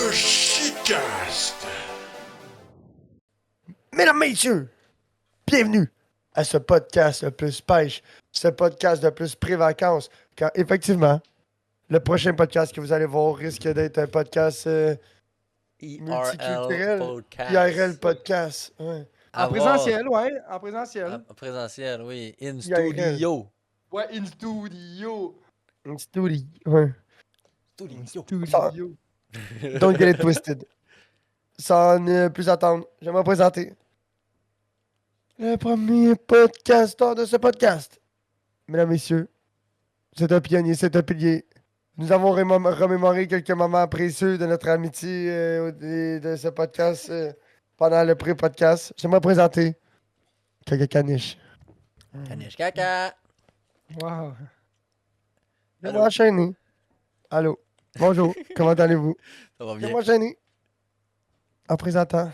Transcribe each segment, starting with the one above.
Le Chicast. Mesdames, messieurs, bienvenue à ce podcast de plus pêche, ce podcast de plus pré-vacances. Car effectivement, le prochain podcast que vous allez voir risque d'être un podcast multiculturel. Podcast. IRL podcast. Ouais. En présentiel, ouais. En présentiel. En présentiel, oui. In IRL. studio. Ouais, in studio. Une story. Ouais. Studio. Don't get it twisted. Sans plus attendre, j'aimerais présenter le premier podcasteur de ce podcast. Mesdames, messieurs, c'est un pionnier, c'est un pilier. Nous avons remémoré quelques moments précieux de notre amitié de ce podcast pendant le pré-podcast. J'aimerais présenter Kaka Kanish. Kanish Kaka. Wow. J'aimerais enchaîner. Allô. Bonjour. Comment allez-vous? Ça va bien. J'aimerais enchaîner en présentant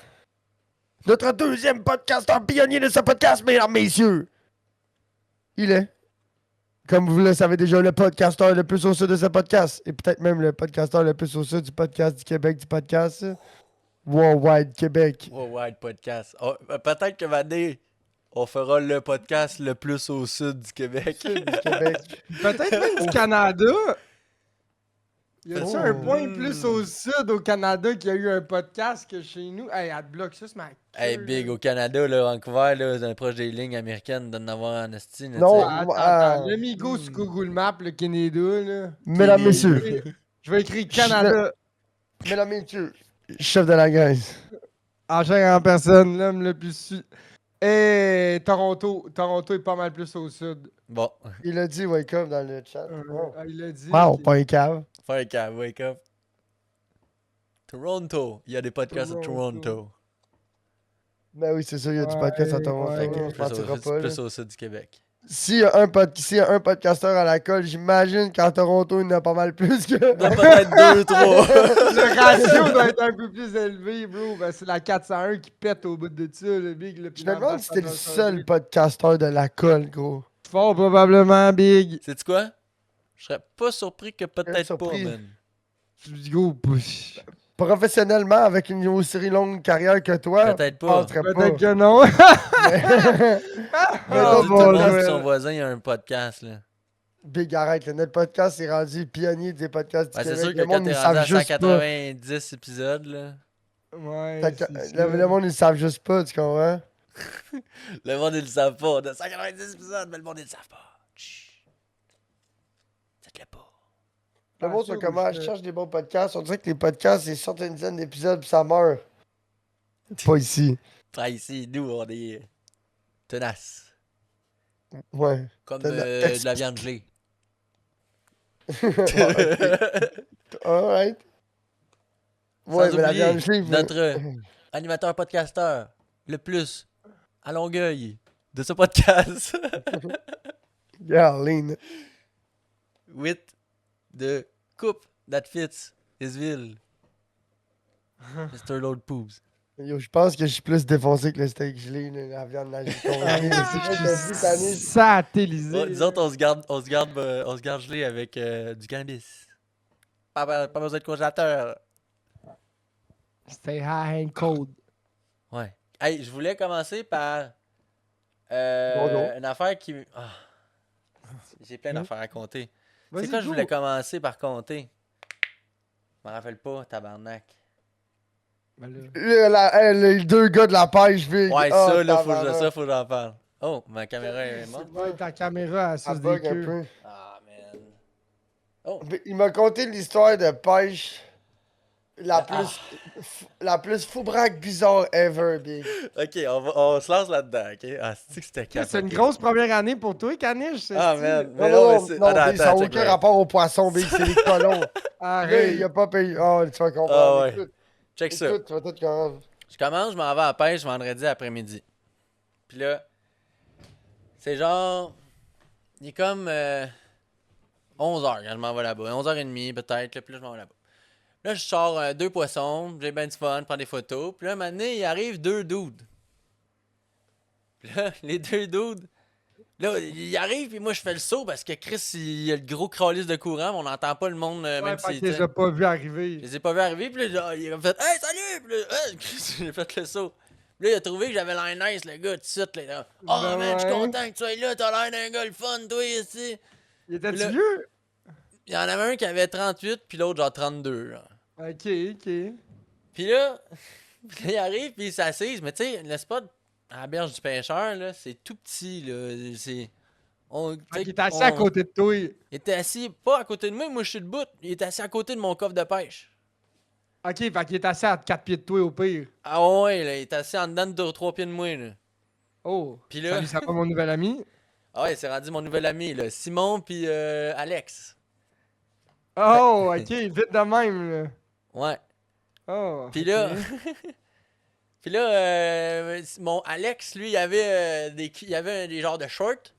notre deuxième podcasteur pionnier de ce podcast, mesdames, messieurs. Il est, comme vous le savez déjà, le podcasteur le plus au sud de ce podcast. Et peut-être même le podcasteur le plus au sud du podcast du Québec, du podcast Worldwide Québec. Worldwide Podcast. Oh, peut-être que Vadé, on fera le podcast le plus au sud du Québec. Sud du Québec. Peut-être même du Canada. Y a-tu Oh. un point plus au sud au Canada qui a eu un podcast que chez nous? Hey, Adblock, ça c'est ma Hey, queue, big, là. au Canada, là, Vancouver, là, c'est proche des lignes américaines, d'en avoir en estime. Non. Attends, le Migo sur Google Maps, le Canada, là. Mesdames, messieurs, Je vais écrire Canada. mesdames, messieurs, chef de la Grèce. En chair en personne, l'homme le plus sud. Et Toronto. Toronto est pas mal plus au sud. Bon, Il a dit wake up dans le chat. Oh. Ah, il a dit. Wow, qu'il- pas un cave. faire un cab, wake up. Toronto. Il y a des podcasts à Toronto. Toronto. Ben oui, c'est sûr, il y a du Ouais, podcast à Toronto. ouais. On se mentira pas. là. Plus au sud du Québec. S'il y a un podcasteur à la colle, j'imagine qu'en Toronto, il y en a pas mal plus que. Non, peut-être 2, 3. Le ratio doit être un peu plus élevé, bro. Ben, c'est la 401 qui pète au bout de ça, le big. Le Je me demande si t'es le seul podcasteur de la colle, gros. Fort probablement, big. Sais-tu quoi? Je serais pas surpris que peut-être pas, surpris. man. Go, push. Professionnellement, avec une aussi longue carrière que toi, Peut-être je pas. penserais Peut-être pas. que non. Mais Ah, non, tout bon, le monde ouais. et son voisin, il a un podcast, là. Big, arrête. là, Notre podcast est rendu pionnier des podcasts du Ouais, c'est Québec. sûr que Le quand monde, t'es ils rendu savent à juste pas. 190 épisodes, là, Ouais, Fait que c'est Le ça. monde, ils savent juste pas, tu comprends? le monde, ils le savent pas. On a 190 épisodes, mais le monde, ils le savent pas. Chut. Dites-le pas. Le Ah, monde, ça, c'est comment? oui, Je je- cherche des bons podcasts. On dirait que les podcasts, c'est sortent une dizaine d'épisodes puis ça meurt. Pas ici. Pas ici, nous, on est tenaces. Ouais. Comme Tenace. de la viande gelée. Alright. Sans Ouais, mais la oublier viande gelée, notre animateur podcasteur, le plus à Longueuil de ce podcast. Garline. 8 de coupe that fits his ville. Mr. Lord Poos. Yo, je pense que je suis plus défoncé que le steak gelé, là, la viande nagée. Satellisé. Disons, on se garde gelé avec du cannabis. Pas besoin de congélateur. Stay high and cold. Ouais. Hey, je voulais commencer par Bonjour. une affaire qui. Ah. J'ai plein d'affaires à compter. C'est Vas-y, quoi je go. voulais commencer par compter? Je m'en rappelle pas, tabarnak. Ben là. Les deux gars de la pêche, Vic. Ouais, Ah, ça, là, tabarnak. faut que j'en parle. Oh, ma caméra est morte. Ouais, ta caméra à Ça sauce bug des un queues. peu. Ah, man. Oh, Il m'a conté l'histoire de pêche Ah. la plus foubraque bizarre ever, Big. ok, on se lance là-dedans, ok? Ah, c'est que c'était C'est une capoté. grosse première année pour toi, Caniche. c'est Ah, style. man. Non, Mais non, mais non, c'est- non, attends, Big, ça n'a check aucun bien. rapport au poisson, Big, c'est les colons. Là, Arrête. il a pas payé. Oh, tu vas comprendre. Ah, ouais. Écoute, Check ça. écoute, tu vas tout comprendre. Je commence, je m'en vais à la pêche vendredi après-midi. Puis là, c'est genre. Il est comme 11h quand je m'en vais là-bas. 11h30 peut-être, là, puis là je m'en vais là-bas. Là, je sors 2 poissons, j'ai bien du fun, je prends des photos. Puis là, un moment donné, il arrive 2 dudes. Puis là, les 2 dudes, Là, il arrive, puis moi, je fais le saut parce que Chris, il y a le gros calice de courant, mais on n'entend pas le monde, Ouais, même fait si. que je l'ai pas vu arriver. Je les ai pas vus arriver, puis là, il a fait Hey, salut! Puis là, Chris, j'ai fait le saut. Puis là, il a trouvé que j'avais l'air nice, le gars, tout de suite. Là. Oh, Ben man, je suis ouais. content que tu sois là, t'as l'air d'un gars le fun, toi, ici. Il était Là- vieux? Il y en avait un qui avait 38, puis l'autre, genre 32. Genre. Ok, ok. Puis là, il arrive, puis il s'assise, mais tu sais, le spot à la berge du pêcheur, là, c'est tout petit, là. C'est. Fait qu'il était assis à côté de toi. Il était assis pas à côté de moi, je suis debout. Il était assis à côté de mon coffre de pêche. Ok, fait qu'il est assis à 4 pieds de toi au pire. Ah ouais, là, il était assis en dedans de 3 pieds de moi, là. Oh. Puis là- Salut, ça va mon nouvel ami? Ah ouais, c'est rendu mon nouvel ami, là. Simon puis Alex. Oh, ok, vite de même, là. Ouais. Oh. Puis ok. là, puis là, mon Alex, lui, il avait il avait des genres de shorts.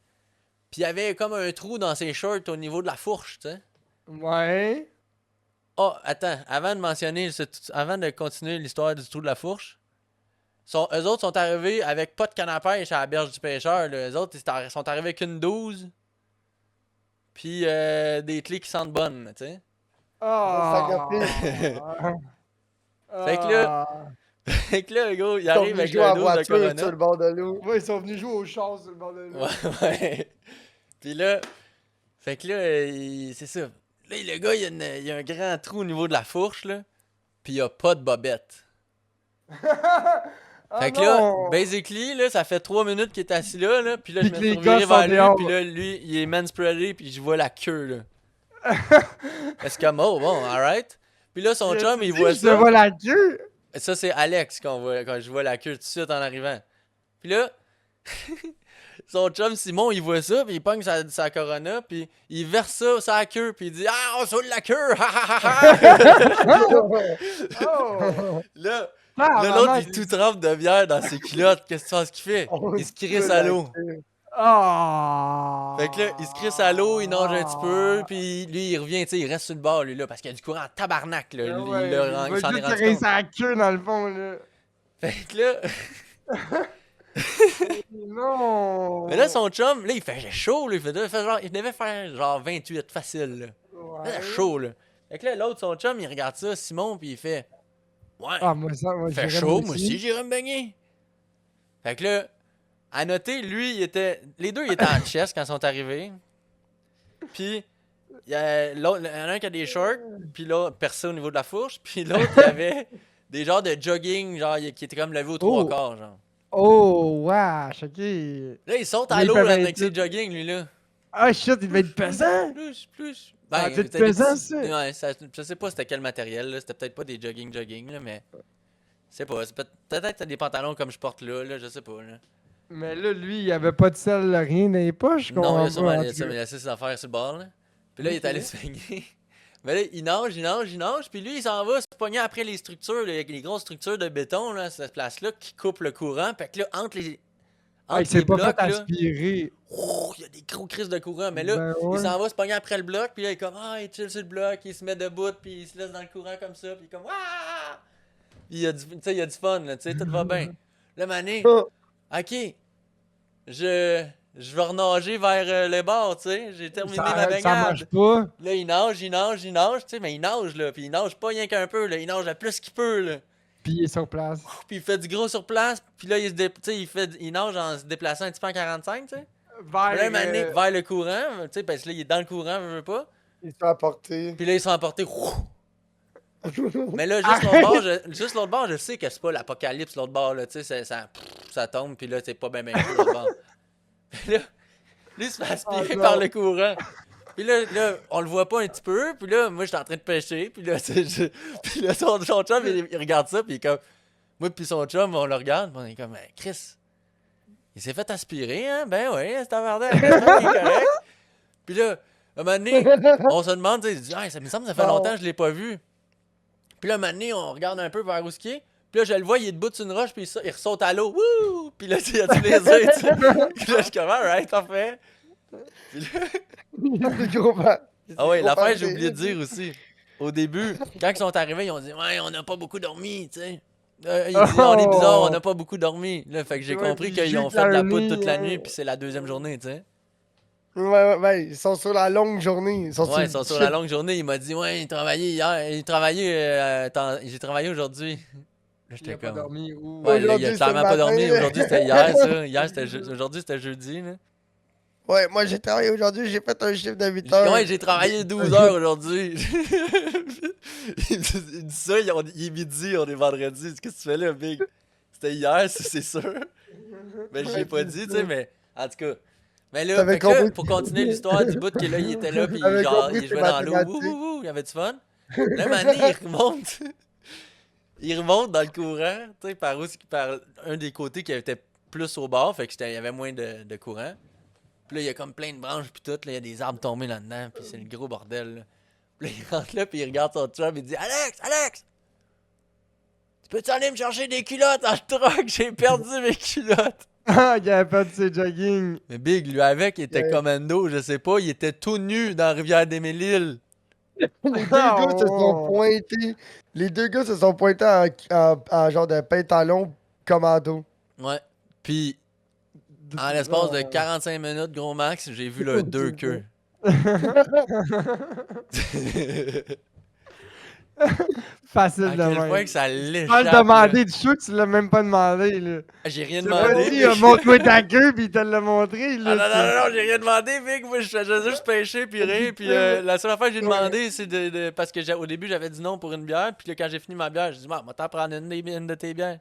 Puis il avait comme un trou dans ses shorts au niveau de la fourche, tu sais. Ouais. Oh, attends, avant de mentionner, avant de continuer l'histoire du trou de la fourche, eux autres sont arrivés avec pas de canne à pêche à la berge du pêcheur. Là. Eux autres, ils sont arrivés avec une 12. Puis des clés qui sentent bonnes, tu sais. Oh. Fait que là, Fait que là, gros, il Ils sont arrive venus avec jouer un en 12 de voiture Corona. sur le bord de l'eau. Ouais, ils sont venus jouer au char sur le bord de l'eau. Ouais, ouais. Puis là, fait que là, c'est ça. Là, le gars, il y a un grand trou au niveau de la fourche, là. Puis il y a pas de bobette. Ah Fait que là, non! basically, là, ça fait 3 minutes qu'il est assis là, là. Puis là, je Puis me que suis les gars reviré sont vers lui, dehors. puis là, lui, il est manspreadé, puis je vois la queue, là. Est-ce comme, oh, bon, alright. Puis là, son chum, il voit Je te ça. vois la queue! Ça, c'est Alex qu'on voit, quand je vois la queue tout de suite en arrivant. Puis là, son chum Simon, il voit ça, puis il pogne sa Corona, puis il verse ça sur la queue, puis il dit Ah, on saoule la queue! Ha, ha, ha, ha! Oh! Là, Ah, l'autre, maman, il tout trempe de bière dans ses culottes. Qu'est-ce que tu penses qu'il fait? Il se crisse à l'eau. Ah! Fait que là, il se crisse à l'eau, il nage un petit peu, puis lui, il revient, tu sais, il reste sur le bord, lui, là, parce qu'il y a du courant en tabarnak, là. Ah ouais, Il il s'en va est juste rendu tirer compte. sa queue dans le fond, là. Fait que là, Non! mais là, son chum, là, il fait chaud, là, il devait faire genre 28, facile, là. Ouais. Là, chaud, là. Fait que là, l'autre, son chum, il regarde ça, Simon, puis il fait Ouais, Ah, moi, ça, moi, il fait j'irais chaud, moi aussi, j'irai me baigner. Fait que là, à noter, lui, il était. Les deux, ils étaient en chest quand ils sont arrivés. Puis, il y en a un qui a des shorts, puis l'autre, percé au niveau de la fourche, puis l'autre, il avait des genres de jogging, genre, qui étaient comme levé aux trois Oh. quarts, genre. Oh, wesh, ok. Là, il saute à Il l'eau fait là, avec 28. ses jogging, lui, là. Ah, shit, il devait être pesant! Plus. Ah, Ben, c'est c'était des pesant, petits- ça. Ouais, je sais pas c'était quel matériel, là. C'était peut-être pas des jogging, là, mais. Je sais pas. Peut-être des pantalons comme je porte là, je sais pas, là. Mais là, lui, il avait pas de sel, rien dans les poches, Non, comprends il a sûrement pas, en il tout a cas. laissé ses affaires sur le bord, là. Puis là, il est Ok. allé se baigner. Mais là, il nage, puis lui, il s'en va se pogner après les structures, les grosses structures de béton, là, cette place-là, qui coupe le courant. Fait que là, entre Ah, il les s'est pas blocs, fait là, aspirer. il y a des gros crises de courant. Mais là, Ben ouais. il s'en va se pogner après le bloc, puis là, il est comme, il chill sur le bloc, il se met debout, puis il se laisse dans le courant comme ça, puis il est comme, Puis il y a du, tu sais, il y a du fun, là, tu sais, tout va bien. Là, Mané, Oh. ok, je vais renager vers le bord, tu sais, j'ai terminé ma Ça baignade. marche pas. Là, il nage, tu sais, mais il nage, là, puis il nage pas rien qu'un peu, là, il nage le plus qu'il peut, là. Puis il est sur place. Puis il fait du gros sur place, puis là, tu sais, il nage en se déplaçant un petit peu en 45, tu sais. Vers, Là, un moment donné, vers le courant, tu sais, parce que là, il est dans le courant, veut pas. Ils se fait apporter. Puis là, ils sont emportés. Mais là, juste l'autre bord, je sais que c'est pas l'apocalypse, l'autre bord, là, tu sais, ça tombe, puis là, c'est pas bien chaud, l'autre bord. Puis là, lui, il se fait aspirer non. par le courant. Puis là, on le voit pas un petit peu, puis là, moi, j'étais en train de pêcher, puis là, puis là, son chum, il regarde ça, puis il est comme... Moi, puis son chum, on le regarde, puis on est comme, Chris, il s'est fait aspirer, hein? Ben oui, c'est un bordel, il est correct. Puis là, un moment donné, on se demande, tu sais, ça me semble que ça fait Bon. longtemps que je l'ai pas vu. Puis là, un moment donné, on regarde un peu vers où ce qu'il est. Puis là, je le vois, il est debout sur une roche, puis il ressaute à l'eau. Wouh! Puis là, tu sais, il a du plaisir, tu sais. Puis là, je suis comme, alright, parfait. Puis là... Le gros fan. Ah ouais, Gros l'affaire, fan j'ai de- oublié de dire aussi. Au début, quand ils sont arrivés, ils ont dit, ouais, on n'a pas beaucoup dormi, tu sais. Il dit, on est bizarre, on n'a pas beaucoup dormi. Là, fait que j'ai Ouais, compris puis qu'ils ont juste fait de la la poudre nuit, toute la hein. nuit, puis c'est la deuxième journée, tu sais. Ouais, ils sont sur la longue journée. Ils sont Ouais, ils sont sur la shit. longue journée. Il m'a dit, ouais, il travaillait hier. J'ai travaillé aujourd'hui. Là, Il j'étais a pas comme. dormi. Ouh. Ouais, là, il a Aujourd'hui, c'était le clairement pas matin. dormi. Aujourd'hui, c'était hier, ça. Aujourd'hui, c'était jeudi, là. Ouais, moi, j'ai travaillé aujourd'hui. J'ai fait un chiffre de 8 J'ai dit, ouais, heures. j'ai travaillé 12 heures aujourd'hui. Il dit ça, il est midi, on est vendredi. Il dit, qu'est-ce que tu fais là, Big? C'était hier, ça, c'est sûr. Mais je l'ai pas dit, tu sais, mais en tout cas. Mais là, T'avais fait que là, compris. pour continuer l'histoire du bout que là, il était là, puis T'avais genre, compris il tes jouait dans l'eau, wouh, mathématiques. wouh, wouh, il avait du fun. Là, un moment donné, il remonte. Il remonte dans le courant, tu sais, par un des côtés qui était plus au bord, fait que il y avait moins de courant. Puis là, il y a comme plein de branches, puis tout, là, il y a des arbres tombés là-dedans, puis c'est le gros bordel, là. Puis là, il rentre là, puis il regarde son chum, il dit, Alex, tu peux-tu aller me chercher des culottes dans le truck? J'ai perdu mes culottes. Ah, il avait perdu ses jogging. Mais Big, lui avec, il était Ouais. commando, je sais pas, il était tout nu dans la rivière des Mille-Îles. Les deux gars se sont Oh. pointés. Les deux gars se sont pointés en genre de pantalon commando. Ouais. Puis, en l'espace de 45 minutes, gros max, j'ai vu leurs deux queues. Facile À de quel point même. que ça Sans le l'échappe. demander, tu sûr que tu l'as même pas demandé, là. J'ai rien Tu l'as pas demandé. dit, montre-moi ta queue, pis il te l'a montré, Ah là. non, non, non, non, j'ai rien demandé, Vic. Moi, je faisais juste pêcher puis rire. Puis la seule affaire que j'ai demandé, c'est parce que au début, j'avais dit non pour une bière. Puis là, quand j'ai fini ma bière, j'ai dit, moi, t'en prendre une de tes bières.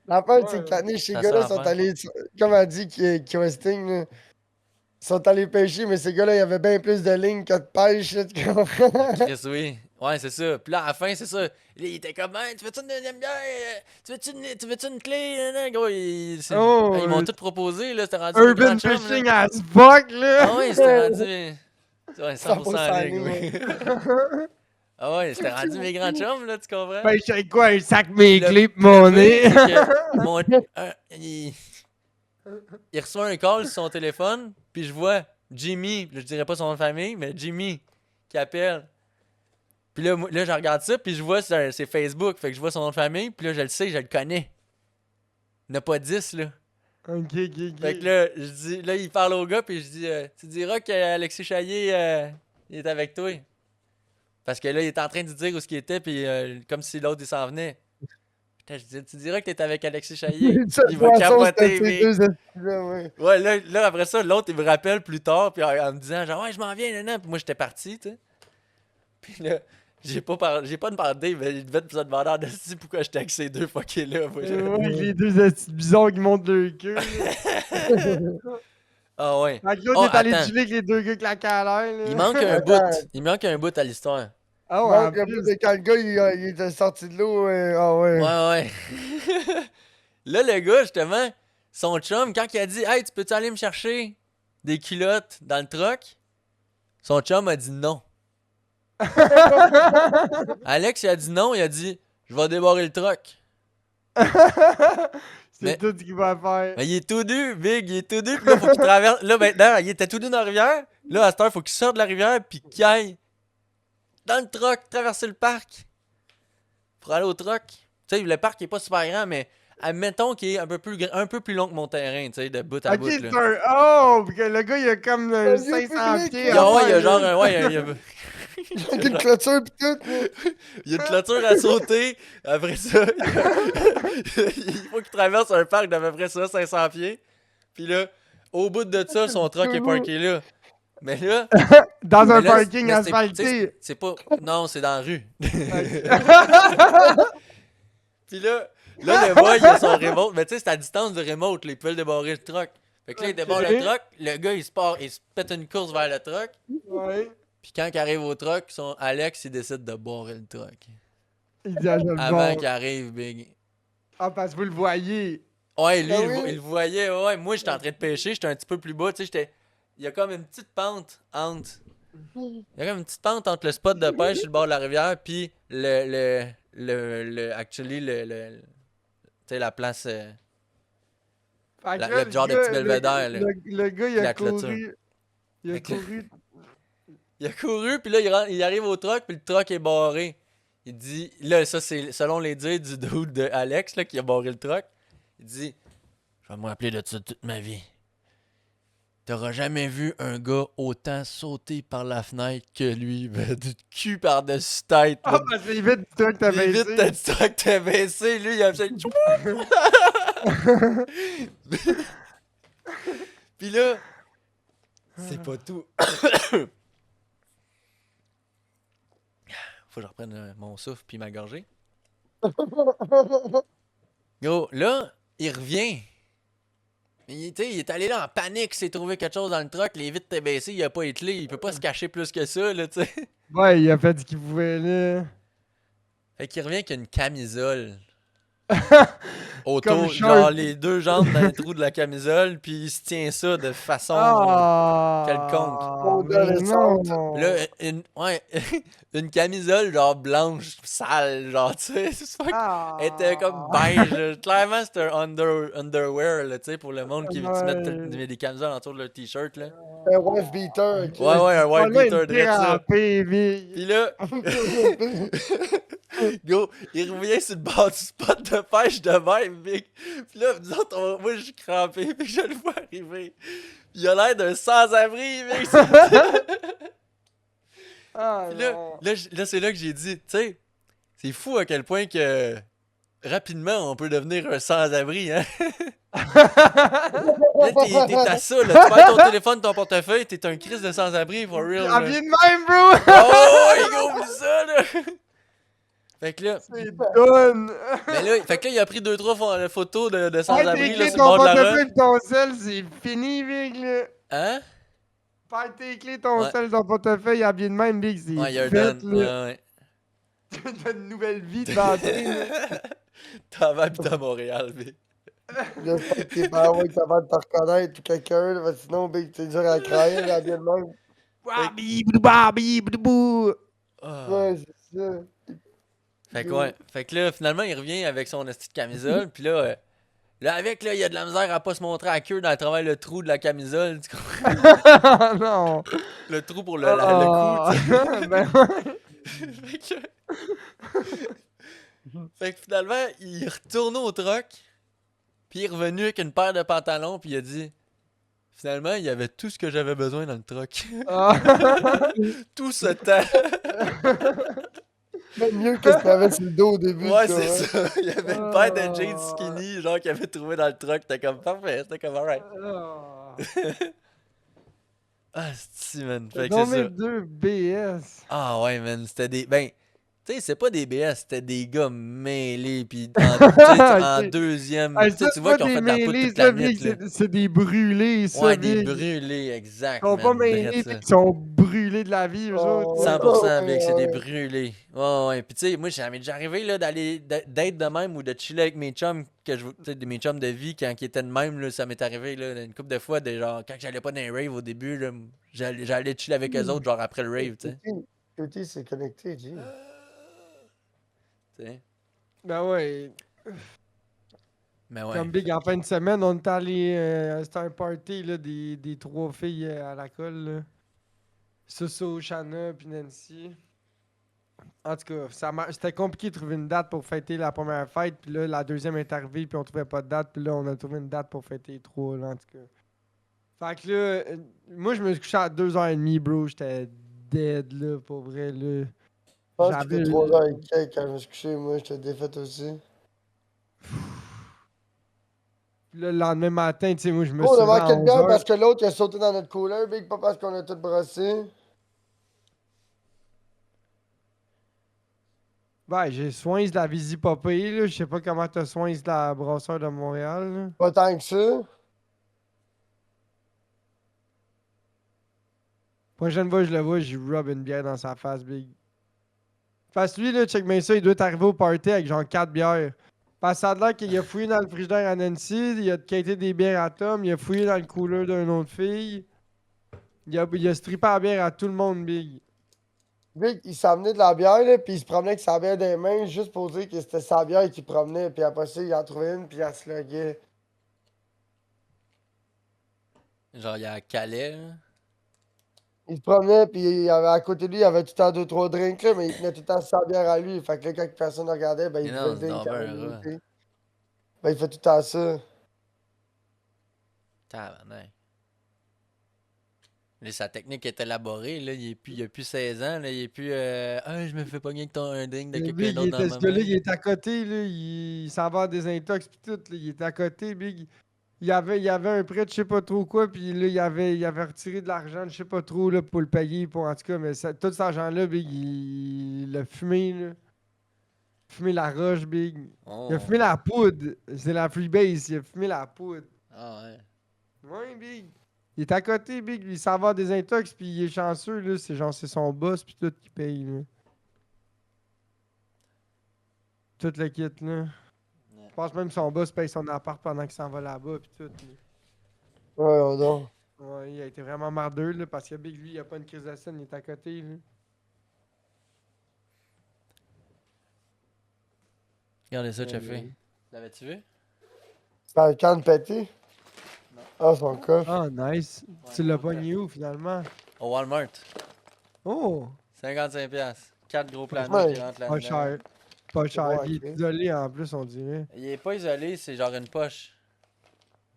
L'affaire, c'est Ouais. que l'année, ces C'est gars-là ça, sont l'affaire. allés, comme a dit Questing, là, sont allés pêcher, mais ces gars-là, il y avait bien plus de lignes que de pêche. Là, tu comprends? Chris, oui. Ouais, c'est ça. Puis là, à la fin, c'est ça. Il était comme, hey, tu veux-tu une deuxième bière? Tu veux-tu une clé? Nan, nan, gros, Oh, ils m'ont euh, tout proposé, là. C'était rendu mes Urban grands chums, fishing là. as fuck, là. Ah ouais, c'était rendu. Ouais, 100% 100% ligne, oui. Ah ouais, c'était rendu mes grands chums, là, tu comprends? Ben, je sais quoi, un sac mes Le- clés pis le mon pire, nez. c'est que il reçoit un call sur son téléphone, puis je vois Jimmy, je dirais pas son nom de famille, mais Jimmy qui appelle. Puis là, là je regarde ça, puis je vois c'est Facebook, fait que je vois son nom de famille, puis là je le sais, je le connais. Il n'y en a pas 10 là. Ok. Fait que là, je dis, là il parle au gars, puis je dis, tu diras qu'Alexis Chaillé, il est avec toi. Parce que là, il est en train de dire où ce qu'il était, puis comme si l'autre il s'en venait. Putain, je dis, tu diras que t'es avec Alexis Chaillé. De toute Il va façon, c'était capoter, ces mec. deux esprits-là, ouais. Ouais, là, après ça, l'autre, il me rappelle plus tard, puis en me disant, genre, ouais, je m'en viens, nan. Puis moi, j'étais parti, tu sais. Puis là, j'ai pas demandé, mais il devait se demander en esti pourquoi j'étais avec ces deux fuckés là. Moi, Ouais, les deux petits bisons qui montent leur queue. Ah ouais. Fait que l'autre Oh, est allé attends. chiller avec les deux gars claqués à l'air, là. Il manque un bout. Attends. Il manque un bout à l'histoire. Ah ouais, en Donc, le bout plus. de quand le gars, il était sorti de l'eau, ah ouais. Ouais, ouais. Là, le gars, justement, son chum, quand il a dit, hey, tu peux-tu aller me chercher des culottes dans le truck? Son chum a dit non. Alex, il a dit non, il a dit, je vais débarrer le truck. C'est Mais- tout ce qu'il va faire. Mais il est tout nu, Big, il est tout nu, puis là, faut qu'il traverse. Là, maintenant, il était tout nu dans la rivière. Là, à cette heure, faut qu'il sorte de la rivière, puis qu'il aille dans le truck, traverser le parc. Pour aller au truck. Tu sais, le parc est pas super grand, mais admettons qu'il est un peu plus long que mon terrain, tu sais, de bout à Ok, bout. Là. c'est un. Oh! Pis que le gars, il a comme Un vieux 500 public, pieds. Il y là. a, à ouais, il y a faire, genre là. un. Ouais, Avec une clôture pis tout, là. il y a une clôture à sauter. Après ça, il faut qu'il traverse un parc d'à peu près ça, 500 pieds. Puis là, au bout de ça, son truck est parké là. Mais là. Dans un mais là, parking mais asphalté. c'est pas. Non, c'est dans la rue. Puis là, le boy, il a son remote. Mais tu sais, c'est à distance de remote. Là, ils peuvent débarrer le truck. Fait que là, il débarre le truck. Le gars, il se pète une course vers le truck. Ouais. Puis quand il arrive au truck, Alex, il décide de barrer le truck. Il dit à je le Avant barre. qu'il arrive, Big. Ah, parce que vous le voyez. Ouais, lui, Ah il, oui? il le voyait. Ouais, moi, j'étais en train de pêcher. J'étais un petit peu plus bas. Tu sais, il y a comme une petite pente entre. Il y a comme une petite pente entre le spot de pêche sur le bord de la rivière, puis actually, tu sais, la place. Fait que Le là, genre de gars- petit belvédère, là. Le gars, il La a clôture. couru. Il a Fait que- couru. Il a couru, puis là, il arrive au truck, puis le truck est barré. Il dit, là, ça, c'est selon les dires du dude de Alex, là, qui a barré le truck. Il dit, je vais me rappeler de ça toute ma vie. T'auras jamais vu un gars autant sauter par la fenêtre que lui, ben, du cul par-dessus tête. Ah, Là. parce que vite, toi que t'as Puis vite, baissé. t'as dit ça que t'as baissé. Lui, il a fait. Puis là, c'est pas tout. Faut que je reprenne mon souffle puis ma gorgée. Gros, là, il revient. Il est allé là en panique, il s'est trouvé quelque chose dans le truck, les vitres étaient baissées, il a pas été il peut pas se cacher plus que ça, là, tu sais. Ouais, il a fait ce qu'il pouvait, là. Fait qu'il revient avec une camisole. Comme Autour, Shark. genre les deux jambes dans le trou de la camisole, puis il se tient ça de façon quelconque. Odeur Mais récente. non. Là, une camisole genre blanche, sale, genre, tu sais, c'est fuck. Elle était comme beige. Là. Clairement, c'était un underwear, là, tu sais, pour le monde qui se met des camisoles autour de leur t-shirt, là. Un wife beater. ok. Ouais, un white beater, direct ça. Puis... Puis là, go, il revient sur le bord du spot de pêche de même, big. Puis là, nous autres, moi, je suis crampé, puis je le vois arriver. Puis il a l'air d'un sans-abri, mec. Ah, Puis là, non. là, c'est là que j'ai dit, tu sais, c'est fou à quel point que rapidement on peut devenir un sans-abri, hein. Là, t'es à ça, là. Tu perds ton téléphone, ton portefeuille, t'es un Christ de sans-abri, for real. Ah, là. bien de même, bro! Oh, il oublie ça, là. Fait que là, C'est done! mais là, fait que là, il a pris 2-3 photos de Ouais, sans-abri, tes là, clés, sur le ton bord de la portefeuille rue. et ton sel, c'est fini, Big, là. Hein? Perds tes clés, ton Ouais. sel, ton portefeuille, à bien de même, Big, c'est Ouais, you're fait, done. là. Ouais, T'as une nouvelle vie devant toi, là. ouais. T'en vas habiter à Montréal, mais. J'espère que t'es pas ouais, capable de te reconnaître ou quelqu'un, là, parce que sinon, big, c'est dur à craindre, là, bien de même. Bibou! Ah. Ouais, c'est ça. Fait que ouais. Fait que là, finalement, il revient avec son esti de camisole, pis là, là, avec, là, il y a de la misère à pas se montrer à queue dans le travail le trou de la camisole, tu comprends? Non! Le trou pour le cou, tu sais. Ben Fait fait que finalement, il est retourné au truck, puis il est revenu avec une paire de pantalons, puis il a dit finalement, il y avait tout ce que j'avais besoin dans le truck. Tout ce temps. Même mieux que ce qu'il y avait sur le dos au début. Ouais, tu c'est vois. ça. Il y avait une paire de jeans skinny, genre, qu'il avait trouvé dans le truck. C'était comme parfait. C'était comme alright. Ah, c'est man. Fait que c'est ça. 2 BS. Ah ouais, man. C'était des. Ben, tu sais, c'est pas des BS, c'était des gars mêlés. Puis en Ok. deuxième. Ah, Tu sais, ça, tu vois qu'ils ont des fait de la poudre mêlés, toute ça, la Big, nuit, là. c'est des brûlés, ça, Ouais, des Big. brûlés, exact. Ils sont pas man, mêlés, drette pis ça. ils sont brûlés de la vie, eux autres. Ouais, 100% ouais, Big, c'est des ouais. brûlés. Ouais, ouais. Puis tu sais, moi, ça m'est déjà arrivé là, d'être de même ou de chiller avec mes chums, tu sais, mes chums de vie, quand ils étaient de même, là, ça m'est arrivé là, une couple de fois, genre, quand j'allais pas dans les raves au début, là, j'allais chiller avec eux autres, genre après le rave, tu sais. Cutie, c'est connecté, G. Tu sais. Ben ouais. Mais ouais. Comme Big, en fin de semaine, on est allé. C'était un party là, des 3 filles à la colle. Là. Susso, Shanna, puis Nancy. En tout cas, c'était compliqué de trouver une date pour fêter la première fête. Puis là, la deuxième est arrivée, puis on trouvait pas de date. Puis là, on a trouvé une date pour fêter les 3, là, en tout cas. Fait que là, moi, je me suis couché à 2h30, bro. J'étais dead, là, pour vrai, là. Je pense que J'avais c'était 3h et quelques quand je me suis couché. Moi, j'étais défaite aussi. Puis là, le lendemain matin, tu sais, moi, je me Oh, suis on a levé à manqué de bière 11h. parce que l'autre, il a sauté dans notre cooler, Big, pas parce qu'on a tout brossé. Ouais, j'ai soin de la Visipopée, là. Je sais pas comment t'as soin de la brasseur de Montréal, là. Pas tant que ça. Prochaine fois que je le vois, j'y rub une bière dans sa face, Big. Parce que lui, là, check bien ça, il doit arriver au party avec genre 4 bières. Parce que ça a l'air qu'il a fouillé dans le frigidaire à Nancy, il a quitté des bières à Tom, il a fouillé dans le cooler d'une autre fille. Il a strippé la bière à tout le monde, Big. Big, il s'emmenait de la bière, là, puis il se promenait avec sa bière dans les mains juste pour dire que c'était sa bière qu'il promenait. Puis après ça, il en trouvait une, puis il en sluguait. Genre, il y a Calais, là. Il se promenait, puis il avait, à côté de lui, il y avait tout le temps 2-3 drinks, là, mais il tenait tout le temps sa bière à lui. Fait que là, quand personne ne regardait, ben, Mais il non, buvait le c'est drink donc à ben lui, rat. tu sais. Ben, il fait tout le temps ça. Tabarnak. Là, sa technique est élaborée, là. Il a plus 16 ans, là. Il est plus. Ah, je me fais pogner avec un ding de Le quelqu'un Big, d'autre dans ce ma gars-là, main. il est à côté, là. Il s'en va à des intox pis tout, là. Il est à côté, Big. Il y avait un prêt de je sais pas trop quoi, puis là, il avait retiré de l'argent de je sais pas trop, là, pour le payer, pour, en tout cas, mais tout cet argent-là, Big, il l'a fumé, là. Fumé la roche, Big. Il a Oh. fumé la poudre. C'est la freebase, il a fumé la poudre. Ah ouais. Ouais, Big. Il est à côté, Big. Il s'en va à des intox, puis il est chanceux, là. C'est genre, c'est son boss, puis tout qui paye, là. Tout le kit, là. Ouais. Je pense même que son boss paye son appart pendant qu'il s'en va là-bas, puis tout. Là. Ouais, on dort. Ouais, il a été vraiment mardeux, là, parce que Big, lui, il a pas une crise de scène, il est à côté, là. Regardez ça, Ouais, Chefé. ouais. L'avais-tu vu? C'est pas le canne pété? Non. Ah, son coffre. Ah, nice. Ouais, Tu l'as mon pogné où, finalement? Au Walmart. Oh! 55$. 4 gros Pas planos qui cher. rentrent Pas là-dedans. cher. Pas C'est cher. bon, Il est ok. isolé, en plus, on dirait. Il est pas isolé, c'est genre une poche.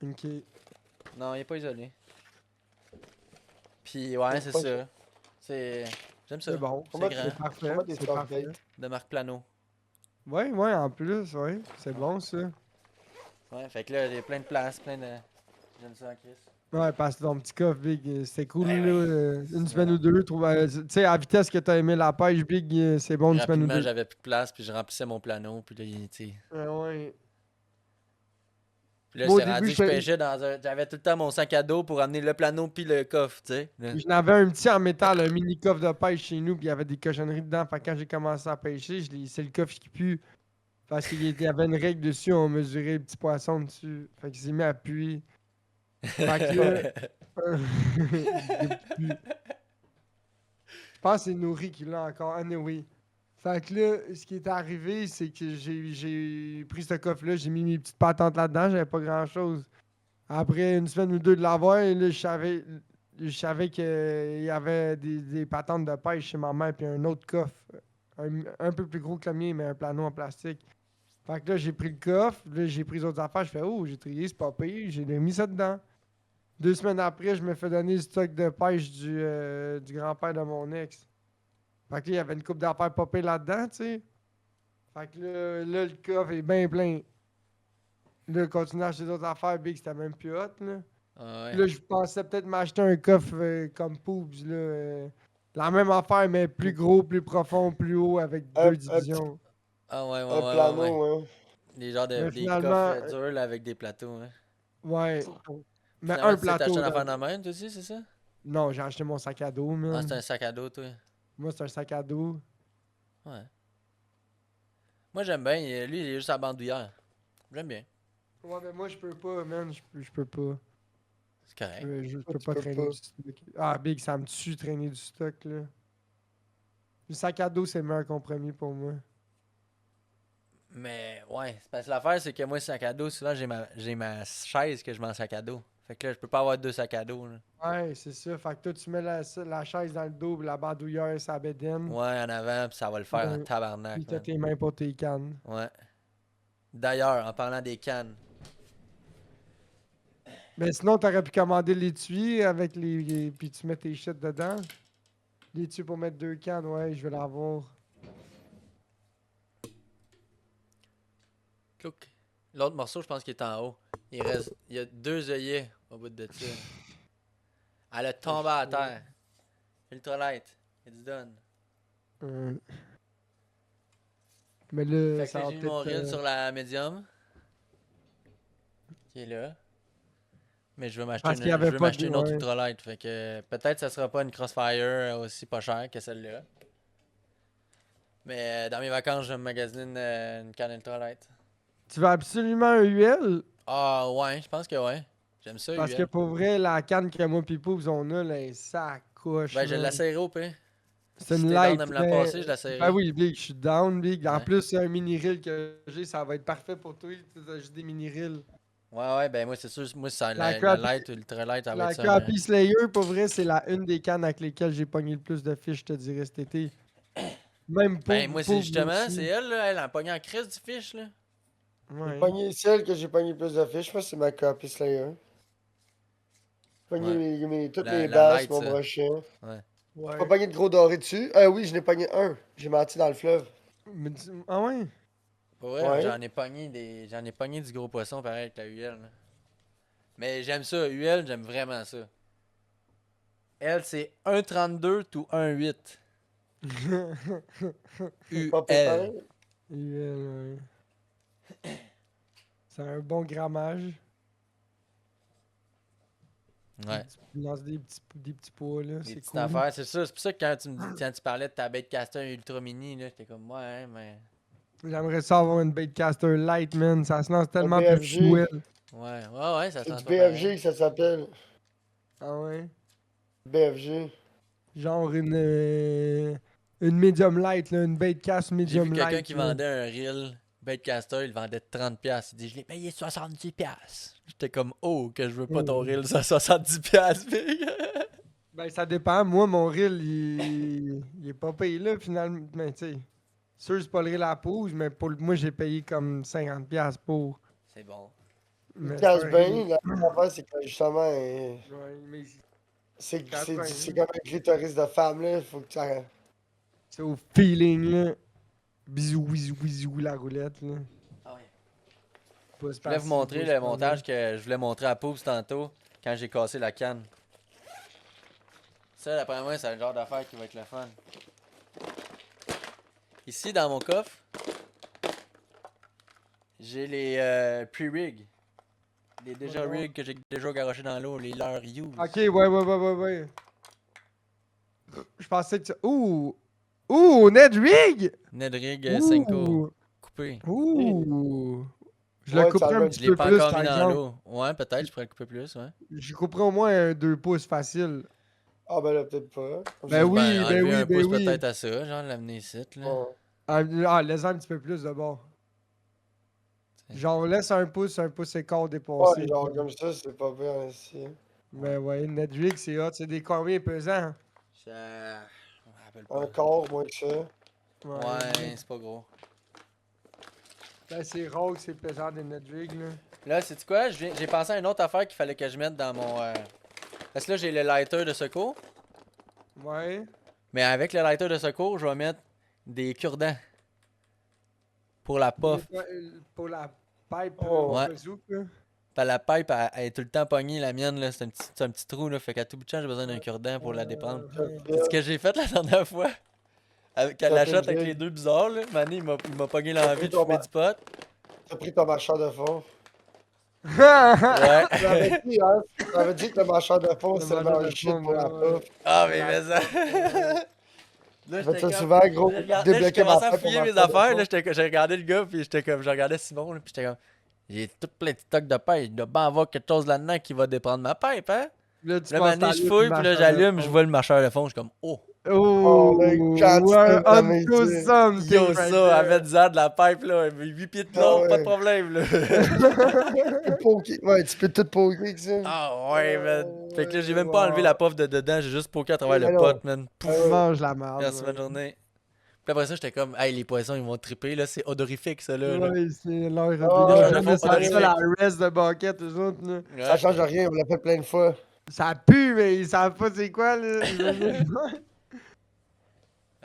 Ok. Non, il est pas isolé. Puis ouais, c'est pas ça. C'est. J'aime ça. C'est bon. Comment C'est tu- grand. C'est parfait. Comment des C'est soft parfait. dates? De Marc Plano. Ouais, ouais, en plus, ouais. C'est bon, ça. Ouais, fait que là, il y a plein de places, plein de. J'aime ça, Chris. Ouais, parce que ton petit coffre, Big, c'était cool, Ben là. oui. Une C'est semaine ou deux. Tu sais, à la vitesse que t'as aimé la pêche, Big, c'est bon, une semaine ou Rapidement, deux. j'avais plus de place, puis je remplissais mon plano, puis là, tu sais. Ouais. Puis là, Moi, au c'était début, rendu que je je fais- pêchais dans un. J'avais tout le temps mon sac à dos pour amener le plano puis le coffre, tu sais. Là. J'en avais un petit en métal, un mini coffre de pêche chez nous, puis il y avait des cochonneries dedans. Fait que quand j'ai commencé à pêcher, c'est le coffre qui pue. Parce y avait une règle dessus, on mesurait les petits poissons dessus. Fait qu'il s'est mis à puer. Fait que là. Il pue. Je pense que c'est Nourri qui l'a encore. Anyway. Fait que là, ce qui est arrivé, c'est que j'ai pris ce coffre-là, j'ai mis mes petites patentes là-dedans, j'avais pas grand-chose. Après une semaine ou deux de l'avoir, là, je savais qu'il y avait des patentes de pêche chez ma mère, puis un autre coffre, un peu plus gros que le mien, mais un plano en plastique. Fait que là, j'ai pris le coffre, là, j'ai pris les autres affaires, je fais, oh, j'ai trié, c'est pas pire, j'ai mis ça dedans. 2 semaines après, je me fais donner le stock de pêche du grand-père de mon ex. Fait que là, il y avait une coupe d'affaires pas pire là-dedans, tu sais. Fait que là, le coffre est bien plein. Là, continuer à acheter d'autres affaires, Big, c'était même plus hot, là. Ah Puis là, ouais. je pensais peut-être m'acheter un coffre comme Poobs, là. La même affaire, mais plus gros, plus profond, plus haut, avec Un- deux divisions. Ah ouais, ouais, Un ouais, ouais, ouais. plano, ouais. Des genres de Mais des finalement, coffres durs là, avec des plateaux, hein. Ouais. Mais Finalement, un tu sais, t'as acheté plateau. une affaire de même, toi aussi, c'est ça? Non, j'ai acheté mon sac à dos, Ah, man. c'est un sac à dos, toi. Moi, c'est un sac à dos. Ouais. Moi, j'aime bien. Lui, il est juste à la bandoulière. J'aime bien. Ouais, mais moi, je peux pas, man. Je peux pas. C'est correct. Je peux Tu pas peux traîner pas. du stock. Ah, Big, ça me tue traîner du stock, là. Le sac à dos, c'est le meilleur compromis pour moi. Mais ouais, c'est parce que l'affaire, c'est que moi, sac à dos, souvent, j'ai ma chaise que je mets en sac à dos. Fait que là, je peux pas avoir deux sacs à dos, là. Ouais, c'est ça. Fait que toi, tu mets la chaise dans le dos, puis la bandoulière, sa bédaine. Ouais, en avant, puis ça va le faire en Ouais. tabarnak, Puis t'as man. tes mains pour tes cannes. Ouais. D'ailleurs, en parlant des cannes, Mais sinon, t'aurais pu commander l'étui avec puis tu mets tes shit dedans. L'étui pour mettre 2 cannes, ouais, je vais l'avoir. clouc. L'autre morceau, je pense qu'il est en haut. Il y a 2 œillets au bout de ça. Elle a tombé à terre. Ultralight. It's done. Mais là, Fait ça que va j'ai mis mon peut-être. reel sur la médium. Qui est là. Mais je veux m'acheter Parce une, qu'il y avait je veux pas m'acheter de- une autre ouais. ultralight. Fait que peut-être ça sera pas une Crossfire aussi pas chère que celle-là. Mais dans mes vacances, je vais me magasiner une canne ultralight. Tu veux absolument un UL? Ah ouais, je pense que ouais. J'aime ça, Parce que UL. pour vrai, la canne que moi pis Poubs on a, là, ça couche. Ben, je man. l'essayerai au pire. C'est Si une t'es down light. de me la mais- passer, je l'essayerai. Ben oui, Big, je suis down, Big. En Ouais. plus, c'est un mini reel que j'ai, ça va être parfait pour toi. Tu as juste des mini reels. Ouais, ben moi, c'est sûr, moi, c'est La la Crappy- light, ultralight, ça va La être ça. Crappy Slayer, pour vrai, c'est une des cannes avec lesquelles j'ai pogné le plus de fiches, je te dirais, cet été. Même pour. Ben, moi, c'est justement, c'est elle, là, elle a pogné en crise du fiche, là. J'ai Ouais. pogné celle que j'ai pogné plus de fiches, je pense que c'est ma copie Slayer. Pogné toutes La mes basses, light, mon ça. brochet. Ouais. J'ai pas pogné de gros doré dessus. Oui, je n'ai pogné un. J'ai menti dans le fleuve. Ah ouais? Pour vrai, Ouais. j'en ai pogné du gros poisson pareil avec la UL. Là. Mais j'aime ça, UL, j'aime vraiment ça. Elle, c'est 1,32 ou 1,8. Pas pire UL. pareil. Ouais. C'est un bon grammage. Ouais. Tu lances des petits pois, là. Des C'est petites cool. affaires, c'est ça. C'est pour ça que quand tu parlais de ta baitcaster ultra mini, là, j'étais comme, ouais, mais. J'aimerais ça avoir une baitcaster light, man. Ça se lance tellement plus BFG. fluide. Ouais, ça C'est sent du pas pareil. BFG que ça s'appelle. Ah ouais? BFG. Genre une medium light, là. Une baitcast J'ai medium vu light. quelqu'un qui là. vendait un reel baitcaster, il le vendait 30$. Il dit, je l'ai payé 70$. J'étais comme, oh, que je veux pas ton reel, ça 70$, big. Ben, ça dépend. Moi, mon reel, il est pas payé là, finalement. Mais, tu sais, sûr, c'est pas le reel à la pause, mais moi, j'ai payé comme 50$ pour. C'est bon. Il Mais casse c'est un bien. reel. L'affaire, c'est que justement, Ouais, mais c'est casse bien, c'est hein. comme un clitoris de femme, là. Faut que ça. c'est au feeling, là. Bisous, bisous, bisous, la roulette, là. Ah ouais. Pouce Je voulais vous passif, montrer pouce le pas montage que je voulais montrer à Poups tantôt quand j'ai cassé la canne. Ça, d'après moi, c'est le genre d'affaire qui va être le fun. Ici, dans mon coffre, j'ai les pre-rigs. Les déjà Ouais. rigs que j'ai déjà garochés dans l'eau, les leurs use. Ok, ouais. Je pensais que tu. Ouh, Ned Rig! Ned rig Senko coupé. Ouh! Je le Ouais, couperais ça un va. petit Je l'ai peu pas plus, encore par mis dans exemple. l'eau. Ouais, peut-être, je pourrais le couper plus, ouais. Je couperais au moins un 2 pouces facile. Ah, ben là, peut-être pas. Comme Ben ça, oui, ben Enlever oui, un ben pouce oui. peut-être à ça, genre l'amener ici, là. ouais. Laisse un petit peu plus de bord. T'sais. Genre, laisse un pouce et quart Ouais, dépassé. genre comme ça, c'est pas bien ici. Ben ouais, Ned Rig, c'est hot. C'est des combien pesants? Je me rappelle pas. Encore moins que ça. Ouais, c'est pas gros. Ben c'est rare que c'est pesant des Ned Rig, là. Là, c'est quoi? J'ai pensé à une autre affaire qu'il fallait que je mette dans mon. Parce que là, j'ai le lighter de secours. Ouais. Mais avec le lighter de secours, je vais mettre des cure-dents. Pour la puff. Pour la pipe, Oh. Ouais. bazooka, là. La pipe, elle est tout le temps pognée, la mienne, là. C'est un petit trou, là. Fait qu'à tout bout de champ, j'ai besoin d'un cure-dent pour la déprendre. C'est ce que j'ai fait la dernière fois. Avec Ça la fait shot une avec rig. les deux bizarres, là. Mané, il m'a pogné l'envie de ton fumer ma- du pot. T'as pris ton marchand de fond. Ouais. T'avais dit que le marchand de fond, Le c'est le marchand meilleur de shit fond, pour la ouais. puff. Ah, mais ça. Là, J'ai fait j'étais ça comme. souvent, gros. Là, j'ai Débloquer ma commencé à pipe pour fouiller mes marchand de affaires. fond. Là, j'ai regardé le gars, puis j'étais comme. Je regardais Simon, là, puis j'étais comme. J'ai tout plein de stocks de pipe. Il doit bien avoir quelque chose là-dedans qui va déprendre ma pipe, hein? Là, tu Là, passes mané, ta je lutte, fouille, puis là, marchand de j'allume, je fond. vois le marcheur de fond. Je suis comme, oh! Oh, mais quantité Ouais, de un mes unto yeux. something Yo, right ça, there. avec 10 ans de la pipe, là, 8 pieds de Ah long, pas ouais. de problème, là. Tout poké. Ouais, tu peux tout poker avec ça. Ah ouais, man. Fait que là, j'ai même Wow. pas enlevé la puff de dedans, j'ai juste poké à travers le Ah non. pot, man. Ah Pouf! ouais. Mange la merde. Merci, bonne journée. Puis après ça, j'étais comme, hey, les poissons, ils vont triper, là, c'est odorifique, ça, là. là. Ouais, c'est leur Ah, Ils ont ouais, jamais fond, senti ça, la odorifique. rest de bucket, eux autres, là. Ça Ouais, change rien, on l'a fait plein de fois. Ça pue, mais ils savent pas c'est quoi, là.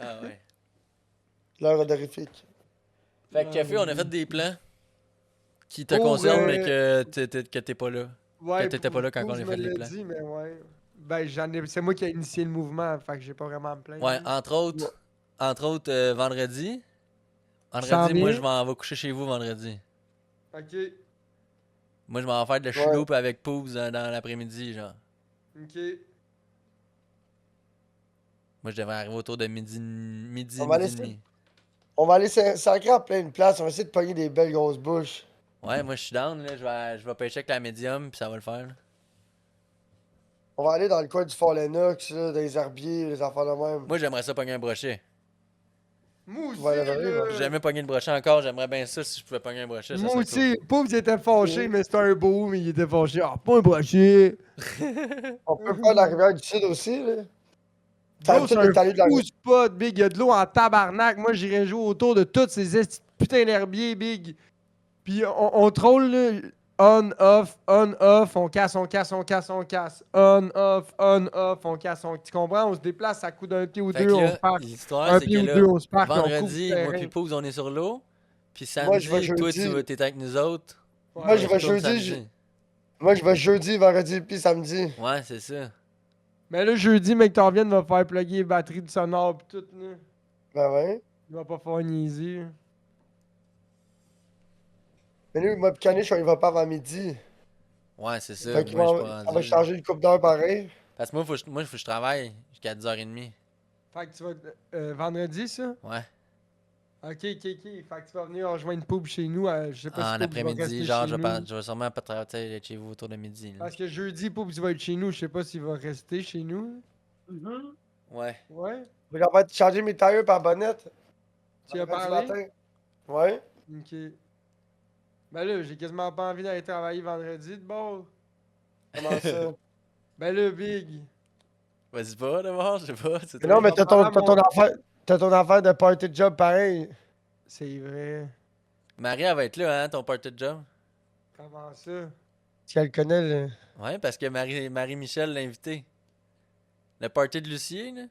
Ah ouais. L'heure odorifique. Fait que, Café, on a fait des plans qui te Pour, concernent, mais que t'es pas là. Ouais, t'étais pas là quand Pouce on a me fait les l'a plans. dit, mais ouais. Ben, c'est moi qui ai initié le mouvement, fait que j'ai pas vraiment à me plaindre. Ouais, entre autres, vendredi. S'en Vendredi, moi, vient. je m'en vais coucher chez vous vendredi. Ok, Moi, je m'en vais faire de la Ouais. chloupe avec Poobs dans l'après-midi, genre. ok. Moi, je devrais arriver autour de midi On va et laisser- demi. On va aller sacrer en pleine place. On va essayer de pogner des belles grosses bouches. Ouais, moi, je suis down, là. Je vais pêcher avec la médium, puis ça va le faire, là. On va aller dans le coin du Fort Lennox, là, des herbiers, les affaires de même. Moi, j'aimerais ça pogner un brochet. Moi aussi, Ouais, la vraie, là. J'ai jamais pogné de brochet encore, j'aimerais bien ça si je pouvais pogner un brochet. Ça Moi serait aussi, Poups il était fâché, mais c'était un beau, mais il était fâché. Ah, pas un brochet. On peut faire la rivière du Sud aussi, là. T'as Bro, tout c'est un l'étalé de la fou spot, Big. Il y a de l'eau en tabarnak. Moi, j'irais jouer autour de tous ces putains d'herbiers, Big. Puis on troll, là. on, off, on casse, on casse, on casse, on casse. On, off, on casse, tu comprends? On se déplace à coup d'un pied ou Fait deux, que on se là, parque. l'histoire, Un c'est pied que ou là, deux, on se parque, on couvre vendredi, le moi puis terrain. Pougs, on est sur l'eau. Puis Moi, je vais samedi, toi, tu jeudi. t'es avec nous autres. Moi, Ouais. je On vais retourne jeudi. samedi. Moi, je vais jeudi, vendredi, puis samedi. Ouais, c'est ça. Mais là, jeudi, mec, t'en viens, va faire plugger les batteries du sonore pis tout, là. Ben ouais. Il va pas faire niaiser. Mais lui, moi, pis Caniche, on y va pas avant midi. Ouais, c'est ça. Fait qu'il Moi, je suis pas ça va rendu. Là. changer une coupe d'heure pareil. Parce que moi, faut que je travaille jusqu'à 10h30. Fait que tu vas. Vendredi, ça? Ouais. Ok. Fait que tu vas venir rejoindre Poop chez nous. Je sais pas si En Poop va après-midi, rester genre, chez nous. je vais sûrement pas travailler chez vous autour de midi. Là. Parce que jeudi, Poop va être chez nous. Je sais pas s'il va rester chez nous. Ouais. Ouais. Je vais en fait changer mes tailleurs par bonnette. Tu as Vendredi parlé? matin. Ouais. Ok. Ben là, j'ai quasiment pas envie d'aller travailler vendredi de bord. Comment ça? Ben là, Big. Vas-y pas d'abord, je sais pas. C'est Mais toi. non, mais Je vais parler à mon- t'as ton affaire de party de job pareil. C'est vrai. Marie, elle va être là, hein, ton party de job. Comment ça? Si elle connaît, le... Ouais, parce que Marie-Michel l'a invité. Le party de Lucie, là.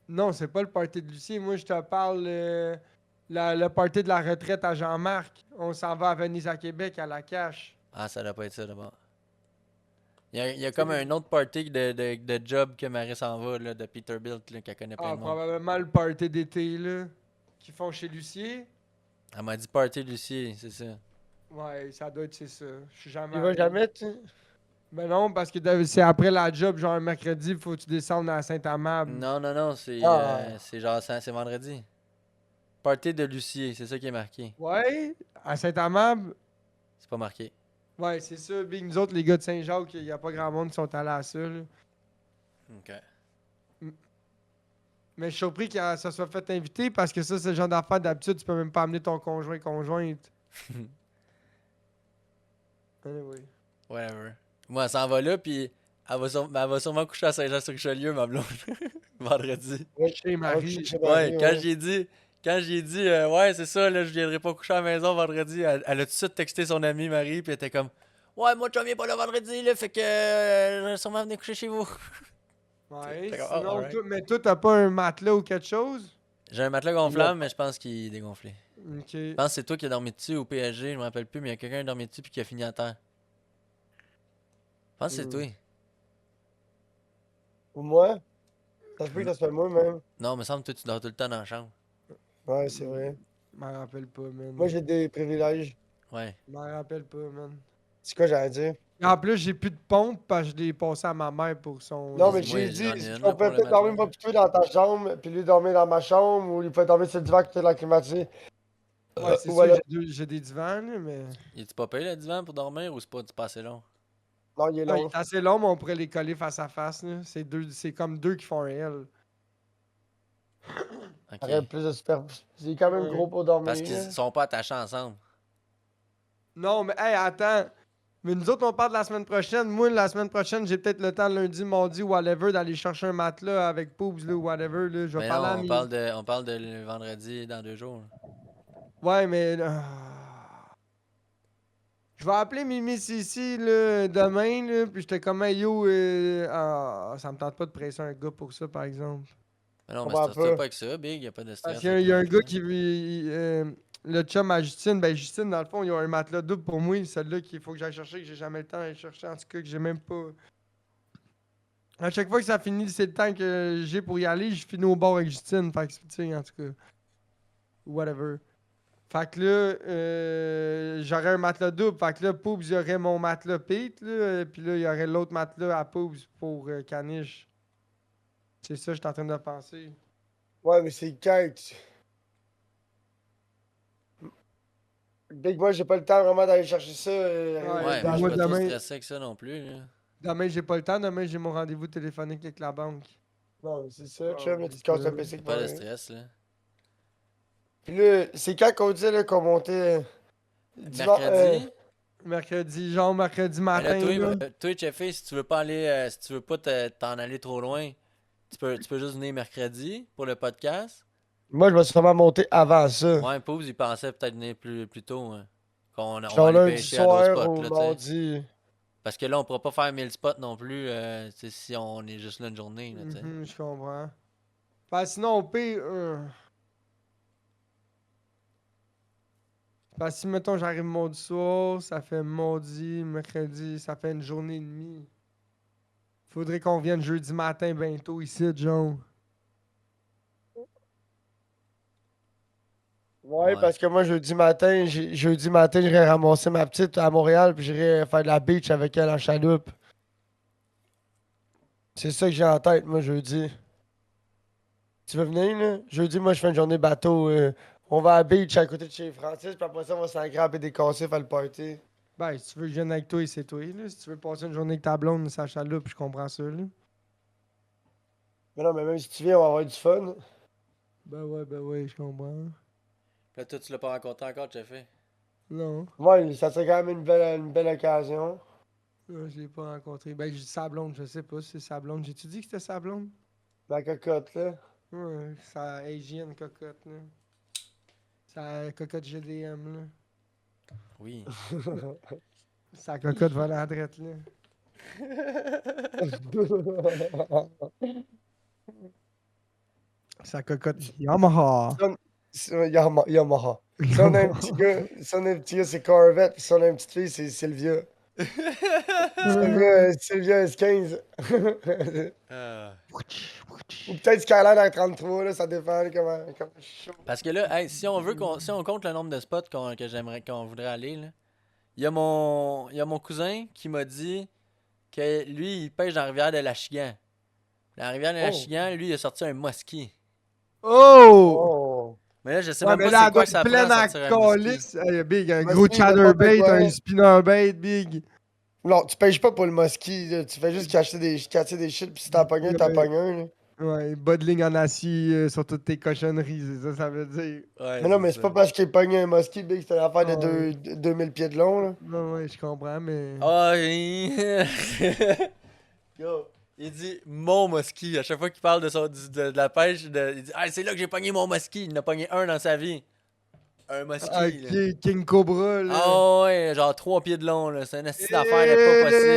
Non, c'est pas le party de Lucie. Moi, je te parle le party de la retraite à Jean-Marc. On s'en va à Venise à Québec, à la cache. Ah, ça doit pas être ça d'abord. Il y a comme un autre party de job que Marie s'en va, là, de Peterbilt, là, qu'elle connaît plein Ah, de monde. probablement le party d'été, là. Qu'ils font chez Lucie. Elle m'a dit party de Lucie, c'est ça. Ouais, ça doit être c'est ça. Je suis jamais Il va allé. jamais, tu Ben non, parce que c'est après la job, genre un mercredi, faut que tu descendes à Saint-Amable. Non, Ah. c'est genre, c'est vendredi. Party de Lucie, c'est ça qui est marqué. Ouais, à Saint-Amable. C'est pas marqué. Ouais, c'est ça. Big, nous autres, les gars de Saint-Jacques, il n'y a pas grand monde qui sont allés à ça, là. Ok. Mais je suis surpris que ça soit fait inviter parce que ça, c'est le genre d'affaire d'habitude, tu peux même pas amener ton conjointe. Anyway. Whatever. Moi, elle s'en va là, puis elle va sûrement coucher à Saint-Jean-sur-Richelieu, ma blonde. Vendredi. Chez Marie. Ouais, quand j'ai dit, ouais, c'est ça, là, je viendrai pas coucher à la maison vendredi, elle a tout de suite texté son amie Marie, puis elle était comme, ouais, moi, tu viens pas le vendredi, là, fait que je vais sûrement venir coucher chez vous. Ouais, Fait que, sinon, alright. mais toi, t'as pas un matelas ou quelque chose? J'ai un matelas gonflable, mais je pense qu'il est dégonflé. Ok. Je pense que c'est toi qui as dormi dessus au PSG, je me rappelle plus, mais il y a quelqu'un qui a dormi dessus puis qui a fini à terre. Je pense que c'est toi. Ou moi? Ça se peut que ça soit moi, même. Non, me semble que toi, tu dors tout le temps dans la chambre. Ouais, c'est vrai. Je m'en rappelle pas, man. Moi, j'ai des privilèges. Ouais. Je m'en rappelle pas, man. C'est quoi j'allais dire? En plus, j'ai plus de pompe parce que je l'ai passé à ma mère pour son. Non, mais Moi, j'ai j'en ai dit, une, on là, peut pour le peut-être dormir matelas. moi pis toi dans ta chambre, puis lui dormir dans ma chambre, ou il peut dormir sur le divan qui est la climatisé. Ouais, c'est ou sûr, alors- j'ai des divans, là, mais. Il est-tu pas payé le divan pour dormir ou c'est pas assez long? Non, il est Non, il long. est assez long, mais on pourrait les coller face à face, là. C'est comme deux qui font un L. Ok. Ça aurait plus de super. C'est quand même Ouais. gros pour dormir. Parce qu'ils là. sont pas attachés ensemble. Non, mais hey, attends. Mais nous autres, on part de la semaine prochaine. Moi, la semaine prochaine, j'ai peut-être le temps lundi, mardi, whatever, d'aller chercher un matelas avec Poobs, là, whatever. Là. Je vais Mais parler non, à mes... on parle de le vendredi dans 2 jours. Ouais, mais... Je vais appeler Mimi Sissi là, demain, là, puis j'étais comme, hey, yo, ça me tente pas de presser un gars pour ça, par exemple. Mais non, mais Comprends stresse-toi pas. pas avec ça, Big, y a pas de stress. Parce qu'il y a un gars qui veut... le chum à Justine, ben Justine, dans le fond, il y a un matelas double pour moi, celle-là qu'il faut que j'aille chercher, que j'ai jamais le temps d'aller chercher, en tout cas, que j'ai même pas... À chaque fois que ça finit, c'est le temps que j'ai pour y aller, je finis au bord avec Justine, fait que, tu sais, en tout cas... Whatever. Fait que là, j'aurais un matelas double. Fait que là, Poobs, il y aurait mon matelas Pete, là. Puis là, il y aurait l'autre matelas à Poobs pour Caniche. C'est ça, je suis en train de penser. Ouais, mais c'est quête. Big, moi, j'ai pas le temps vraiment d'aller chercher ça. Ouais, Moi, mais je suis pas trop demain- stressé avec ça non plus. Là. Demain, j'ai pas le temps. Demain, j'ai mon rendez-vous téléphonique avec la banque. Non, c'est ça, Ah, chum, mais oui, tu te casses ça. le PC. Pas de stress, là. Puis là, c'est quand qu'on dit là, qu'on montait. Mercredi. Mercredi, genre mercredi Mais matin. là, là. toi, Jeffy, si tu veux pas aller, si tu veux pas t'en aller trop loin, tu peux juste venir mercredi pour le podcast. Moi, je vais sûrement monter avant ça. Ouais, Pause, il pensait peut-être venir plus tôt. Hein. qu'on on Genre va aller lundi pêcher à d'autres soir spots, ou là, tu sais. mardi. Parce que là, on pourra pas faire 1000 spots non plus tu sais, si on est juste là une journée, là, tu sais. Je comprends. Sinon, au pire. Si, mettons, j'arrive mardi soir, ça fait mardi, mercredi, ça fait une journée et demie. Faudrait qu'on vienne jeudi matin bientôt ici, genre. Ouais, Ouais. parce que moi, jeudi matin, j'irai ramasser ma petite à Montréal, puis j'irai faire de la beach avec elle en chaloupe. C'est ça que j'ai en tête, moi, jeudi. Tu veux venir, là? Jeudi, moi, je fais une journée bateau. On va à la beach à côté de chez Francis, puis après ça, on va s'en grapper des cassifs à le party. Si tu veux que je vienne avec toi, c'est toi, là. Si tu veux passer une journée avec ta blonde, ça chaloupe, je comprends ça, là. Mais non, mais même si tu viens, on va avoir du fun. Ben ouais, je comprends. Là, toi, tu l'as pas rencontré encore, tu as fait. Non, Ouais, ça serait quand même une belle occasion. je l'ai pas rencontré. J'ai dit sa blonde, je sais pas si c'est sa blonde. J'ai-tu dit que c'était sa blonde? Ma cocotte, là. Ouais, sa Asian cocotte, là. Sa cocotte GDM, là. Oui. Sa cocotte volandrette, là. Sa cocotte Yamaha. Yamaha. Si on a un petit gars, c'est Corvette, puis si on a une petite fille, c'est Sylvia. Sylvia S15. Ah. Ou peut-être Skyline R33, là, ça dépend là, comment je suis chaud. Parce que là, hey, si on veut si on compte le nombre de spots qu'on voudrait aller, là, il y a mon cousin qui m'a dit que lui, il pêche dans la rivière de Lachigan. La rivière de Lachigan, lui, il a sorti un musky. Oh! Oh! Mais là, je sais Ouais, même mais pas là, c'est elle quoi doit que ça être prend pleine à à sortir un musky. calice. Hey, big, un Musky, gros n'importe chatterbait, quoi. un spinnerbait, big. Non, tu pêches pas pour le musky, là. Tu fais juste catcher des shit, puis si t'en pognes un, t'en pognes un, là. Ouais, bas de ligne en acier sur toutes tes cochonneries, c'est ça, ça veut dire. Ouais, Mais non, mais c'est pas parce qu'il est pogné un musky, big, c'est une affaire de Ouais. 2000 pieds de long, là. Non, ouais, je comprends, mais. Ah, Yo, il dit mon musky. À chaque fois qu'il parle de la pêche, il dit ah, c'est là que j'ai pogné mon musky. Il en a pogné un dans sa vie. Un musky. Ah, Là. King Cobra, là. Ah ouais, genre 3 pieds de long. Là. C'est une astuce d'affaire de pas possible.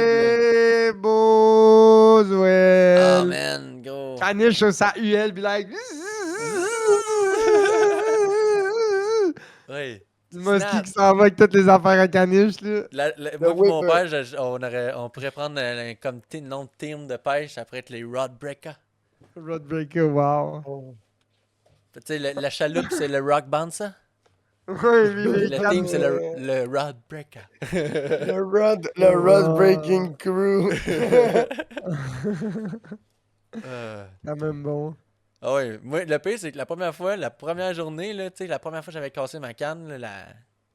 Eh, Boswell. Ah man, gros. Caniche sur sa UL, be like. Ouais. Le musky qui s'en va avec toutes les affaires à caniche, là. Moi et mon whipper. père, on pourrait prendre comme nom de team de pêche, ça pourrait être les Rod Breaker. Roadbreaker, wow. Oh. Tu sais, la chaloupe, c'est le Rock Band, ça? Ouais, Puis mais le team, c'est le Rod Breaker. Le Rod Breaking Crew. Quand même bon. Ah ouais, moi, le pire, c'est que la première journée, là, tu sais, la première fois que j'avais cassé ma canne, là,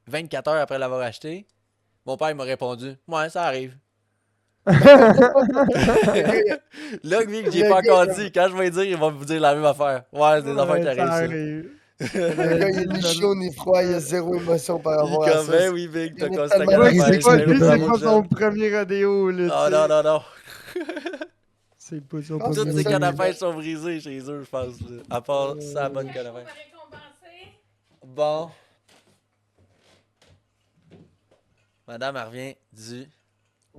24 heures après l'avoir acheté, mon père il m'a répondu « Ouais, ça arrive. » Là, lui, que j'ai pas encore dit, quand je vais dire, il va vous dire la même affaire. Ouais, c'est des affaires qui ça arrivent, ça. Le gars, il est ni chaud ni froid, il a zéro émotion par Il rapport est à comme, ça. ben oui, Big, t'as il est cassé ta tellement canne à Ouais, c'est pêche, pas, ben lui, oui, c'est bravo, pas son Jean. premier rodéo, là, Ah tu sais. non. C'est pas son Ah, Toutes premier ces ça, cannes à lui, pêche sont brisées chez eux, je pense. Là. À part sa bonne canne à pêche. Bon. Madame, elle revient du...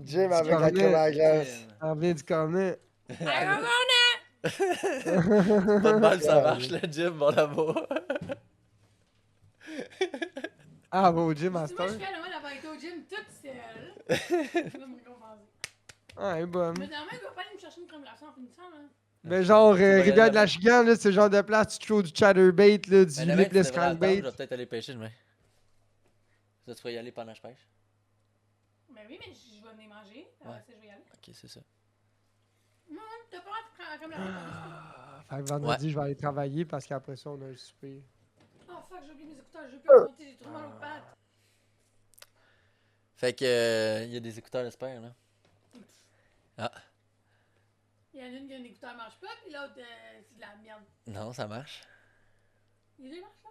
Jim avec la crème à la glace. On revient du cornet. Pas de balle, ça marche, le gym, mon amour. Ah, bon, Jim Moi, Master. je fais le mal d'avoir été au gym toute seule. Tu vas me récompenser. Ah, elle est bonne. Mais normalement, il va pas aller me chercher une crème glacée en finissant, là. Mais genre, Tu vas y aller Rivière de la là-bas. Chigan, là, c'est le genre de place, tu te trouves du chatterbait, là, du Mais demain, tu lipless devrais attendre, crankbait. je vais peut-être aller pêcher demain. Ça, tu vas y aller pendant que je pêche? Ben oui, mais je vais venir manger. Ouais. Je vais y aller. Ok, c'est ça. Non, t'as pas le droit de crème glacée. Fait que vendredi, je vais aller travailler parce qu'après ça, on a un souper. Oh fuck, j'ai oublié mes écouteurs. J'ai plus monter, j'ai trop mal aux pattes. Fait que, il y a des écouteurs, j'espère, là. Ah, Il y en a une qui a un écouteur marche pas, puis l'autre, c'est de la merde. non, ça marche. Les deux marchent pas?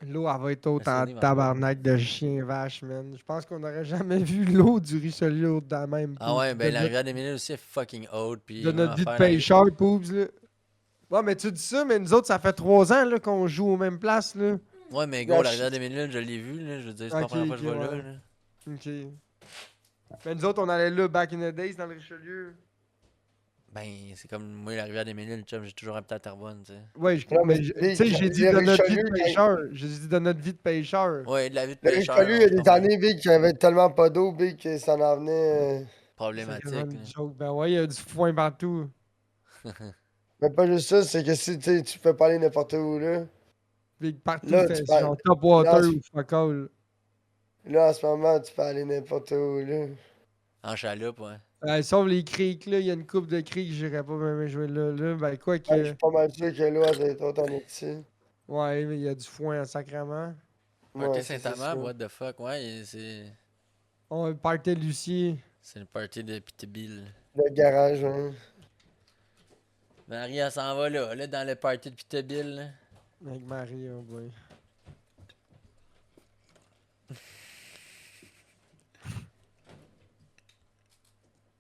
L'eau, elle va être haute Mais en Sony marche tabarnak de chien vache, man. Je pense qu'on n'aurait jamais vu l'eau du Richelieu haute de la même. Ah ouais, ben de la notre- rivière des Mille aussi est fucking haute, puis... De notre même vie de affaire, la- pêcheur, poubs, là. Ouais, mais tu dis ça, mais nous autres, ça fait 3 ans là, qu'on joue aux mêmes places, là. Ouais, mais Gars, gros, la rivière des Mille, je l'ai vu, là. Je veux dire, c'est pas la Ok, première fois que je ok, vais là, ouais. là. Ok. Mais nous autres, on allait là back in the days dans le Richelieu. Ben, c'est comme moi, la rivière des Mille, chum, j'ai toujours habité à Terrebonne, tu sais. Ouais, Non, mais tu sais, j'ai dit les de notre vie Richelieu, de pêcheur. J'ai dit de notre vie de pêcheur. Ouais, de la vie de le pêcheur, Richelieu, il y on a se des comprend. années, big, qu'il y avait tellement pas d'eau, big, que ça en venait. C'est quasiment Problématique, une là. joke. Ben ouais, il y a du foin partout. Mais pas juste ça, c'est que si tu sais, tu peux pas aller n'importe où, là. Puis partout, Là, tu c'était peux. genre top Là, water ou fuck all. là, en ce moment, tu peux aller n'importe où, là. En chaloupe, ouais. Sauf les creeks, là. Il y a une coupe de creeks, j'irais pas même jouer là. Ben quoi Ouais, je que. suis pas mal sûr que l'eau, elle doit être autant ici. Ouais, mais il y a du foin en sacrement. Party Ouais, ça, c'est Saint-Amand, sûr. what the fuck, ouais, On partait Lucie. c'est le party de Pitabil. Le garage, hein. Marie, elle s'en va là, dans le party de Pitabil, là. Avec Marie, oh boy.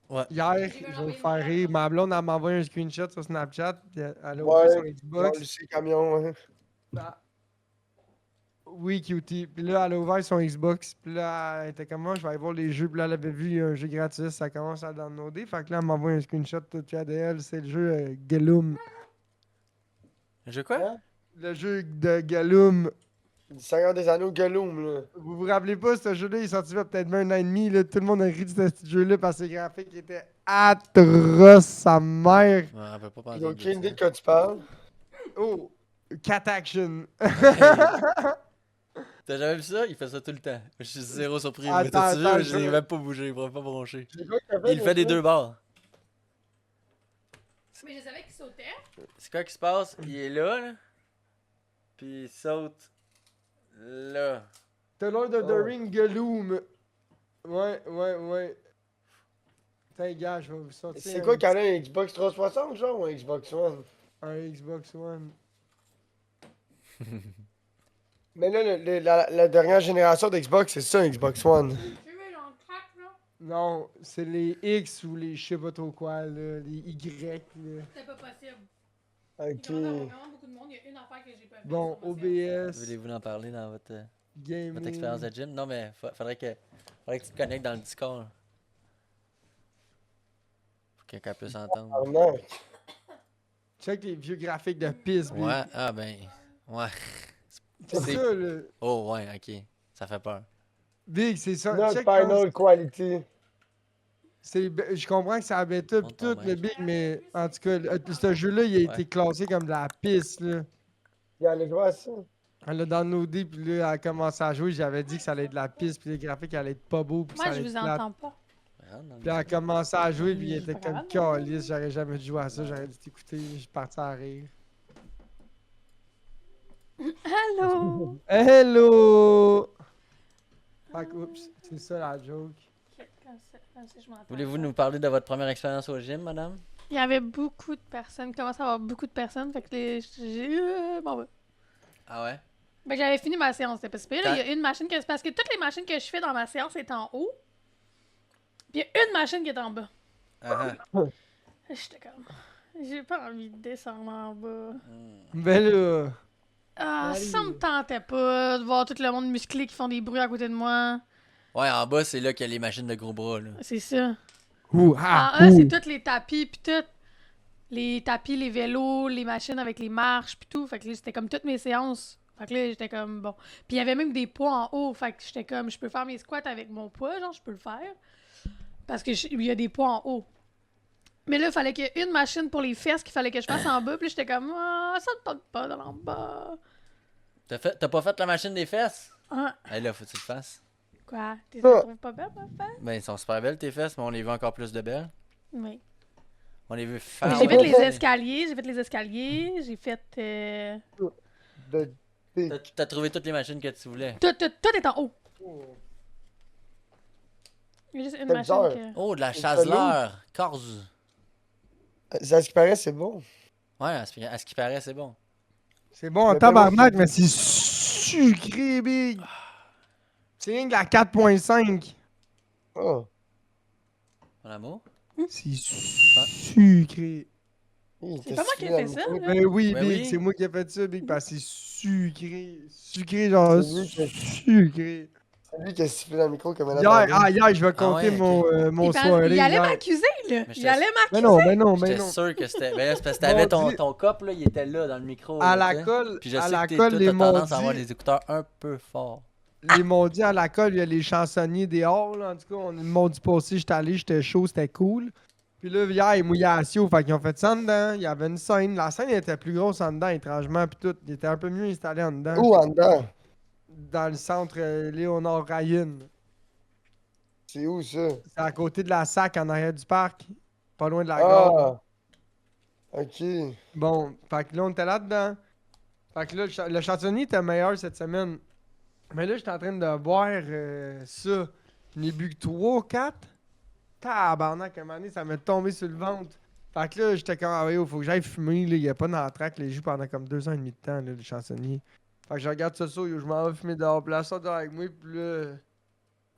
Ouais. Hier, je vais vous faire rire. Ma blonde, elle m'a envoyé un screenshot sur Snapchat. Puis elle a ouvert son Ouais, genre Xbox. Lucie Camion, hein. Ah, oui, cutie. Puis là, elle a ouvert son Xbox. Puis là, elle était comme moi, je vais aller voir les jeux. Puis là, elle avait vu un jeu gratis. Ça commence à downloader. Fait que là, elle m'envoie un screenshot tout chat de elle. C'est le jeu Galoom. Le jeu quoi? Hein? Le jeu de Galoom. Du Seigneur des Anneaux Gollum, là. Vous vous rappelez pas, ce jeu-là, il est sorti il y a peut-être 20 ans et demi. Là, tout le monde a ri de ce petit jeu-là parce que les graphiques étaient atroces, sa mère. Je me rappelle pas J'ai penser aucune idée de de quoi tu parles. Oh, Cat Action. ça. T'as jamais vu ça? Il fait ça tout le temps. Je suis zéro surpris. Attends, Mais t'as-tu vu? attends, Je l'ai même pas bougé, il pourrait pas broncher. C'est quoi que t'as Il le fait des deux bords. Mais je savais qu'il sautait. C'est quoi qui se passe? Il est là. Puis il saute là. The Lord of the Oh. Ring Galoom. Ouais. Putain, gars, je vais vous sortir. C'est quoi qu'elle a un Xbox 360, genre, ou un Xbox One? Un Xbox One. Mais là, la dernière génération d'Xbox, c'est ça, un Xbox One. Tu veux, dans le crack, là? Non, c'est les X ou les je sais pas trop quoi, là. Les Y, là. C'est pas possible. Ok. Il y a vraiment beaucoup de monde. Il y a une affaire que j'ai pas vue. Bon, sur ma séance. OBS, Voulez-vous en parler dans votre gaming. expérience de gym? Non, mais faudrait que tu te connectes dans le Discord. Pour que quelqu'un puisse entendre. Arnaque. Check les vieux graphiques de pisse, Big. Ouais, ah ben. Ouais. C'est c'est- ça, là. Oh, ouais, ok. Ça fait peur. Big, c'est ça. Not Check final quality. je comprends que c'est la bêta pis Montre ton tout, le mic. Big, mais en tout cas, ce jeu-là, il a été classé comme de la pisse, là. Il allait jouer à ça. Elle l'a downloadé, puis là, elle a commencé à jouer. J'avais dit que ça allait être de la piste, puis les graphiques allaient être pas beaux, puis ça Moi, allait je être vous plate. entends pas. Rentre dans le Puis elle a commencé à jouer, puis il Oui, était pas comme grave. calice. J'aurais jamais dû jouer à ça, j'aurais dû t'écouter. Je suis parti à rire. Allô? Hello! Fait que, oups, c'est ça la joke. Je m'entends Voulez-vous pas. nous parler de votre première expérience au gym, madame? Il y avait beaucoup de personnes. Il commençait à avoir beaucoup de personnes. Fait que j'ai. Bon, ouais. Ah ouais? Ben, j'avais fini ma séance. C'était pas si pire, là. Quand- Il y a une machine que. Parce que toutes les machines que je fais dans ma séance sont en haut. Puis il y a une machine qui est en bas. Ah J'étais comme. J'ai pas envie de descendre en bas. Ben là, Ah, Allez. ça me tentait pas de voir tout le monde musclé qui font des bruits à côté de moi. Ouais, en bas, c'est là qu'il y a les machines de gros bras, là. C'est ça. ouh, En ah, A, ouh. c'est tous les tapis, puis tout. Les tapis, les vélos, les machines avec les marches, puis tout. Fait que là, c'était comme toutes mes séances. Fait que là, j'étais comme, bon. Puis il y avait même des poids en haut. Fait que j'étais comme, je peux faire mes squats avec mon poids, genre, je peux le faire. Parce que il y a des poids en haut. Mais là, il fallait qu'il y ait une machine pour les fesses qu'il fallait que je fasse en bas. Puis j'étais comme, ah, ça me tente pas d'aller en bas. T'as pas fait la machine des fesses? Ah, Eh là, faut que tu le fasses. quoi? T'es Ah. trouves pas belle, ma femme? Ben, elles sont super belles, tes fesses, mais on les veut encore plus de belles. Oui. On les veut Mais faire. j'ai Ah, fait ouais. les escaliers, j'ai fait... De... T'as trouvé toutes les machines que tu voulais. Tout est en haut. Il y a juste une C'est machine bizarre. que... Oh, de la C'est chaseleur! Corse! Ça, ce qui paraît, c'est bon. Ouais, à ce qui paraît, c'est bon. C'est bon en Mais pas tabarnak, bon. mais c'est sucré, Big. C'est rien que la 4.5. Oh. Mon amour? C'est sucré. C'est pas moi qui ai fait ça, là. Ben oui, Ben Big, oui. c'est moi qui ai fait ça, Big, parce que c'est sucré. Sucré, genre C'est lui qui- sucré. C'est lui qui a sifflé dans le micro comme un Hier, je vais compter ouais, ok. mon Il soirée. allait hier. m'accuser, là. Mais Il allait Mais m'accuser. non, mais J'étais non. sûr que c'était. Ben là, c'est parce que t'avais Maudit. ton cop, là, il était là dans le micro. À là, la tu sais. colle, Puis je à sais la que colle, toi, les t'as tendance à avoir maudits, des écouteurs un peu forts. les maudits à la colle, il y a les chansonniers dehors, là. En tout cas, on le maudit pas aussi, j'étais allé, j'étais chaud, c'était cool. Puis là, hier, ils mouillaient à Sio, fait qu'ils ont fait ça en dedans. Il y avait une scène. La scène était plus grosse en dedans, étrangement, puis tout. Il était un peu mieux installé en dedans. Où en dedans? Dans le centre Léonard Ryan. C'est où ça? C'est à côté de la SAC, en arrière du parc. Pas loin de la gare. Ah! Ok. Bon, fait que là, on était là-dedans. Fait que là, le chansonnier était meilleur cette semaine. Mais là, j'étais en train de boire ça. Je n'ai bu que 3, 4. Tabarnak, à un moment donné, ça m'est tombé sur le ventre. Fait que là, j'étais comme, ah oui, faut que j'aille fumer. Là. Il n'y a pas d'entraque. Les joue pendant comme 2 ans et demi de temps, là, le chansonnier. Fait que je regarde ça, yo, je m'en vais fumer dehors. Puis là, ça dehors avec moi. Puis là,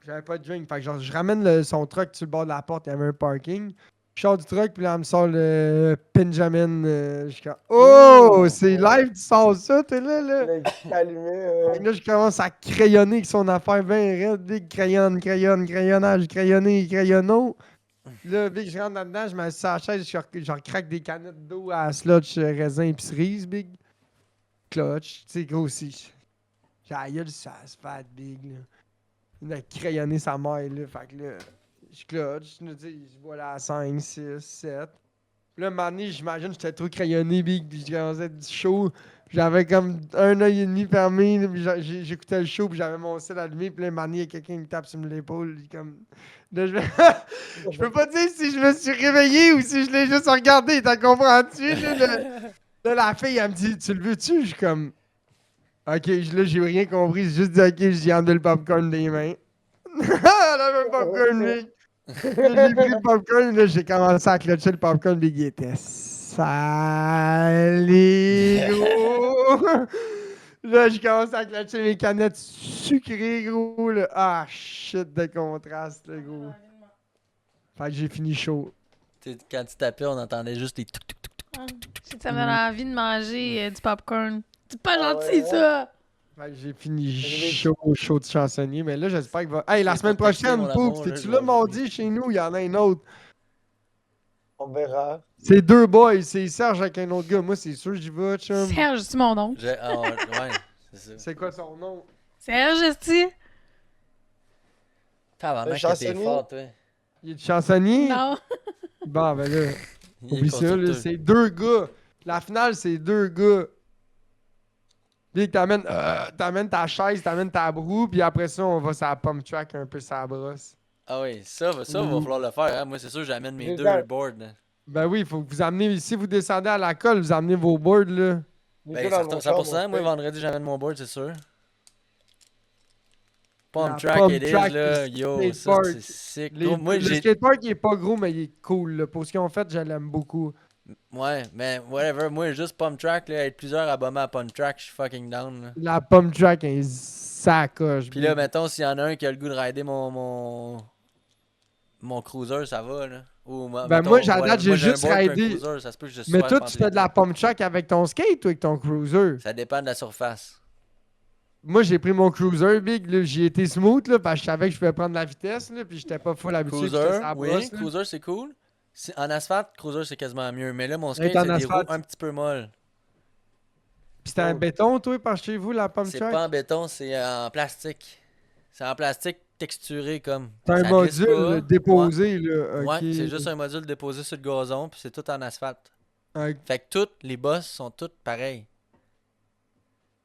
j'avais pas de drink. Fait que genre, je ramène son truck sur le bord de la porte. Il y avait un parking. Je sors du truck, puis là, elle me sort le Benjamin. Je suis comme, oh, c'est live, tu sors ça, t'es là, là. Il a allumé. Fait que là, je commence à crayonner avec son affaire bien raide. Big crayonnage, crayonneau. Puis là, Big, je rentre là-dedans, je m'assieds à la chaise, je recraque des canettes d'eau à slotch, raisin et cerise, Big. Clutch, tu sais, gros aussi. J'ai la gueule, ça se fait, Big, là. Il a crayonné sa mère, là. Fait que là, je clutch, je bois la 5, 6, 7. Puis là, un moment donné, j'imagine que j'étais trop crayonné, Big, puis je commençais à être chaud. J'avais comme un œil et demi fermé, là, puis j'écoutais le show, puis j'avais mon sel allumé, puis là, un moment donné, il y a quelqu'un qui me tape sur l'épaule, comme... Là, je peux pas dire si je me suis réveillé ou si je l'ai juste regardé, t'as compris-tu? Là, la fille, elle me dit, tu le veux-tu? Je suis comme... Ok, là, j'ai rien compris, j'ai juste dit, ok, j'ai enlevé le popcorn des mains. Elle avait le popcorn, Big. Là, j'ai pris le popcorn, là, j'ai commencé à clutcher le popcorn, Big, il était salé, gros. Là, je commence à clutcher mes canettes sucrées, gros, là. Ah, shit de contraste, là, gros. Fait que j'ai fini chaud. Quand tu tapais, on entendait juste les tuk tuk tuk. Ça me donne envie de manger du popcorn. C'est pas Ah gentil, ouais, ça! Fait que j'ai fini chaud de chansonnier, mais là, j'espère qu'il va... Hey, la C'est semaine pour tester, prochaine, mon Poup, amour, c'est-tu là, là je vais mardi chez nous? Il y en a un autre. On verra. C'est 2 boys, c'est Serge avec un autre gars. Moi, c'est sûr, j'y vais, chum. Serge, c'est mon nom. Ouais, c'est ça. C'est quoi son nom? Serge, esti? Tabarnak, Le que t'es chansonnier? fort, toi. Il est de chansonnier? Non. Bon, ben là, Il est oublie ça, là, constructeur. c'est 2 gars. La finale, c'est 2 gars. Puis t'amènes ta chaise, t'amènes ta broue, puis après ça, on va sur la pump track un peu sa brosse. Ah oui, ça va falloir le faire. Hein. Moi, c'est sûr, j'amène mes J'ai 2 le temps. boards. Là. Ben oui, il faut que vous amenez, si vous descendez à la colle, vous amenez vos boards, là. Ben, 100%. Moi, vendredi, j'amène mon board, c'est sûr. Pump La track pump it is, track, là. le Yo, ça, skatepark. c'est sick. Gros, moi, Le skatepark, il est pas gros, mais il est cool, là. Pour ce qu'ils ont fait, je l'aime beaucoup. Ouais, mais whatever. Moi, juste pump track, là, être plusieurs abonnés à pump track, je suis fucking down. Là. La pump track est sacoche. Puis là, mettons, s'il y en a un qui a le goût de rider mon cruiser, ça va, là. Ou, Ben, mettons, moi, j'ai voilà, j'ai moi, un juste board puis un ridé. cruiser, ça se peut que je Mais sois toi, tu fais de la pump track avec ton skate ou avec ton cruiser? Ça dépend de la surface. Moi, j'ai pris mon cruiser, Big, là, j'y étais smooth, là, parce que je savais que je pouvais prendre la vitesse, là, puis j'étais pas full habitué, puis j'étais Cruiser, sur la oui, brosse, là. cruiser, c'est cool. En asphalte, cruiser, c'est quasiment mieux. Mais là, mon skate, Être en c'est des roues asphalte. un petit peu molles. Puis c'était un béton, toi, par chez vous, la pump C'est track? pas en béton, c'est en plastique. C'est en plastique texturé comme. C'est un Ça glisse module pas. déposé, là. Ouais, Ok. ouais, c'est juste un module déposé sur le gazon, puis c'est tout en asphalte. Ok. Fait que toutes les bosses sont toutes pareilles.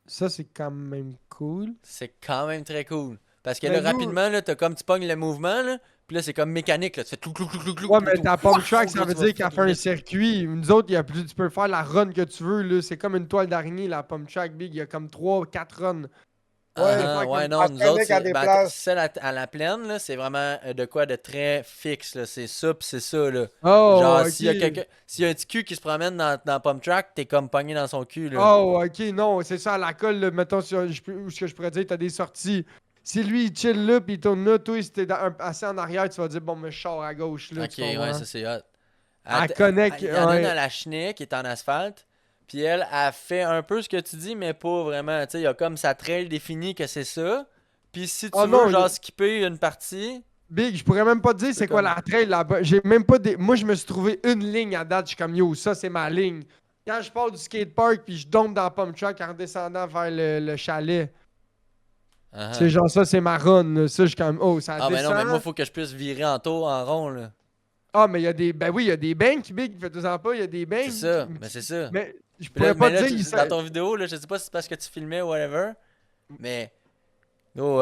Ça, c'est quand même cool. C'est quand même très cool. Parce que Mais là, nous- rapidement, là, t'as comme tu pognes le mouvement, là, puis là, c'est comme mécanique, là. Tu fais clou, clou, clou, clou, clou. Ouais, puis mais tout, ta pump ouf, track, ouf, ça là, veut tu vas dire qu'elle fait fucking un vite. circuit. Nous autres, tu peux faire la run que tu veux, là. C'est comme une toile d'araignée, la pump track, Big. Il y a comme 3-4 runs. Ah, Ouais, ah, fait ouais, comme non, nous Après, autres, mec, à c'est, des ben, places. celle à la plaine, là, c'est vraiment de quoi de très fixe, là. C'est ça, pis c'est ça, là. Oh, Genre, ok. s'il y a un petit cul qui se promène dans Pump Track, t'es comme pogné dans son cul, là. Oh, ok, non, c'est ça, à la colle, là, mettons, où ce que je pourrais dire, t'as des sorties. Si lui, il chill là, puis il tourne là, toi, si t'es assis en arrière, tu vas dire, bon, mais je sors à gauche, là, Ok, tu ouais, comprends? ça c'est hot. Elle connecte. Il y en a une Ouais. à la Chenille qui est en asphalte. Puis elle fait un peu ce que tu dis, mais pas vraiment. Tu sais, il y a comme sa trail définie que c'est ça. Puis si tu Oh veux, non, genre, skipper une partie. Big, je pourrais même pas te dire c'est quoi comme- la trail là-bas. J'ai même pas des. Moi, je me suis trouvé une ligne à date. Je suis comme yo, ça c'est ma ligne. Quand je pars du skatepark puis je tombe dans la pump track en descendant vers le chalet. Ah, C'est genre ça, c'est ma run. Là. Ça, je suis comme oh, ça ah, mais non, descend. mais moi, faut que je puisse virer en tour, en rond, là. Ah, mais il y a des. Ben oui, il y a des banks, Big. Faites-en pas, il y a des banks. C'est ça, mais c'est ça. Mais je Puis là, pourrais pas mais là, te dire. dans ton vidéo, là, je sais pas si c'est parce que tu filmais ou whatever, mais. Oh,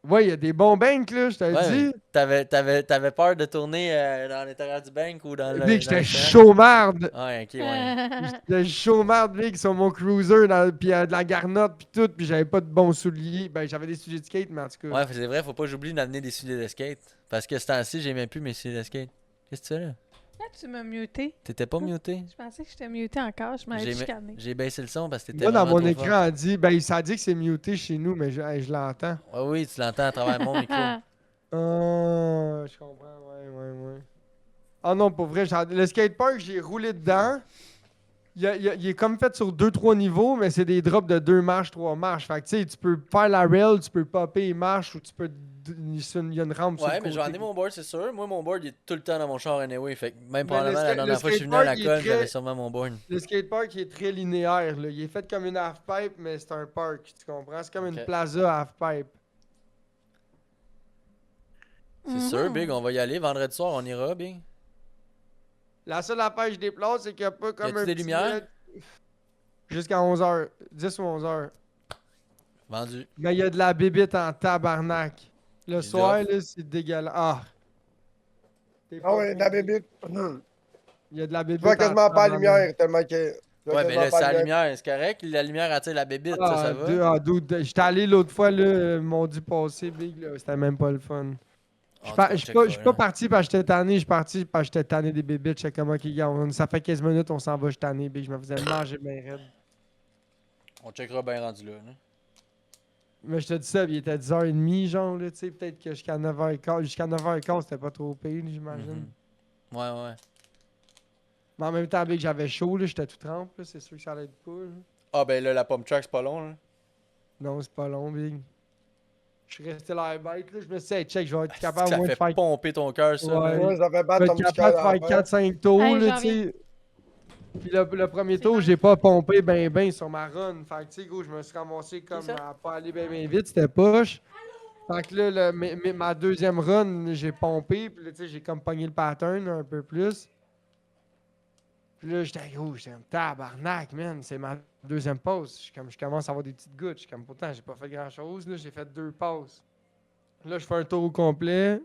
Ouais, il y a des bons banks, là, je te le ouais, dis. t'avais peur de tourner dans l'intérieur du bank ou dans le. Big, dans j'étais le chaud marde. Ouais, ok, ouais. J'étais chaud marde, Big, sur mon cruiser, puis de la garnotte, puis tout, puis j'avais pas de bons souliers. Ben, j'avais des souliers de skate, mais en tout cas. Ouais, c'est vrai, faut pas que j'oublie d'amener des souliers de skate. Parce que ce temps-ci, j'ai même plus mes souliers de skate. Qu'est-ce que tu fais là? Là, tu m'as muté. T'étais pas muté? Je pensais que j'étais muté encore. Je m'avais J'ai chicané. j'ai baissé le son parce que t'étais Moi, dans vraiment mon trop écran, elle dit, ben, ça dit que c'est muté chez nous, mais je l'entends. fort. Ouais, oui, tu l'entends à travers mon micro. Ah, je comprends, ouais. Ah non, pour vrai, le skatepark, j'ai roulé dedans. Il est comme fait sur 2-3 niveaux, mais c'est des drops de 2 marches, 3 marches. Fait que tu sais, tu peux faire la rail, tu peux popper les marches ou tu peux. Il y a une rampe sur le Ouais, mais je vais côté. emmener mon board, c'est sûr. Moi, mon board, il est tout le temps dans mon char anyway. Fait que même Mais probablement le la dernière fois que je suis venu à la skatepark, il est colle, j'avais très- sûrement mon board. Le skatepark il est très linéaire. Là. Il est fait comme une half-pipe, mais c'est un park. Tu comprends? C'est comme une Ok. plaza half-pipe. C'est sûr, Big, on va y aller. Vendredi soir, on ira, Big. La seule affaire que je déplace, c'est qu'il n'y a pas comme Y a-tu un des petit lumières? minute- Jusqu'à 11h. 10 ou 11h. Vendu. Mais il y a de la bébite en tabarnak. Le J'ai soir, déjà- là, c'est dégueulasse. Ah! T'es Ah ouais, fucking- la bébite. Il y a de la Tu bébite vois en quasiment pas la tabarnak. lumière tellement que. tu vois Ouais, mais quasiment là, pas c'est la lumière, c'est correct. La lumière attire la bébite, ça va. Dude, j'étais allé l'autre fois, là, mardi passé, Big, là, c'était même pas le fun. Je En tout cas, suis pas checkera, parti parce que j'étais tanné, je suis parti parce que j'étais tanné des bébites. J'étais comme, ok, gars, ça fait 15 minutes, on s'en va, je suis tanné, Big. Je me faisais manger bien raide. On checkera bien rendu là. Mais je te dis ça, il était 10h30, genre, là, tu sais, peut-être que jusqu'à 9h15, c'était pas trop pire, j'imagine. Mhm. Ouais, ouais. Mais en même temps, Big, j'avais chaud, là, j'étais tout trempe, là, c'est sûr que ça allait être pas, là. Ah, ben là, la pump track, c'est pas long, là. Non, c'est pas long, Big. Je suis resté l'air bête, là, je me suis dit, hey, check, je vais être Ça capable, moi, de fait faire pomper ton cœur, ça. Ouais. man. Moi, ça fait Je battre vais ton être petit capable cœur. de faire 4-5 tours, Hey, là, j'en tu sais. Puis le premier C'est tour, bon. j'ai pas pompé ben sur ma run. Fait que, tu sais, gros, je me suis ramassé comme ça? à pas aller ben vite, c'était poche. Fait que là, ma deuxième run, j'ai pompé, puis là, tu sais, j'ai comme pogné le pattern un peu plus. Puis là, j'étais un tabarnak, man, c'est ma deuxième pause. Je commence à avoir des petites gouttes. Je suis comme, pourtant, j'ai pas fait grand-chose, là, j'ai fait 2 passes. Là, je fais un tour au complet.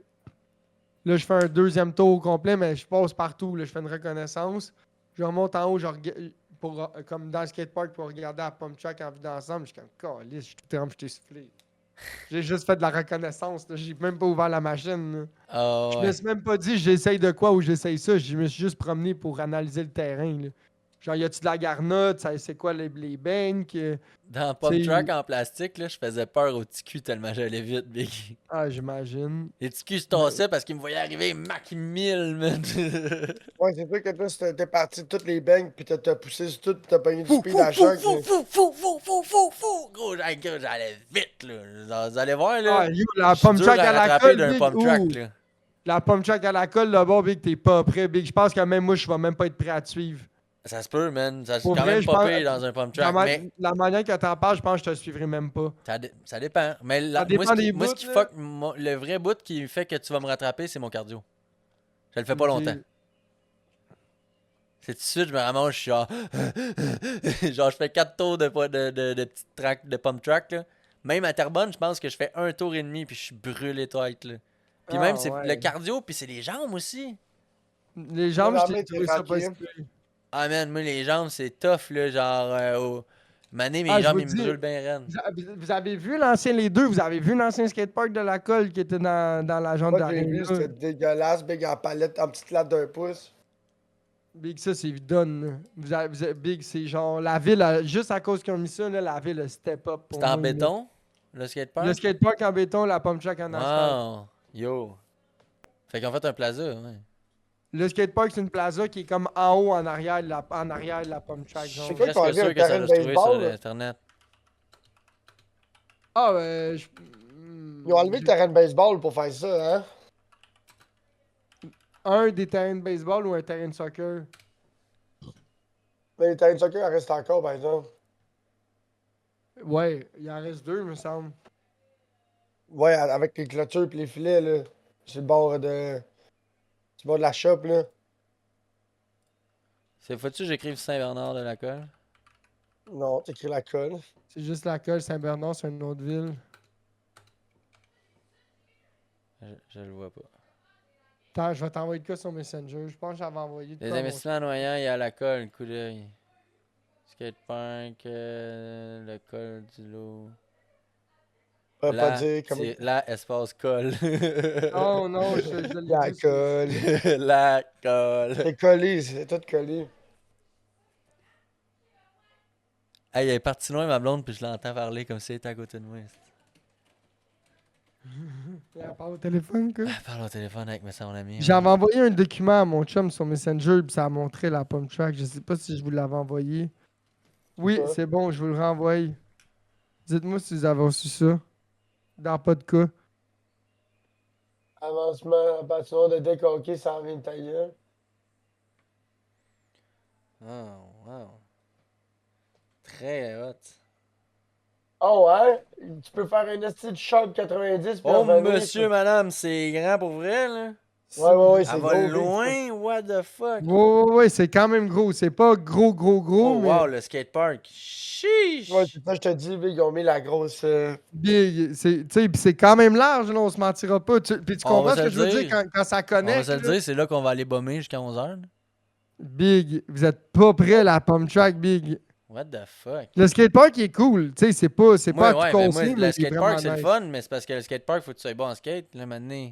Là, je fais un deuxième tour au complet, mais je passe partout. Là, je fais une reconnaissance. Je remonte en haut, comme dans le skatepark, pour regarder la pump track en vue d'ensemble. Je suis comme, calisse, je suis tout trempe, je t'ai soufflé. J'ai juste fait de la reconnaissance. Là. J'ai même pas ouvert la machine. Là. Ah, Je ouais. me suis même pas dit, j'essaye de quoi ou j'essaye ça. Je me suis juste promené pour analyser le terrain. Là. Genre, y a-tu de la garnotte? C'est quoi les banks? Dans Pump t'sais- Track en plastique, là, je faisais peur aux petits culs tellement j'allais vite, Big. Ah, j'imagine. Les petits culs se tassaient parce qu'ils me voyaient arriver Mac 1000, man. Ouais, c'est sûr que toi, t'es parti de toutes les bangs, puis t'as poussé sur tout, puis t'as pogné du Fou, speed fou, à fou, choc. fou, fou, fou, fou, fou, fou, fou. Gros, j'allais vite, là. Vous allez voir, là. Ah, yo, la je suis pump dur track à à la rattraper colle, d'un Big, pump track, ouh. là. La pump track à la colle, là, bon, Big, t'es pas prêt, Big. Je pense que même moi, je vais même pas être prêt à te suivre. Ça se peut, man. Ça c'est Pour quand vrai, même je pas pense- pire dans un pump La, track, mais la manière que t'en parles, je pense que je te suivrai même pas. ça dépend. Mais Ça dépend moi, des ce bouts, qui là. fuck, le vrai bout qui fait que tu vas me rattraper, c'est mon cardio. Je le fais pas Ok. longtemps. C'est tout de suite, je me ramasse, je suis genre. genre, je fais 4 tours de petites tracks de pump track, là. Même à Terrebonne, je pense que je fais 1 tour et demi, puis je suis brûlé tête, là. Puis Ah, même, c'est ouais. le cardio, puis c'est les jambes aussi. Les jambes, je t'ai L'armée, trouvé t'es ça pas tranquille. si pire. Ah, man, moi, les jambes, c'est tough, là. Genre, Mané, mes Ah, je jambes, vous ils me dis- brûlent bien raide. Vous avez vu les deux, vous avez vu l'ancien skatepark de la colle qui était dans la jambe Moi, j'ai vu, d'arène. c'était dégueulasse, big en palette, en petite latte d'1 pouce. Big, ça, c'est done. Big, c'est genre, la ville, juste à cause qu'ils ont mis ça, là, la ville a step up. pour C'est en moi, là. béton, le skatepark? Le skatepark en béton, la pump track en asphalte. Wow, yo. Fait qu'on fait un plaza, ouais. Le skatepark, c'est une plaza qui est comme en haut, en arrière de la pump track. Genre. C'est quoi Presque qu'on a vu, un sûr que ça terrain l'a de trouvé sur baseball, là? Internet. Ah, Ils ont enlevé le terrain de baseball pour faire ça, hein? un des terrains de baseball ou un terrain de soccer? Mais les terrains de soccer, il en reste encore, par exemple. Ouais, il en reste 2, me semble. Ouais, avec les clôtures et les filets, là. C'est le bord de. C'est le bord de la shop, là. C'est faut-tu que j'écrive Saint-Bernard de la Colle? Non, t'écris la colle. C'est juste la colle Saint-Bernard, c'est une autre ville. Je le vois pas. Attends, je vais t'envoyer de quoi sur Messenger. Je pense que j'avais envoyé de Les quoi à mon- investissements à Noyant, il y a la Colle, coup d'œil. Skatepark, le col du lot. On va pas dire comment. c'est la espace Colle. Oh non, je l'ai La dit. sur- colle. La Colle. C'est collé, c'est tout collé. Hey, elle est partie loin, ma blonde, puis je l'entends parler comme si elle était à côté de moi. Elle parle au téléphone, quoi. Elle parle au téléphone avec son ami. J'avais envoyé un document à mon chum sur Messenger, puis ça a montré la pump track. Je sais pas si je vous l'avais envoyé. Oui, Ouais. c'est bon, je vous le renvoie. Dites-moi si vous avez reçu ça. Dans pas de cas. Avancement, patinoire de deck hockey, ça vient de ta gueule. Oh, wow. Très hot. Oh, ouais? Tu peux faire un esti de shot 90 puis Oh, revenir, monsieur, madame, c'est grand pour vrai, là. Ouais, ouais, ouais, c'est Elle gros. va big, loin, what the fuck? Ouais, c'est quand même gros. C'est pas gros, Oh, mais wow, le skatepark. Chiche! Ouais, c'est ça, je te dis, big, ils ont mis la grosse. big. Tu sais, puis c'est quand même large, là, on se mentira pas. Puis tu On comprends va ce se que je veux le dire dire. quand ça On va connecte? se le là? dire, c'est là qu'on va aller bomber jusqu'à 11h. Big, vous êtes pas prêts la pump track, big. What the fuck? Le skatepark il est cool, tu sais, c'est pas à tout Mais moi, casser, mais le il est skatepark, c'est vraiment le nice. fun, mais c'est parce que le skatepark, faut que tu sois bon en skate, là, maintenant.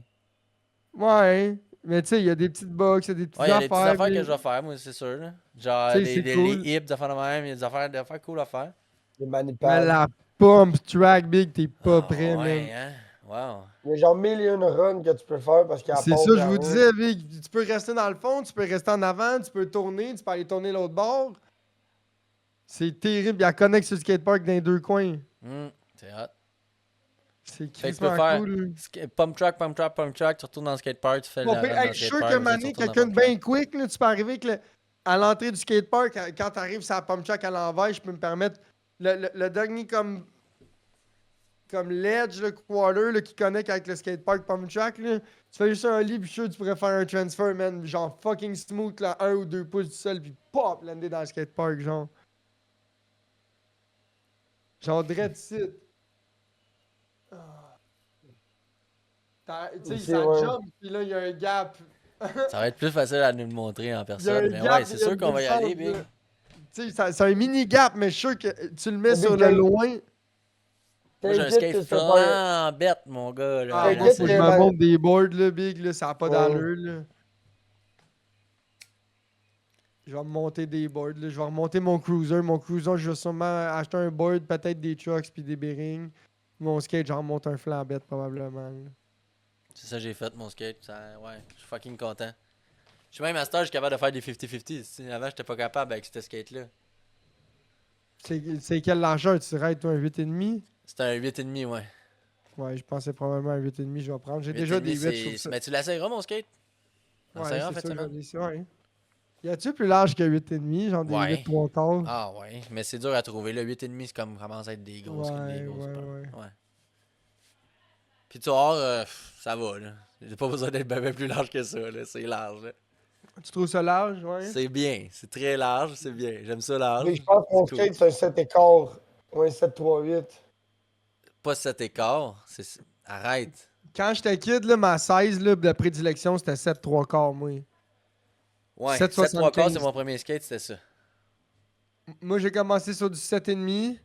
Ouais, mais tu sais, il y a des petites box, il y a des petites Ouais, il y a des petites affaires que big. je vais faire, moi, c'est sûr, là. Genre, Tu sais, c'est cool. les hips, des affaires de même, il y a des affaires cool à faire. Les Mais manipads. la pump track, big, t'es pas Ah, prêt, man. ouais, hein? Wow. Il y a genre 1000 runs que tu peux faire parce qu'il y a C'est pompe, ça, il y je a vous rien. disais, Big. Tu peux rester dans le fond, tu peux rester en avant, tu peux tourner, tu peux aller tourner l'autre bord. C'est terrible, il y a connect sur le skatepark dans les deux coins. C'est hot. C'est Fait que tu peux crissement faire cool. pump track, tu retournes dans le skatepark, tu fais Bon, la ben, run hey, dans le je suis sûr skatepark, que après ça, Mané, tu retournes dans quelqu'un le de pump bien quick, là, tu peux arriver avec à l'entrée du skatepark, quand t'arrives sur la pump track à l'envers, je peux me permettre le dernier comme ledge, le quarter là, qui connecte avec le skatepark pump track, là, tu fais juste un lit, puis je suis sûr que tu pourrais faire un transfer, man, genre fucking smooth, là, 1 ou 2 pouces du sol, puis pop, lander dans le skatepark, genre. Genre, dread sit. Tu sais, Ici, ça ouais. jump, puis là, il y a un gap. track. Ça va être plus facile à nous le montrer en Il y a personne, un mais gap, ouais, c'est il y a sûr une qu'on va y aller, distance, big. là. Tu sais, c'est un mini gap, mais je suis sûr que tu le mets Mais sur Big le Gang, loin. Moi, j'ai un T'inquiète que skate ça va. flambette, mon gars, là. Ah, à moi, T'inquiète faut que que je me la- monte des boards, là, big, là, ça n'a pas Ouais. d'allure, là. Je vais me monter des boards, là. Je vais remonter mon cruiser. Mon cruiser, je vais sûrement acheter un board, peut-être des trucks puis des bearings. Mon skate, j'en remonte un flambette, probablement, là. C'est ça que j'ai fait, mon skate. Ouais, je suis fucking content. Je suis même à cette heure, je suis capable de faire des 50-50. Avant, j'étais pas capable avec ce skate-là. C'est quelle largeur? Tu dirais, toi, un 8,5? C'était un 8,5, ouais. Ouais, je pensais probablement un 8,5, je vais prendre. J'ai 8,5, déjà des 8, je trouve ça. Mais tu l'essayeras, mon skate? On Ouais, l'essayera en c'est fait sûr, semaine? j'en ai ça, ouais. Y a-tu plus large que 8,5? Genre des Ouais. 8 3 quarts? Ah ouais, mais c'est dur à trouver. Le 8,5, c'est comme commence à être des grosses. comme des Ouais, grosses ouais, peurs. ouais. Puis tu vois, ça va, là. J'ai pas besoin d'être bien plus large que ça, là. C'est large, là. Tu trouves ça large, ouais? C'est bien. C'est très large, c'est bien. J'aime ça large. Mais je pense que mon C'est cool. skate, c'est un 7 écarts. Ou un 7-3-8. Pas 7 écarts. Arrête. Quand j'étais kid, là, ma 16 là, de prédilection, c'était 7 3 quarts, moi. Ouais, 7,75. 7 3 quarts, c'est mon premier skate, c'était ça. Moi, j'ai commencé sur du 7,5.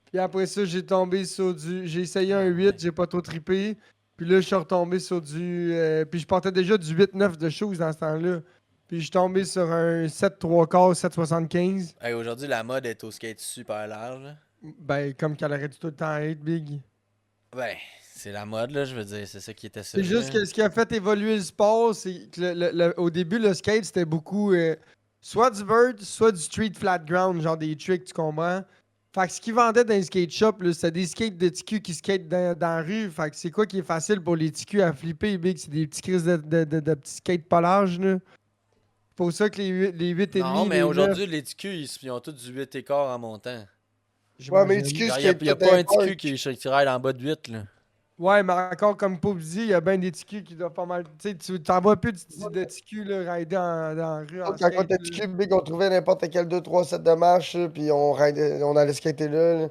Puis après ça, j'ai tombé sur du. J'ai essayé un 8, j'ai pas trop trippé. Puis là, je suis retombé sur du. Puis je portais déjà du 8-9 de shoes dans ce temps-là. Puis je suis tombé sur un 7 3 quarts, 7,75. Hey, aujourd'hui, la mode est au skate super large, là. Ben, comme qu'elle aurait dû tout le temps être big. Ben, c'est la mode, là, je veux dire. C'est ça qui était ça. C'est juste là. que ce qui a fait évoluer le sport, c'est que au début, le skate, c'était beaucoup soit du vert, soit du street flat ground, genre des tricks, tu comprends? Fait que ce qu'ils vendaient dans les skate shops, là, c'était des skates de TQ qui skate dans la rue. Fait que c'est quoi qui est facile pour les TQ à flipper, big? C'est des petits crises de petits skate polage, là. C'est pour ça que les 8 et Non, demi, mais les 9, aujourd'hui, les TQ, ils ont tous du 8 et quart en montant. Ouais, mais j'imagine. excuse Genre, qu'il il n'y a tout pas un importe. TQ qui ride en bas de 8, là. Ouais, mais encore comme Pope dit, il y a bien des TQ qui doivent pas mal. Tu sais, tu t'en vois plus de TQ là, rider dans la rue en Quand on skate. était là. petit, big, on trouvait n'importe quel 2-3 sets de marche, là, puis on allait skater là.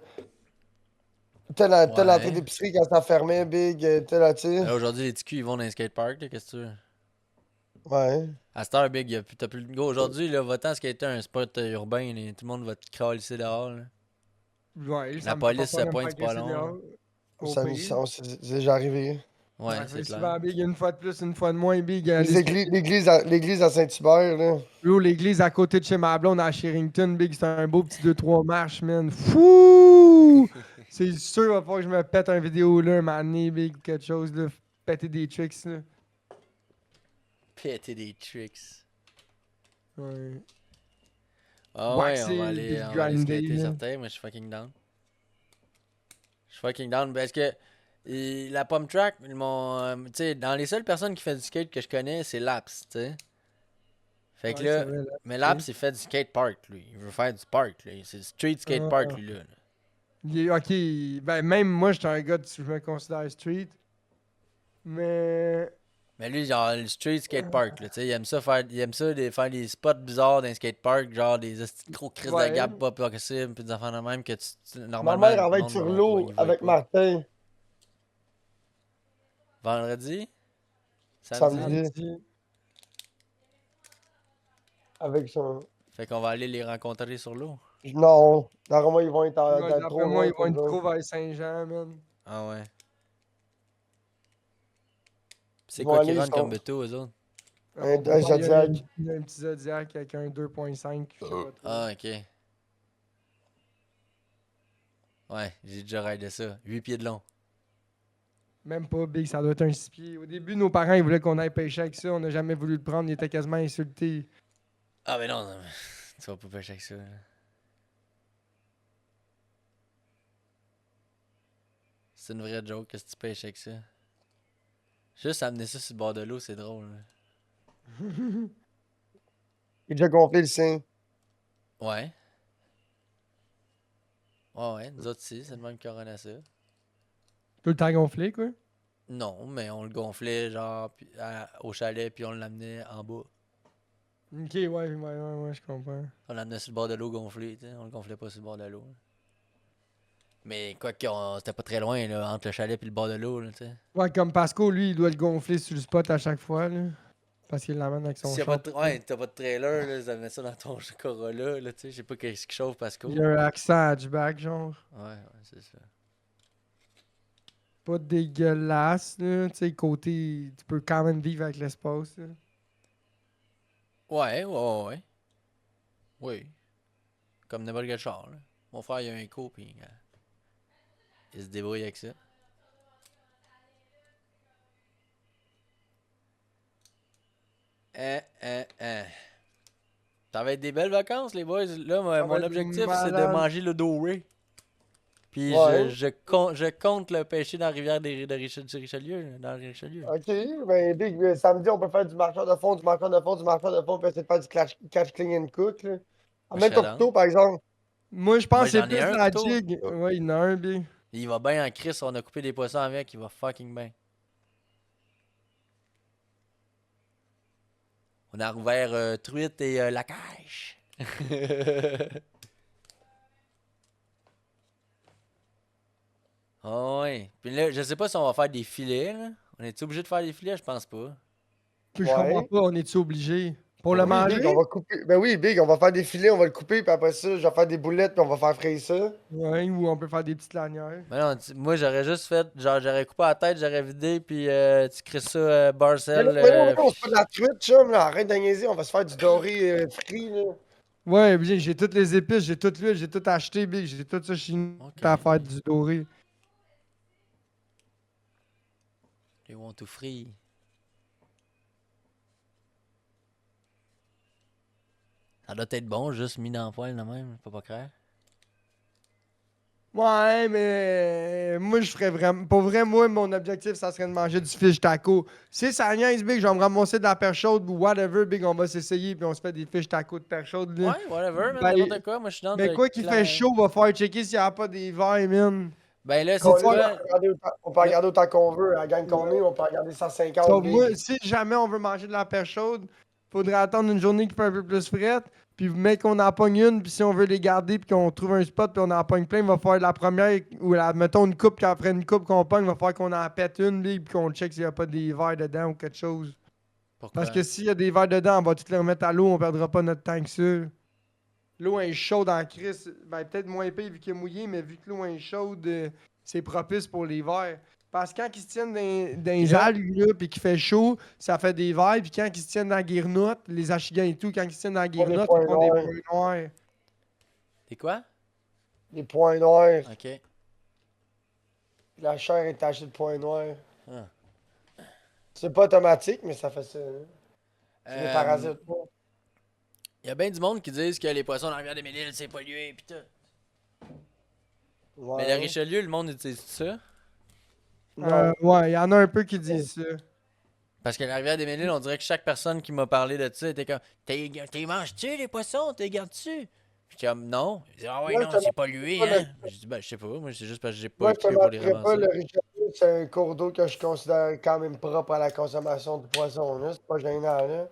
Telle entrée Ouais. d'épicerie quand ça fermait, big, là, tu sais. Là, aujourd'hui, les TQ, ils vont dans les skateparks, là, qu'est-ce que tu veux? Ouais. À cette heure, Big, t'as plus le go. Aujourd'hui, là, va-t'en skater un spot urbain, là, tout le monde va te calisser dehors, là. Ouais, ça La me fait pas police peur se de me pointe, faire c'est pas crisser long. dehors, au Ça nous pire. c'est déjà arrivé. Ouais, Ça c'est fait clair. souvent big, une fois de plus, une fois de moins big. L'église à Saint-Hubert, là. L'église à côté de chez ma blonde à Sherrington, big, c'est un beau petit 2-3 marches, man. Fou! C'est sûr, il va falloir que je me pète un vidéo là, un moment donné, big, quelque chose, là. Péter des tricks, là. Péter des tricks. Ouais. Ah ouais, Waxer, puis on va aller grinder, skater là. certains. Moi, je suis fucking down. Je suis fucking down parce que la pump track, tu sais, dans les seules personnes qui font du skate que je connais, c'est Laps, tu sais. Fait que Ouais, là, c'est vrai, là. mais Laps, il fait du skate park, lui. Il veut faire du park, là. C'est street skate park, Ah. lui, là. Ok, ben même moi, j'étais un gars, je me considère street. Mais. Mais lui, genre, le street skate park, là, tu sais, il aime ça faire des spots bizarres dans les skate park, genre des esti de gros crises de Ouais. gap pas possible, puis des enfants de même que Ma normalement, mère, elle va le être monde sur va l'eau y va avec pas. Martin Vendredi? samedi. Samedi. Avec son. Fait qu'on va aller les rencontrer sur l'eau. Non, normalement, ils vont être Ouais, dans d'après trop moi, loin ils vont pour être nous. trop vers Saint-Jean, man. Ah ouais. C'est Ils vont quoi qui aller, run ils comme sont- bateau, eux autres? Un Il y a Zodiac. un petit Zodiac avec un 2.5. je sais pas trop. Ah, ok. Ouais, j'ai déjà raidé ça. 8 pieds de long. Même pas big, ça doit être un 6 pieds. Au début, nos parents ils voulaient qu'on aille pêcher avec ça. On n'a jamais voulu le prendre. Ils étaient quasiment insultés. Ah, mais non, non, tu vas pas pêcher avec ça, là. C'est une vraie joke, qu'est-ce que tu pêches avec ça? Juste amener ça sur le bord de l'eau, c'est drôle, là. Il a déjà gonflé le sien. Ouais. Ouais, nous autres aussi, c'est le même qu'on run à ça. Tout le temps gonflé, quoi. Non, mais on le gonflait, genre, au chalet, puis on l'amenait en bas. Ok, ouais, je comprends. On l'amenait sur le bord de l'eau gonflé, tu sais. On le gonflait pas sur le bord de l'eau. Mais quoi qu'on c'était pas très loin, là, entre le chalet et le bord de l'eau, là, tu sais. Ouais, comme Pasco, lui, il doit le gonfler sur le spot à chaque fois, là. Parce qu'il l'amène avec son Si t'as char. pas ouais, t'as pas de trailer, là, ça met ça dans ton Corolla, là, tu sais. Je sais pas qu'est-ce qui chauffe, Pasco. Il y a un accent hatchback, genre. Ouais, c'est ça. Pas dégueulasse, là. Tu sais, côté. Tu peux quand même vivre avec l'espace, là. Ouais. Oui. Comme n'importe quel char, là. Mon frère, il a un écho, puis il se débrouille avec ça. Ça va être des belles vacances, les boys. Là, va mon être objectif, c'est de malade. manger le doré. Puis Ouais. je compte le pêcher dans la rivière de Richelieu, là, dans le Richelieu. Ok, ben, big, samedi, on peut faire du marcheur de fond, du marcheur de fond, du marcheur de fond, puis essayer de faire du catch clean and cook, là. Amène ton serais couteau, par exemple. Moi, je pense Moi, que c'est j'en ai plus un la couteau. jig. Ouais, il y en a un, big. Il va bien en crise, on a coupé des poissons avec, il va fucking bien. On a rouvert truite et la cache. Ah ouais. Puis là, je sais pas si on va faire des filets, là. On est obligé de faire des filets? Je pense pas. Puis je comprends Ouais. pas, on est-tu obligé? Pour le Oui, manger? big, on va couper. Ben oui, big, on va faire des filets, on va le couper, puis après ça, je vais faire des boulettes, puis on va faire frire ça. Ouais, ou on peut faire des petites lanières. Mais non, moi j'aurais juste fait, genre j'aurais coupé la tête, j'aurais vidé, puis tu crées ça Barcel. Mais non, on se fait de la truite, chum, là. Arrête de niaiser, on va se faire du doré frit, là. Ouais, bien, j'ai toutes les épices, j'ai toute l'huile, j'ai tout acheté, big. J'ai tout ça chez nous Ok. à faire du doré. They want to free. Ça doit être bon, juste mis dans le poêle de même, pas clair. Ouais, mais moi, je ferais vraiment. Pour vrai, moi, mon objectif, ça serait de manger du fish taco. Si ça niaise, big, je vais me ramasser de la perche chaude ou whatever, big, on va s'essayer, puis on se fait des fish taco de perche chaude, là. Ouais, whatever, man, Ben, n'importe quoi. Moi, je suis dans Mais quoi qu'il fait chaud, va falloir checker s'il n'y a pas des verres, man. Ben là, c'est On quoi? peut regarder autant qu'on veut. À la gang qu'on est, on peut regarder 150. So, big. moi, si jamais on veut manger de la perche chaude, faudrait attendre une journée qui fait un peu plus frette. Puis, mec, qu'on en pogne une, puis si on veut les garder, puis qu'on trouve un spot, puis on en pogne plein, il va falloir la première, ou mettons une coupe, qu'après une coupe qu'on pogne, il va falloir qu'on en pète une, puis qu'on check s'il n'y a pas des verres dedans ou quelque chose. Pourquoi? Parce que s'il y a des verres dedans, on va tout les remettre à l'eau, on perdra pas notre temps que ça. L'eau est chaude en crise. Ben, peut-être moins pire vu qu'elle est mouillée, mais vu que l'eau est chaude, c'est propice pour les verres. Parce que quand ils se tiennent dans les là- algues, là, puis qu'il fait chaud, ça fait des verres. Puis quand ils se tiennent dans la guirnotte, les achigans et tout, quand ils se tiennent dans la guirnotte, points ils font des noirs. points noirs. T'es quoi? Les points noirs. Ok. La chair est tachée de points noirs. Ah. C'est pas automatique, mais ça fait ça. Hein. C'est des parasites. Il y a bien du monde qui disent que les poissons dans la rivière des Mille-Îles, c'est pollué, pis tout. Ouais. Mais le Richelieu, le monde utilise ça. Non. Ouais, il y en a un peu qui disent ça. Parce que la rivière des Mille-Îles, on dirait que chaque personne qui m'a parlé de ça était comme T'es manges-tu les poissons? T'es gardes-tu? J'étais comme non. Il dit Ah ouais, Moi, non, je te c'est pollué, pas hein? J'ai dit Ben, je sais pas, moi, c'est juste parce que j'ai pas Moi, je te écouté pour les mentirais pas, ramasser. le Richelieu, c'est un cours d'eau que je considère quand même propre à la consommation de poisson. Là. C'est pas gênant, là.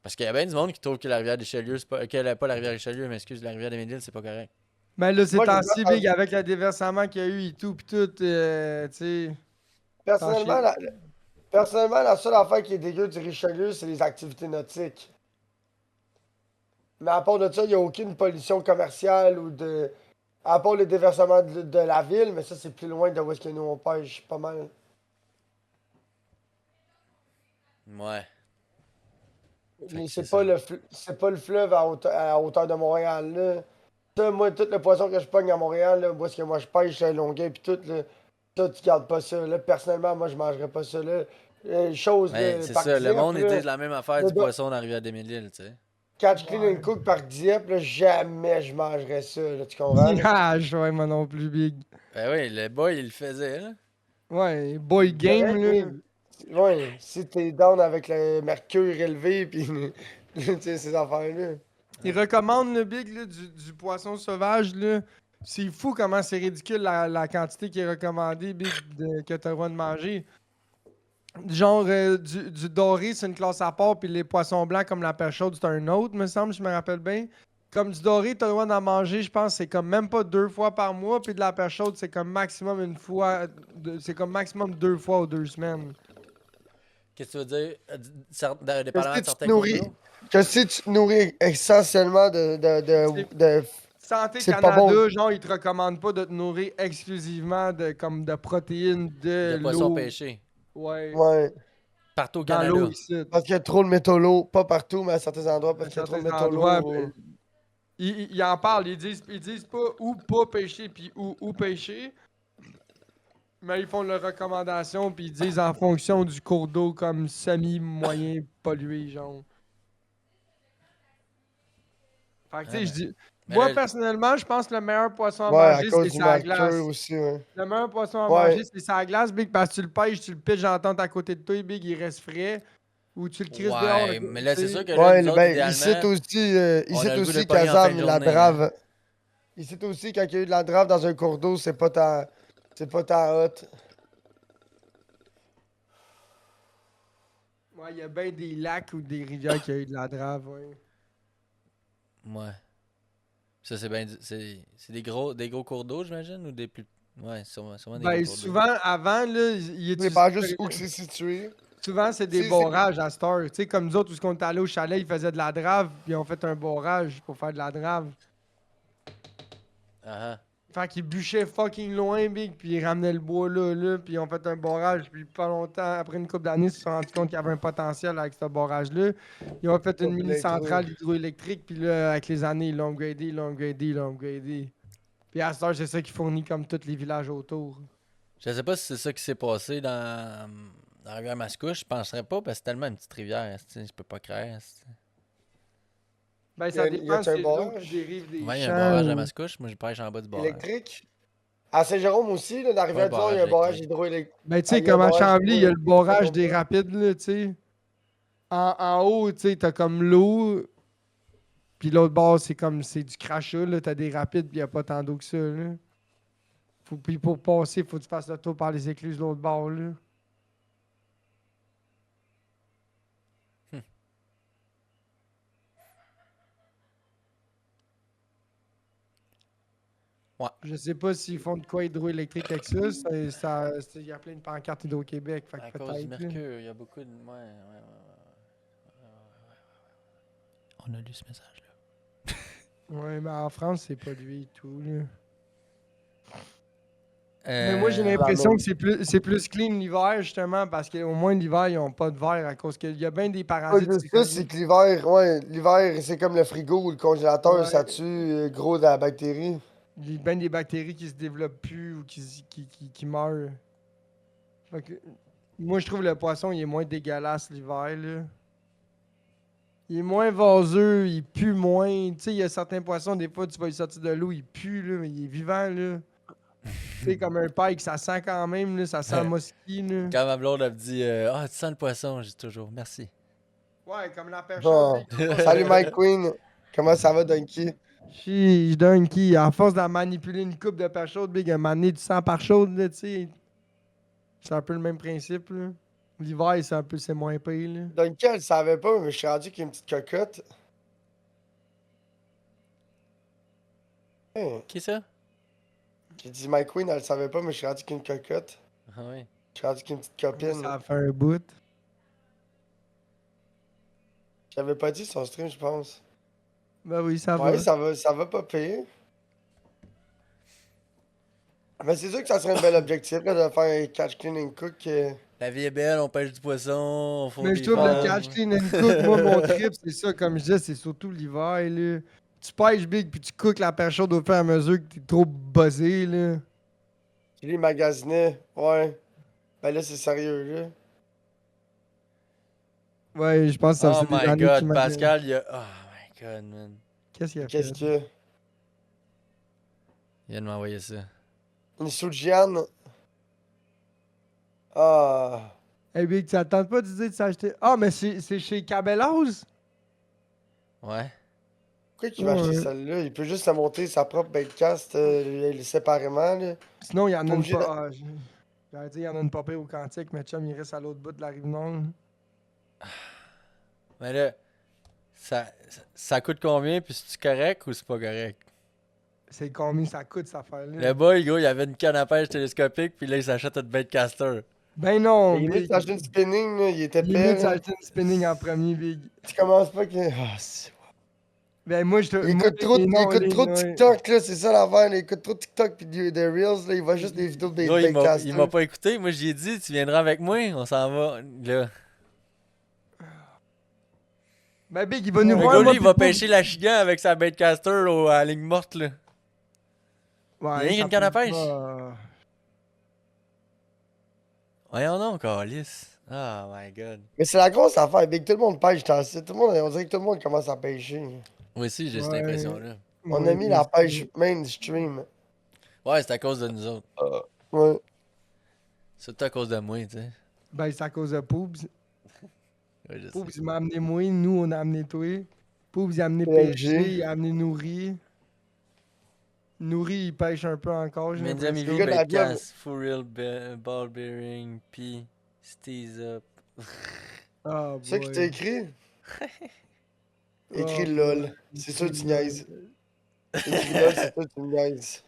Parce qu'il y a bien du monde qui trouve que la rivière des Richelieu, c'est pas la rivière Richelieu, mais excuse, la rivière des Mille-Îles, c'est pas correct. Mais là, c'est Moi, je temps-ci, vois- big, avec le déversement qu'il y a eu et tout, pis tout, tu sais. Personnellement, la seule affaire qui est dégueu du Richelieu, c'est les activités nautiques. Mais à part de ça, il n'y a aucune pollution commerciale ou de. À part le déversement de la ville, mais ça, c'est plus loin de où est-ce que nous on pêche pas mal. Ouais. Fait Mais que c'est c'est pas, ça. c'est pas le fleuve à hauteur de Montréal, là. Ça, moi, tout le poisson que je pogne à Montréal, là, où est-ce que moi je pêche à Longueuil, pis tout, là, ça, tu gardes pas ça. Là, personnellement, moi, je mangerais pas ça, là. Chose, Mais là, c'est par ça, le Dieppe, monde, ils là, disent la même affaire le du do- poisson dans la rivière des Mille-Îles, tu sais. Catch clean and cook par Dieppe, là, jamais je mangerais ça, là, tu comprends? là? Ah, je vois, moi non plus, big. Ben oui, le boy, il le faisait, là. Ouais, boy game, Correct, là. mais, ouais, si t'es down avec le mercure élevé, pis, tu sais, ces affaires-là. Il recommande le big là, du poisson sauvage. Là. C'est fou comment c'est ridicule la quantité qui est recommandée big, que tu as le droit de manger. Genre, du doré, c'est une classe à part, puis les poissons blancs comme la pêche chaude, c'est un autre, me semble, je me rappelle bien. Comme du doré, tu as le droit d'en manger, je pense, c'est comme même pas 2 fois par mois, puis de la pêche chaude, c'est comme maximum une fois, c'est comme maximum 2 fois ou 2 semaines. Qu'est-ce que tu veux dire? Dépendamment Parce que de tu certains te nourris. cours d'eau? Que si tu te nourris essentiellement de Santé C'est pas Canada, bon. genre, ils te recommandent pas de te nourrir exclusivement comme de protéines de De poissons l'eau. pêchés. Ouais. Ouais. Partout au Dans Canada. l'eau ici. Parce qu'il y a trop de métaux lourds. Pas partout, mais à certains endroits, parce À qu'il y a trop de certains métaux endroits, lourds. ben, ils en parlent, ils disent pas où pas pêcher puis où pêcher. Mais ils font leurs recommandations puis ils disent en fonction du cours d'eau comme semi-moyen pollué, genre. Fait que tu sais, je dis. Mais Moi, là, personnellement, je pense que le meilleur poisson à Ouais, à manger, cause c'est du sa glace. mercure aussi, ouais. Le meilleur poisson à Ouais. manger, c'est sa glace, Big, parce que tu le pêches, tu le pitches en tente à côté de toi, Big, il reste frais. Ou tu le crises dehors. ouais, mais là, c'est sûr que là, Ouais, nous autres, ben, ici idéalement, aussi, on ici a le goût de aussi, le pogner en fin Kazam, de la journée, drave. Ici aussi, quand il y a eu de la drave dans un cours d'eau, c'est pas tant hot. Ouais, il y a bien des lacs ou des rivières qui a eu de la drave, ouais. ouais. Ça, c'est bien. C'est des gros cours d'eau, j'imagine, ou des plus. Ouais, sûrement des Ben, gros cours d'eau. souvent, avant, là, il C'est utilisait- pas juste où que c'est situé. Souvent, c'est des C'est- barrages à cette heure. Tu sais, comme nous autres, où on est allé au chalet, ils faisaient de la drave, puis ils ont fait un barrage pour faire de la drave. Ah ah. Fait qu'ils bûchaient fucking loin, Big, puis ils ramenaient le bois là, puis ils ont fait un barrage, puis pas longtemps, après une couple d'années, ils se sont rendus compte qu'il y avait un potentiel avec ce barrage-là. Ils ont fait une Pour mini-centrale hydroélectrique, puis là, avec les années, ils l'ont upgradé. Puis à cette heure, c'est ça qui fournit comme tous les villages autour. Je sais pas si c'est ça qui s'est passé dans la rivière Mascouche. Je penserais pas parce que c'est tellement une petite rivière. Je peux pas croire. Ben, Y a- ça y dépend, a-t-il un c'est l'eau barrage qui dérive des Ouais, il y a un champs. barrage à ou- Mascouche. Moi, je pêche en bas du barrage. Électrique. À Saint-Jérôme aussi, là, dans la rivière du Nord, il y a un barrage barrage électrique. hydroélectrique. Ben, tu Ah, sais, il y a un comme à barrage Chambly, il y a le hydroélectrique, barrage ça des tombe rapides, là, tu sais. En haut, tu sais, t'as comme l'eau, puis l'autre bord, c'est du crachat, là. T'as des rapides, puis il a pas tant d'eau que ça, là. Puis pour passer, faut que tu fasses le tour par les écluses de l'autre bord, là. Ouais. Je sais pas s'ils font de quoi hydroélectrique avec ça. Il y a plein de pancartes Hydro-Québec, fait que À cause du peut-être, là. mercure, il y a beaucoup de. Ouais. On a lu ce message-là. Ouais, mais en France, c'est pollué et tout, là. Mais moi, j'ai Euh, l'impression même. que c'est plus clean l'hiver, justement, parce qu'au moins l'hiver, ils n'ont pas de verre à cause qu'il y a bien des Pas parasites. juste ça, c'est que l'hiver, ouais, l'hiver, c'est comme le frigo ou le congélateur, Ouais. ça tue gros de la bactérie. Il y a bien des bactéries qui se développent plus ou qui meurent. Fait que, moi, je trouve le poisson, il est moins dégueulasse l'hiver, là. Il est moins vaseux, il pue moins. Tu sais, il y a certains poissons, des fois, tu vas y sortir de l'eau, il pue, là, mais il est vivant, là. Tu sais, comme un pike, ça sent quand même, là, ça sent mosquée, là. Quand ma blonde elle me dit Ah, tu sens le poisson, je dis toujours merci. Ouais, comme la perche. Bon. Salut Mike Queen. Comment ça va, Donkey? Je donne qui, à force de manipuler une coupe de perche chaude, big, un moment donné, du sang par chaude, là, tu sais. C'est un peu le même principe, là. L'hiver, c'est moins pire, là. Donkey, elle le savait pas, mais je suis rendu qu'il y a une petite cocotte. Hein. Qui ça? J'ai dit Mike Queen, elle le savait pas, mais je suis rendu qu'il y a une cocotte. Ah oui. Je suis rendu qu'il y a une petite copine. Ça a fait un bout. J'avais pas dit son stream, je pense. Ben oui, ça Ouais, va. ça va pas payer. Mais c'est sûr que ça serait un bel objectif, là, de faire un catch clean and cook. La vie est belle, on pêche du poisson, on fait Mais des je trouve le femmes. catch clean and cook, moi, mon trip, c'est ça, comme je disais, c'est surtout l'hiver, là. Tu pêches big, puis tu cookes la perche chaude au fur et à mesure que t'es trop buzzé, là. Je les magasinais. Ouais. Ben là, c'est sérieux, là. Ouais, je pense que ça Oh faisait des my années qu'il god, m'a- Pascal, il y a. Oh my god, man. Qu'est-ce qu'il a Qu'est-ce fait? qu'il y a? Il vient de m'envoyer ça. Une Soujiane. Ah. Hey, big, tu attends pas de dire de s'acheter. Ah, mais c'est chez Cabela's? Ouais. Pourquoi il va acheter Ouais. celle-là? Il peut juste se monter sa propre baitcast séparément, là. Sinon, il y en a Pas une obligé de- pas. J'allais dire, il y en a une pas pire au Cantique, mais chum, il reste à l'autre bout de la rive nord. Mais là, ça coûte combien, puis c'est-tu correct ou c'est pas correct? C'est combien ça coûte, cette affaire-là? Le boy, gros, il avait une canne à pêche télescopique, puis là, il s'achète une baitcaster. Ben non, Il est mieux de big. s'acheter une spinning, là. Il était Il est mieux de épais, là. s'acheter une spinning en premier, big. Tu commences pas que. Ah, Ben moi, je te. il moi, écoute trop, les il noms, écoute les trop de noms, TikTok, là. C'est ça l'affaire, là. Il écoute trop de TikTok pis des Reels, là. Il voit juste des vidéos des Gros, il baitcasters. m'a pas écouté. Moi, j'y ai dit, tu viendras avec moi, on s'en va. Là. Ben big, il va nous Le voir. gars, moi, lui, il va puis pêcher la chigan avec sa baitcaster à la ligne morte, là. Ouais, Il y a ça une canne à peut pêche. pas- Voyons donc, Alice. Oh my god. Mais c'est la grosse affaire, Big. Tout le monde pêche, t'en sais. Tout le monde, on dirait que tout le monde commence à pêcher. Moi aussi, j'ai cette Ouais. impression-là. On Ouais, a mis bien la sûr. pêche mainstream. Ouais, c'est à cause de nous autres. Ouais. Surtout à cause de moi, tu sais. Ben c'est à cause de Poobs. Ouais, je sais. Poobs, il m'a amené moi, nous, on a amené toi. Poobs, il a amené PLG. Pêcher, il a amené Nourri. Nourri, il pêche un peu encore, j'ai Medium l'impression. heavy gars de la baitcast, full reel ball bearing, P, steez up. Ah, C'est ça qui boy. t'a écrit? Écrit Oh, LOL. boy. C'est sûr que tu Écrit niaises. LOL. Écrit LOL, c'est sûr que tu niaises.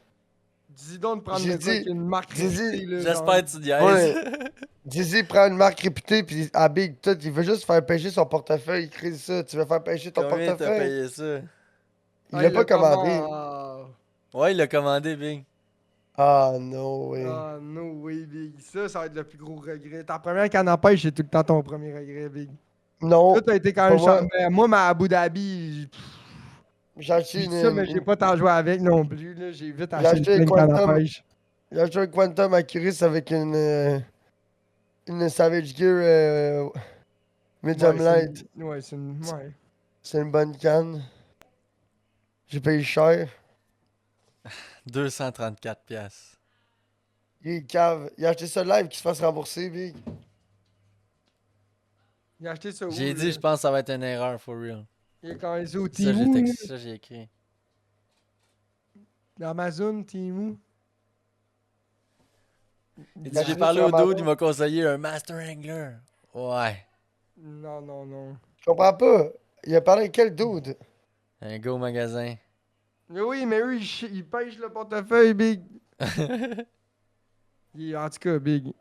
Dis donc de prendre J'ai le quoi dit- avec une marque j'ai dit- réputée, là, J'espère genre. que tu diaises. Ouais. Dizzy prend une marque réputée, puis à Big, tout, il veut juste faire pêcher son portefeuille. Il crée ça. Tu veux faire pêcher ton Combien t'as portefeuille? payé ça? Il l'a pas commandé. Ouais, il l'a commandé, Big. Ah, no way. Ah, no way, Big. Ça va être le plus gros regret. Ta première canne à pêche, c'est tout le temps ton premier regret, Big. Non, Tout a été quand même pour moi- charmant. Moi, ma Abu Dhabi, j'ai acheté j'ai une. dit ça, mais j'ai pas tant joué avec non plus. Là. J'ai vite J'ai acheté acheté une canne à Quantum. pêche. J'ai acheté un Quantum Accurus avec une Savage Gear Medium Light. Ouais, c'est une. Ouais. C'est une bonne canne. J'ai payé cher. 234 piastres. Il est cave. Il a acheté ça live qu'il se fasse rembourser, Big. Il a acheté ça où? J'ai là? dit, je pense que ça va être une erreur, for real. Il est quand même au Ça, Temu. ça, j'ai écrit. Amazon, Temu. Il dit, a j'ai acheté parlé sur au dude, Amazon. il m'a conseillé un Master Angler. Ouais. Non, non, non. Je comprends pas. Il a parlé avec quel dude? Un go magasin. Mais oui, mais eux, ils pêchent le portefeuille, Big. En tout cas, Big.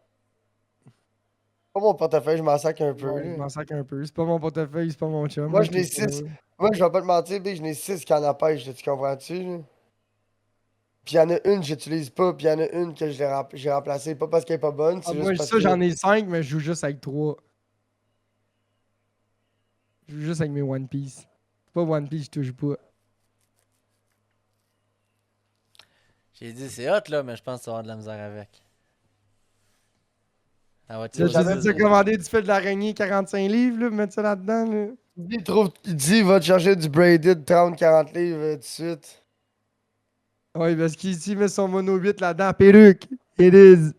Pas mon portefeuille, je m'en sac un peu. Ouais, je là. m'en sac un peu. C'est pas mon portefeuille, c'est pas mon chum. Moi, je je n'ai sais pas. 6. Moi, je vais pas te mentir, Big, je n'ai 6 cannes à pêche, là, tu comprends-tu? Là? Puis il y en a une que j'utilise pas, puis il y en a une que j'ai remplacée. Pas parce qu'elle est pas bonne, Ah, c'est moi, juste parce ça, que. j'en ai 5, mais je joue juste avec 3. Je joue juste avec mes One Piece. C'est pas One Piece, je touche pas. J'ai dit, c'est hot là, mais je pense que tu vas avoir de la misère avec. Ah ouais, tu Tu vas j'avais as juste dire. commandé du fil d'araignée 45 livres, là, mettre ça là-dedans, là. Il dit, va te chercher du braided 30-40 livres tout de suite. Ouais, parce qu'ici, il met son mono 8 là-dedans. Perruque. It is.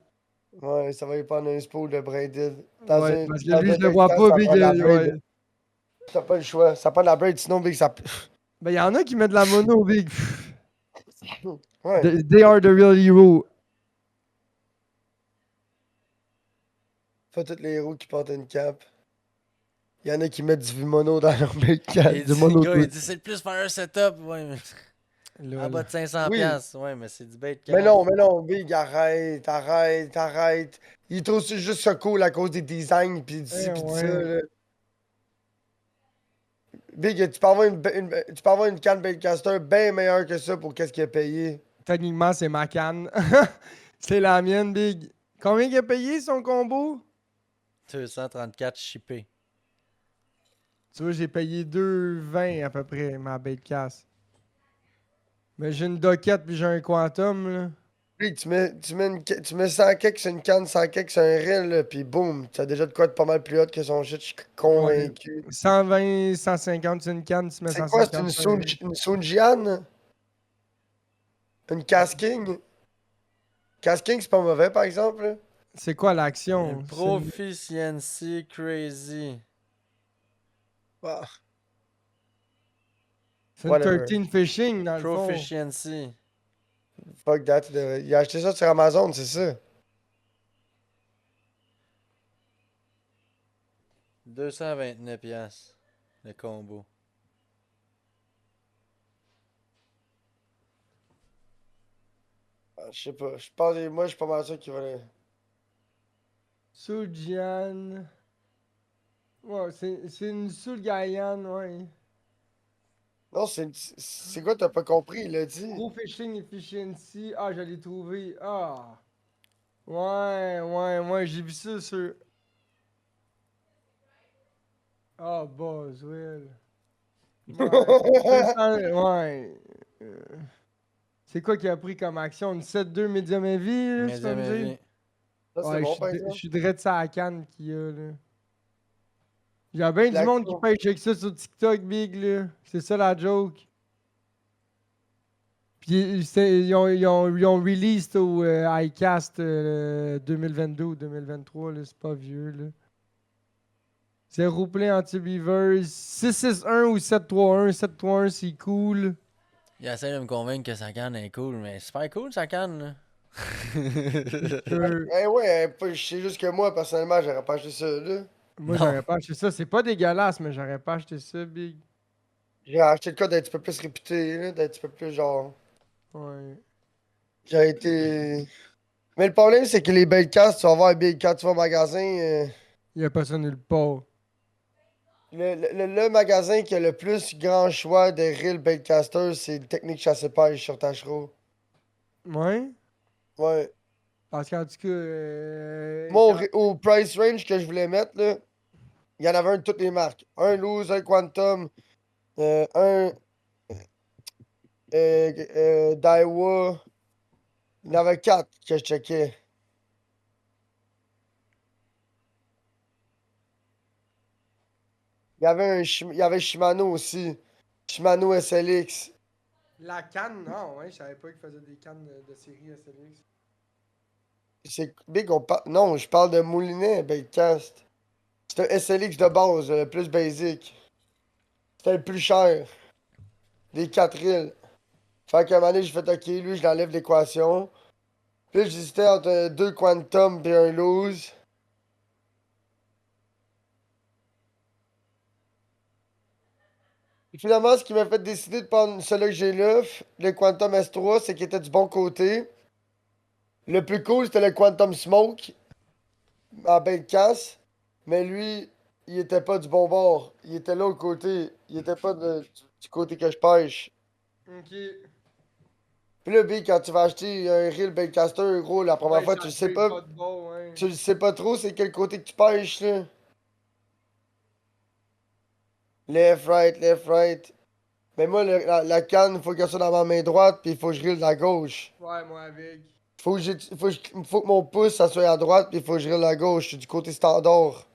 Ouais, ça va y prendre un spool de braided. Dans Ouais, un, parce que dans lui, un je le vois Belcan, pas, ça Big. prend de la braid. Ouais. T'as pas le choix. Ça prend de la braid, sinon, Big, ça. Ben, il y en a qui mettent de la mono, Big. Ouais. They are the real hero. Pas tous les héros qui portent une cape. Il y en a qui mettent du mono dans leur Belcan. Il Du dit, mono gars, il tout. dit, c'est le plus faire un setup. Ouais, mais. En bas Lol. de 500 Oui. piastres. Ouais, mais c'est du bait Mais cash. non, Big, arrête. Il trouve ça juste ça cool à cause des designs, pis du ci, Eh, pis de ça, ouais. là. Big, tu peux avoir tu peux avoir une canne Baitcaster bien meilleure que ça pour qu'est-ce qu'il a payé. Techniquement, c'est ma canne. C'est la mienne, Big. Combien il a payé son combo? 234 shippé. Tu vois, j'ai payé 2,20 à peu près, ma bait casse. Mais j'ai une doquette puis j'ai un quantum, là. Big, tu mets 100 kicks sur une canne, 100 kicks sur un reel, là, pis boum, t'as déjà de quoi être pas mal plus haute que son shit, je suis convaincu. 120, 150 sur une canne, tu mets C'est quoi, c'est 150 sur un... une Sunjian? Une Casking? Casking, c'est pas mauvais, par exemple, là. C'est quoi l'action? Un Proficiency Crazy. Ah, C'est une whatever. 13 fishing, dans le fond. Proficiency. Fuck that. Il a acheté ça sur Amazon, c'est ça. 229 piastres. Le combo. Ah, je sais pas. Je pense, moi, je suis pas mal sûr qu'il va le. Suljian. Ouais, c'est une Sulgaian, ouais. Non, c'est quoi, t'as pas compris, il a dit. Pro fishing efficiency. Ah, je l'ai trouvé. Ah. Ouais, j'ai vu ça sur. Ah, Boswell. Ouais. C'est quoi qu'il a pris comme action? Une 7-2 medium heavy, là, tu vas Medium me dire? heavy. Ça, c'est Ouais, bon, je par suis exemple. je suis direct ça à la canne qu'il y a, là. Il y a bien du monde qui L'action. pêche avec ça sur TikTok, Big, là. C'est ça la joke. Puis ils ont released au iCast 2022 ou 2023, là. C'est pas vieux, là. Zero play anti-beavers. 6-6-1 ou 7-3-1. 7-3-1, c'est cool. Il essaie de me convaincre que sa canne est cool, mais c'est pas cool sa canne, là. Eh ouais, je sais juste que moi, personnellement, j'aurais pas acheté ça, là. Moi, Non. j'aurais pas acheté ça. C'est pas dégueulasse, mais j'aurais pas acheté ça, Big. J'ai acheté le code d'un petit peu plus réputé, là, d'un petit peu plus genre. Ouais. J'ai été. Mais le problème, c'est que les belles casses, tu vas voir, Big, quand tu vas au magasin. Il y a pas ça nulle part. Le magasin qui a le plus grand choix de reel baitcaster, c'est le Technique Chasse-Pêche sur Tachereau. Ouais? Ouais. Parce qu'en tout cas. Moi, au price range que je voulais mettre, là, il y en avait un de toutes les marques. Un Loose, un Quantum, un Daiwa, Il y en avait 4 que je checkais. Il y avait Shimano aussi. Shimano SLX. La canne, non, ouais, je savais pas qu'il faisait des cannes de série SLX. C'est big, non, je parle de Moulinet, Baitcast. C'est un SLX de base, le plus basic. C'était le plus cher. Des 4 îles. Fait qu'à un moment donné, j'ai fait OK, lui, je l'enlève de l'équation. Puis là, j'hésitais entre 2 Quantum et un Loose. Et finalement, ce qui m'a fait décider de prendre celui que j'ai là, le Quantum S3, c'est qu'il était du bon côté. Le plus cool, c'était le Quantum Smoke, en bain de casse. Mais lui, il était pas du bon bord. Il était là au côté. Il était pas du côté que je pêche. Ok. Puis là, B, quand tu vas acheter un reel Baitcaster, gros, la première Ouais, fois, ça tu le te sais paye pas. de bon, ouais. Tu le sais pas trop, c'est quel côté que tu pêches, là. Left, right, left, right. Mais moi, la canne, faut qu'elle soit dans ma main droite, puis il faut que je reel de la gauche. Ouais, moi avec. Faut que mon pouce, ça soit à droite, puis il faut que je reel à gauche. Je suis du côté standard.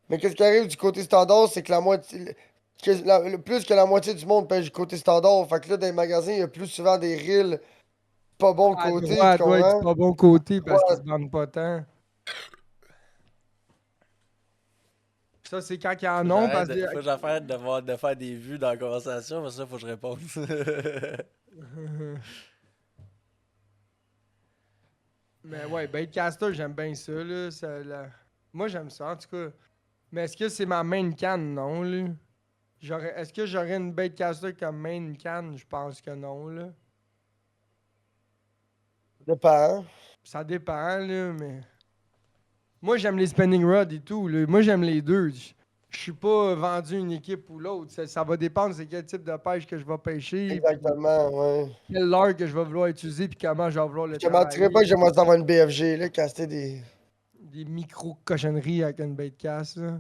Mais qu'est-ce qui arrive du côté standard, c'est que la moitié. Plus que la moitié du monde pêche du côté standard. Fait que là, dans les magasins, il y a plus souvent des reels pas bon À côté, tu droite, ouais, du comprends? pas bon côté parce qu'ils Ouais. se vendent pas tant. Ça, c'est quand ils en ont parce Faut que j'arrête de faire des vues dans la conversation, parce que ça, faut que je réponde. Mais ouais, Baitcaster, j'aime bien ça, là. Moi, j'aime ça, en tout cas. Mais est-ce que c'est ma main canne? Non, là. Est-ce que j'aurais une Baitcaster comme main canne? Je pense que non, là. Dépend. Ça dépend, là, mais... Moi, j'aime les spinning rods et tout, là. Moi, j'aime les deux. Je suis pas vendu une équipe ou l'autre. Ça va dépendre c'est quel type de pêche que je vais pêcher, puis Exactement, ouais. quel leurre que je vais vouloir utiliser, puis comment je vais vouloir le Je te mentirais pas travailler. que j'aimerais avoir une BFG, là, caster des. Des micro-cochonneries avec une baitcasse, là.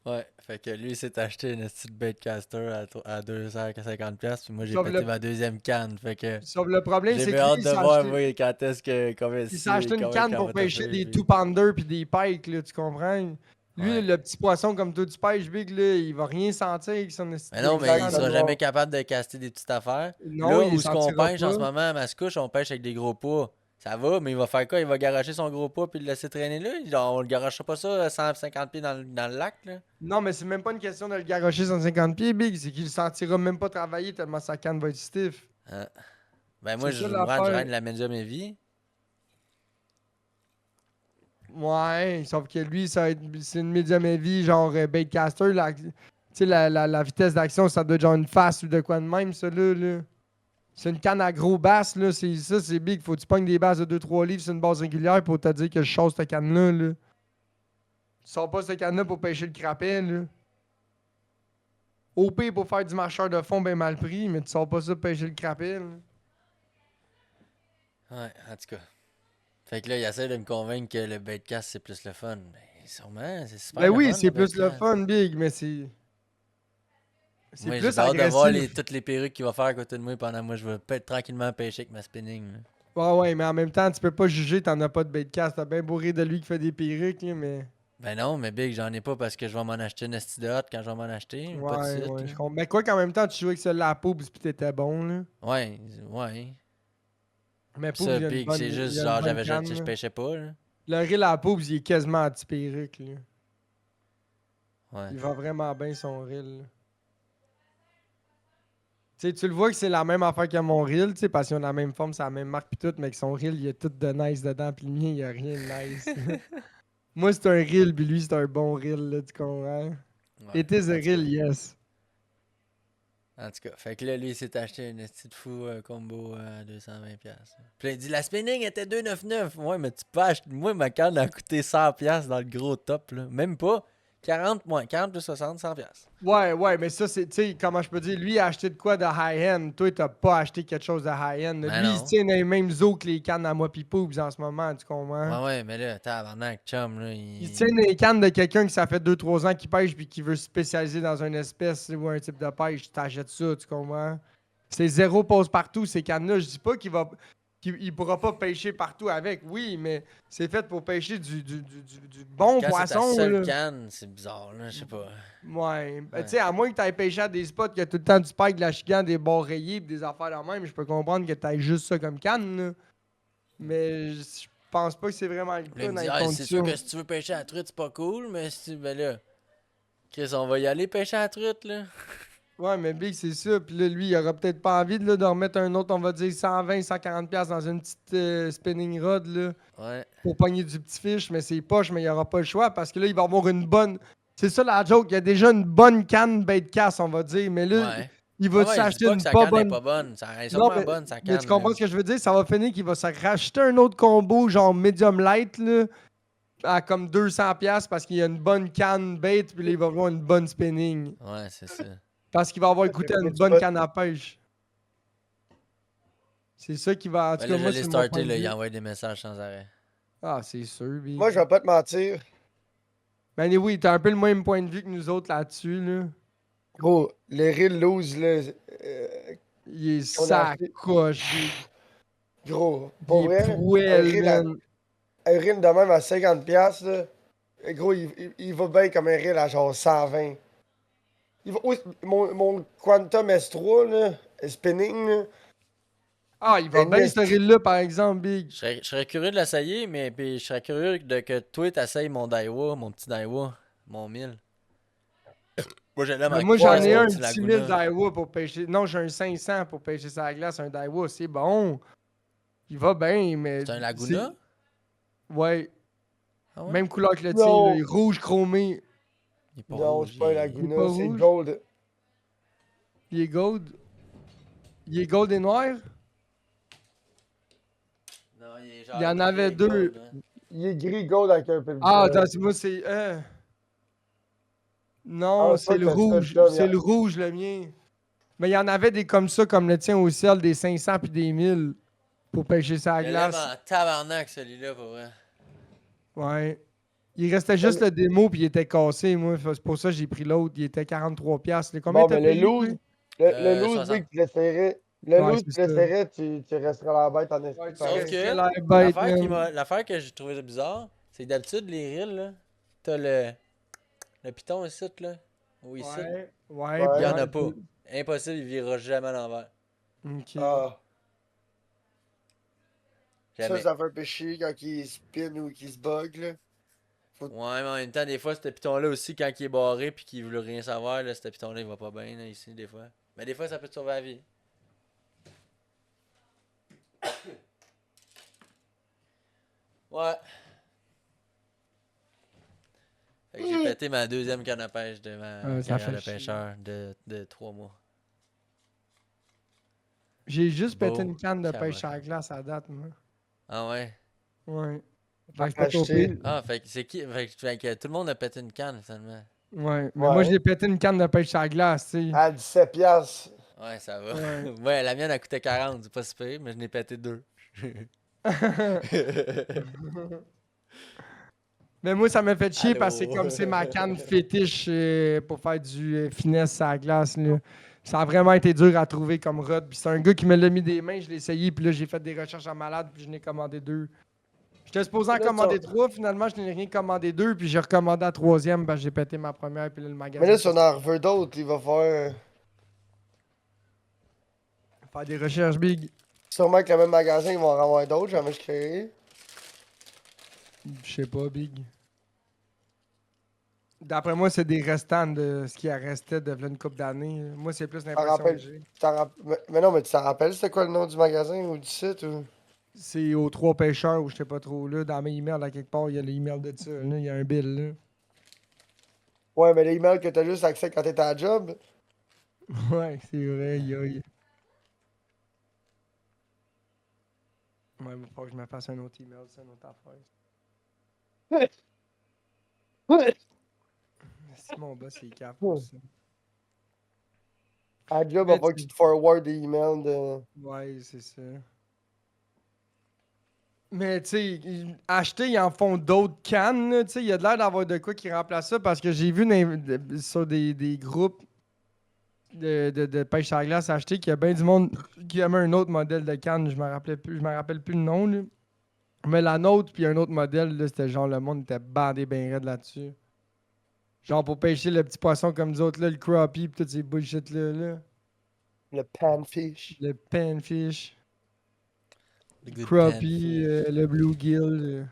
Ouais, fait que lui, il s'est acheté une petite baitcaster à 250$, puis moi, j'ai Sauf pété le- ma deuxième canne. Fait que Sauf le problème, j'ai c'est bien que lui, hâte de voir, moi, quand est-ce que. il s'est acheté une canne qu'elle pour va pêcher taper, des puis- two-pounders puis des pikes, là, tu comprends? Lui, Ouais. le petit poisson comme toi, tu pêches big, là, il va rien sentir avec son esti Mais de non, mais il canne. sera Exactement. jamais capable de caster des petites affaires. Non, Là il où ce qu'on sentira pêche pas. en ce moment à Mascouche, on pêche avec des gros poids. Ça va, mais il va faire quoi? Il va garocher son gros poids puis le laisser traîner là? Genre, on le garochera pas ça à 150 pieds dans le lac, là? Non, mais c'est même pas une question de le garrocher 150 pieds, big, c'est qu'il sentira même pas travailler tellement sa canne va être stiff. Hein? Ben moi, C'est ça je l'affaire. règne la medium heavy. Ouais, sauf que lui, c'est une medium heavy, genre baitcaster. Tu sais, la vitesse d'action, ça doit être genre une face ou de quoi de même, ça, là. C'est une canne à gros basse, là. C'est big. Faut que tu pognes des basses de 2-3 livres sur une base régulière pour te dire que je chasse cette canne-là, là. Tu sors pas cette canne-là pour pêcher le crapet, là. Au pire, pour faire du marcheur de fond bien mal pris, mais tu sors pas ça pour pêcher le crapet, là. Ouais, en tout cas. Fait que là, il essaie de me convaincre que le baitcast, c'est plus le fun. Ben, sûrement, c'est super Ben le oui, fun, c'est plus le baitcast. fun, big, mais c'est. C'est Moi, j'ai plus hâte de voir agressif. toutes les perruques qu'il va faire à côté de moi pendant moi, je vais peut-être tranquillement pêcher avec ma spinning. Là. Ouais, ouais, mais en même temps, tu peux pas juger, t'en as pas de baitcast. T'as bien bourré de lui qui fait des perruques, là, mais. Ben non, mais Big, j'en ai pas parce que je vais m'en acheter une esti de hot quand je vais m'en acheter. Pas de Ouais, suite. ouais, là. je comprends. Mais quoi qu'en même temps, tu jouais avec celle-là à Poubs pis t'étais bon, là. Ouais, ouais. Mais Pis Poubs, ça, il y a une Big, bonne. c'est Il juste y a une genre, bonne canne, je là. pêchais pas, là. Le reel à Poubs, il est quasiment anti-perruque, là. Ouais. Il va vraiment bien son reel, là. Tu sais, tu le vois que c'est la même affaire que mon reel, tu sais, parce qu'ils ont la même forme, c'est la même marque pis tout, mais que son reel, il y a tout de nice dedans, pis le mien, il y a rien de nice. Moi, c'est un reel, pis lui, c'est un bon reel, là, tu comprends? Ouais. It is a En tout reel, cas. yes. En tout cas, fait que là, lui, il s'est acheté une petite fou combo à 220$. Puis là, il dit, la spinning était 2,99$. Ouais, mais tu peux acheter. Moi, ma canne a coûté 100$ dans le gros top, là. Même pas. 40 moins 40 plus 60, 100$. Ouais, ouais, mais ça, c'est, tu sais, comment je peux dire, lui, il a acheté de quoi de high-end. Toi, t'as pas acheté quelque chose de high-end. Ben Lui, il non. se tient dans les mêmes eaux que les cannes à moi pis Poubs en ce moment, tu comprends? Ouais, ouais, mais là, tabarnak, chum, là, Il se tient dans les cannes de quelqu'un qui ça fait 2-3 ans qu'il pêche puis qui veut se spécialiser dans une espèce ou un type de pêche. Tu t'achètes ça, tu comprends? C'est zéro pause partout, ces cannes-là. Je dis pas qu'il pourra pas pêcher partout avec, oui, mais c'est fait pour pêcher du bon Quand c'est ta poisson. seule Là. canne, c'est bizarre, là, je sais pas. Ouais. Ben, Ouais. tu sais, à moins que tu ailles pêcher à des spots qui a tout le temps du pike, de la chicane, des bords rayés pis des affaires de même, je peux comprendre que tu ailles juste ça comme canne. Là. Mais je pense pas que c'est vraiment le Là, cas il me dans dit, les ah, c'est sûr conditions. que si tu veux pêcher à la truite, c'est pas cool, mais si tu. Ben là. Chris, on va y aller pêcher à la truite, là. Ouais, mais Big, c'est ça. Puis là, lui, il aura peut-être pas envie de remettre un autre, on va dire 120, 140$ dans une petite spinning rod là, Ouais. pour pogner du petit fish, mais c'est poche, mais il aura pas le choix parce que là, il va avoir une bonne. C'est ça la joke, il y a déjà une bonne canne bait de casse, on va dire, mais là, Ouais. il va Ah ouais, je dis s'acheter pas que une sa pas canne est bonne. pas bonne. Ça, elle est Non, sûrement bonne, sa mais canne. tu comprends là. ce que je veux dire? Ça va finir qu'il va se racheter un autre combo, genre medium light, là, à comme 200$ parce qu'il y a une bonne canne bait, puis là, il va avoir une bonne spinning. Ouais, c'est ça. Parce qu'il va avoir goûté à Mais une tu bonne peux- canne à pêche. C'est ça qui va. En tout Ben cas, là, moi, je l'ai c'est mon starté, point de là, il vue. envoie des messages sans arrêt. Ah, c'est sûr. Big. Moi, je vais pas te mentir. Ben oui, t'as un peu le même point de vue que nous autres là-dessus. Là. Gros, les reels loose, là. Il est On a acheté- sacoche. Big. Gros, Il pour est vrai, poêle, man. un reel de même à 50$, là. Gros, il va bien comme un reel à genre 120. Mon Quantum S3, là, spinning, là. Ah, il va Un bien esti- ce reel-là, par exemple, Big. Je serais curieux de l'essayer, mais puis je serais curieux de que toi, t'essayes mon Daiwa, mon petit Daiwa, mon 1000. Moi, j'ai l'air Ben, ma moi, j'en caisse, ai mon un petit 10 000 Laguna. Daiwa pour pêcher. Non, j'ai un 500 pour pêcher sa glace. Un Daiwa, c'est bon. Il va bien, mais. C'est un Laguna? Ouais. Ah ouais? Même couleur que le tien, Non. là. Il est rouge chromé. Il est pas Non, rouge, c'est pas un Il est Laguna, pas c'est rouge? gold. Il est gold. Il est gold et noir? Non, il est genre Il y en gris avait et deux. gold, hein. Il est gris gold avec un peu de Ah, différence. attends, moi, c'est. Non, Ah, c'est toi, le t'as ça, rouge. Tom, C'est le rouge, le mien. Mais il y en avait des comme ça, comme le tien au ciel, des 500 puis des 1000 pour pêcher sa Il a l'air glace. en tabarnak, celui-là, pour vrai. Ouais. Il restait juste le démo puis il était cassé, moi. C'est pour ça que j'ai pris l'autre. Il était 43$. Combien Bon, t'as mais le payé, loose, toi? le loose, 60. Big, tu l'essayerais. Le Ouais, loose, c'est tu l'essayerais, tu resteras la bête en Ouais, esprit. tu Sauf pareil. resterais que l'air bête, l'affaire man. l'affaire que j'ai trouvé bizarre, c'est que d'habitude, les reels, là, t'as le piton ici, là, ou ici. Ouais, Ouais. ouais. Il y en ouais. a pas. Impossible, il virera jamais à l'envers. Ok. Ah, Jamais. ça fait un peu chier quand il spin ou qu'il se bug, là. Ouais, mais en même temps, des fois, ce piton-là aussi, quand il est barré puis qu'il veut rien savoir, là, ce piton-là, il va pas bien, là, ici, des fois. Mais des fois, ça peut te sauver la vie. Ouais. Fait que j'ai pété ma deuxième canne à pêche de ma Ça carrière fait de chier. pêcheur de 3 mois. J'ai juste pété Beau une canne de cabaret. pêche à la glace à date, moi. Ah ouais? Ouais. Fait que c'est pas Acheter. pire. Ah, fait que c'est qui? Fait que tout le monde a pété une canne, finalement. Ouais. Mais Ouais. moi, j'ai pété une canne de pêche à la glace, tu sais. À 17$. Ouais, ça va. Ouais. Ouais, la mienne, a coûté 40, c'est pas si pire, mais je n'ai pété 2. Mais moi, ça m'a fait chier Allô? parce que c'est comme c'est ma canne fétiche pour faire du finesse à la glace. Là. Ça a vraiment été dur à trouver comme rod. Puis c'est un gars qui me l'a mis des mains, je l'ai essayé, puis là, j'ai fait des recherches en malade, puis je n'ai commandé 2. J'étais supposé en Là, commander 3, finalement, je n'ai rien commandé 2, puis j'ai recommandé la troisième, parce que j'ai pété ma première, puis là, le magasin. Mais là, si on en veut d'autres, il va faire. Faire des recherches big. Sûrement que le même magasin, ils vont en avoir d'autres, jamais je créerai. Je sais pas, big. D'après moi, c'est des restants de ce qui restait de une couple d'années. Moi, c'est plus l'impression que rappelles? j'ai. Mais non, mais tu t'en rappelles, c'était quoi le nom du magasin ou du site ou. C'est aux 3 pêcheurs ou je sais pas trop là. Dans mes emails, à quelque part, il y a l'email de ça. Là. Il y a un bill là. Ouais, mais l'email que t'as juste accès quand t'es à la job. Ouais, c'est vrai, yoï. Ouais, il faut que je me fasse un autre email, c'est une autre affaire. Si mon boss il est capable pour ça. À la job, il Mais va falloir que tu- tu te forward des emails de. Ouais, c'est ça. Mais tu sais, acheter, ils en font d'autres cannes. Là, tu sais, il y a de l'air d'avoir de quoi qui remplace ça parce que j'ai vu sur des groupes de pêche à la glace à acheter, qu'il y a bien du monde qui aimait un autre modèle de canne. Je me rappelle plus le nom, là. Mais la nôtre, puis un autre modèle, là, c'était genre le monde était bandé bien raide là-dessus. Genre pour pêcher le petit poisson comme nous autres, là, le crappie, pis toutes ces bullshit-là. Là. Le panfish. Le panfish, The good crappie, panfish. le bluegill.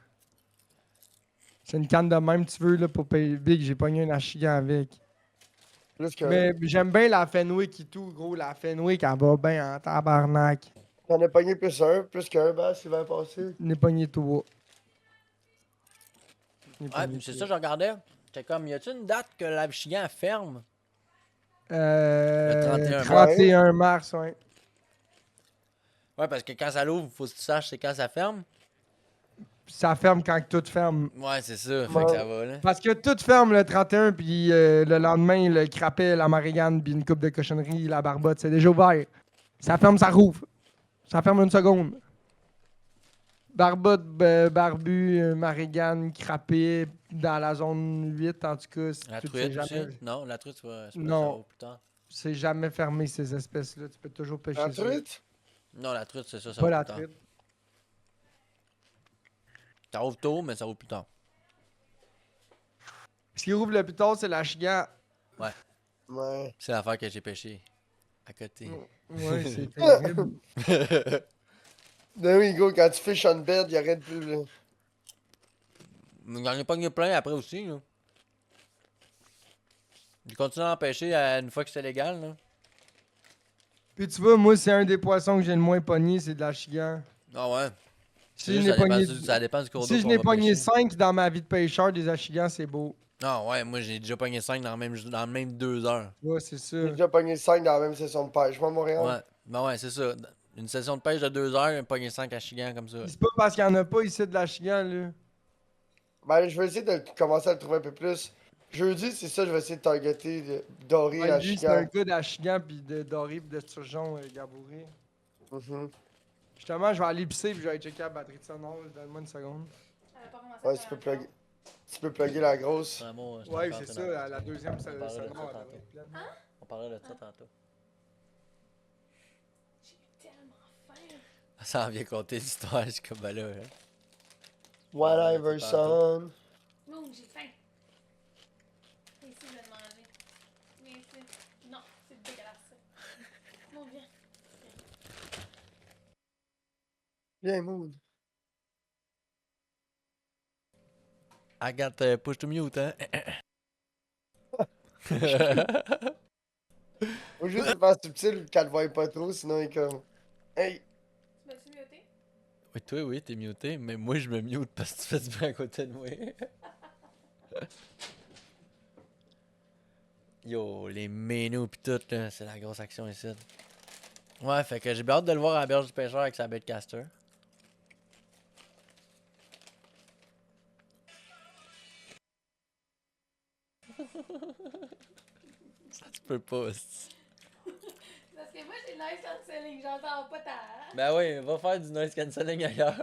C'est une canne de même, tu veux, là, pour pêcher. Big, j'ai pogné un achigan avec. Plus que. Mais j'aime bien la Fenwick et tout, gros. La Fenwick, elle va bien en tabarnak. J'en ai pogné plus qu'un, bah, c'est bien passé. On est pogné tout. Ouais, c'est ça, je regardais. J'étais comme, y a-tu une date que la Michigan ferme? Le 31 mars. 31 mars, ouais. Ouais, parce que quand ça l'ouvre, faut que tu saches c'est quand ça ferme. Ça ferme quand tout ferme. Ouais, c'est ça, fait que ça va, là. Parce que tout ferme le 31, puis le lendemain, le crapet, la marigane, puis une coupe de cochonnerie, la barbotte, c'est déjà ouvert. Ça ferme, ça rouvre. Ça ferme une seconde. Barbotte, barbu, marigane, crapet, dans la zone 8, en tout cas. La tout, truite c'est aussi? jamais, Non, la truite, ça va Non. plus tard. c'est jamais fermé, ces espèces-là. Tu peux toujours pêcher La ça. truite? Non, la truite, c'est ça, ça Pas va la plus tard. truite. Ça ouvre tôt, mais ça ouvre plus tard. Ce qui rouvre le plus tard, c'est la chigan. Ouais. C'est l'affaire que j'ai pêché à côté. Ouais, c'est terrible. Ben oui, go, quand tu fish on bed, il arrête plus, là. J'en ai pogné plein après aussi, là. J'ai continué à en pêcher une fois que c'était légal, là. Puis tu vois, moi, c'est un des poissons que j'ai le moins pogné, c'est de la chigan. Ah ouais. Si C'est je juste, n'ai ça, dépend pogné, ça dépend du cours d'eau si je qu'on n'ai va pogné pêcher. 5 dans ma vie de pêcheur, des achigans, c'est beau. Ah ouais, moi j'ai déjà pogné 5 dans le même 2 heures. Ouais, c'est ça. J'ai déjà pogné 5 dans la même session de pêche. Moi, à Montréal. Ouais, ben ouais, c'est ça. Une session de pêche de 2 heures, pogné 5 à Chigan comme ça. C'est pas parce qu'il y en a pas ici de l'achigan, là. Ben, je vais essayer de commencer à le trouver un peu plus. Jeudi, c'est ça, je vais essayer de targeter doré Ouais, à lui, c'est un Chicago. gars d'achigan, puis de doré, puis de sturgeon gabouré. Mhm. Justement, je vais aller pisser, puis je vais aller checker la batterie de sonore. Donne-moi une seconde. Ouais, tu peux plugger la grosse. Vraiment, je t'en Ouais, parle, c'est t'en parles. ça, la deuxième sonore, parlera de ça elle devrait tantôt. être pleine. On parlera de ça tantôt. J'ai tellement faim. Ça en vient compter l'histoire, je suis comme ben là. Hein. Whatever, c'est son. Moon, j'ai faim. Viens ici, je vais te manger. Viens ici. Non, c'est dégueulasse. Moon, viens. Viens, Moon. I got push to mute, hein. Faut juste le faire subtil qu'elle le voie pas trop, sinon il est comme. Hey! Tu m'as-tu muté? Oui, toi, oui, t'es muté, mais moi je me mute parce que tu fais du bruit à côté de moi. Yo, les menus pis tout, là, c'est la grosse action ici. Ouais, fait que j'ai bien hâte de le voir à la berge du pêcheur avec sa baitcaster. Ça tu peux pas, c'est- Parce que moi, j'ai nice cancelling. J'entends pas ta. Ben oui, va faire du noise cancelling ailleurs.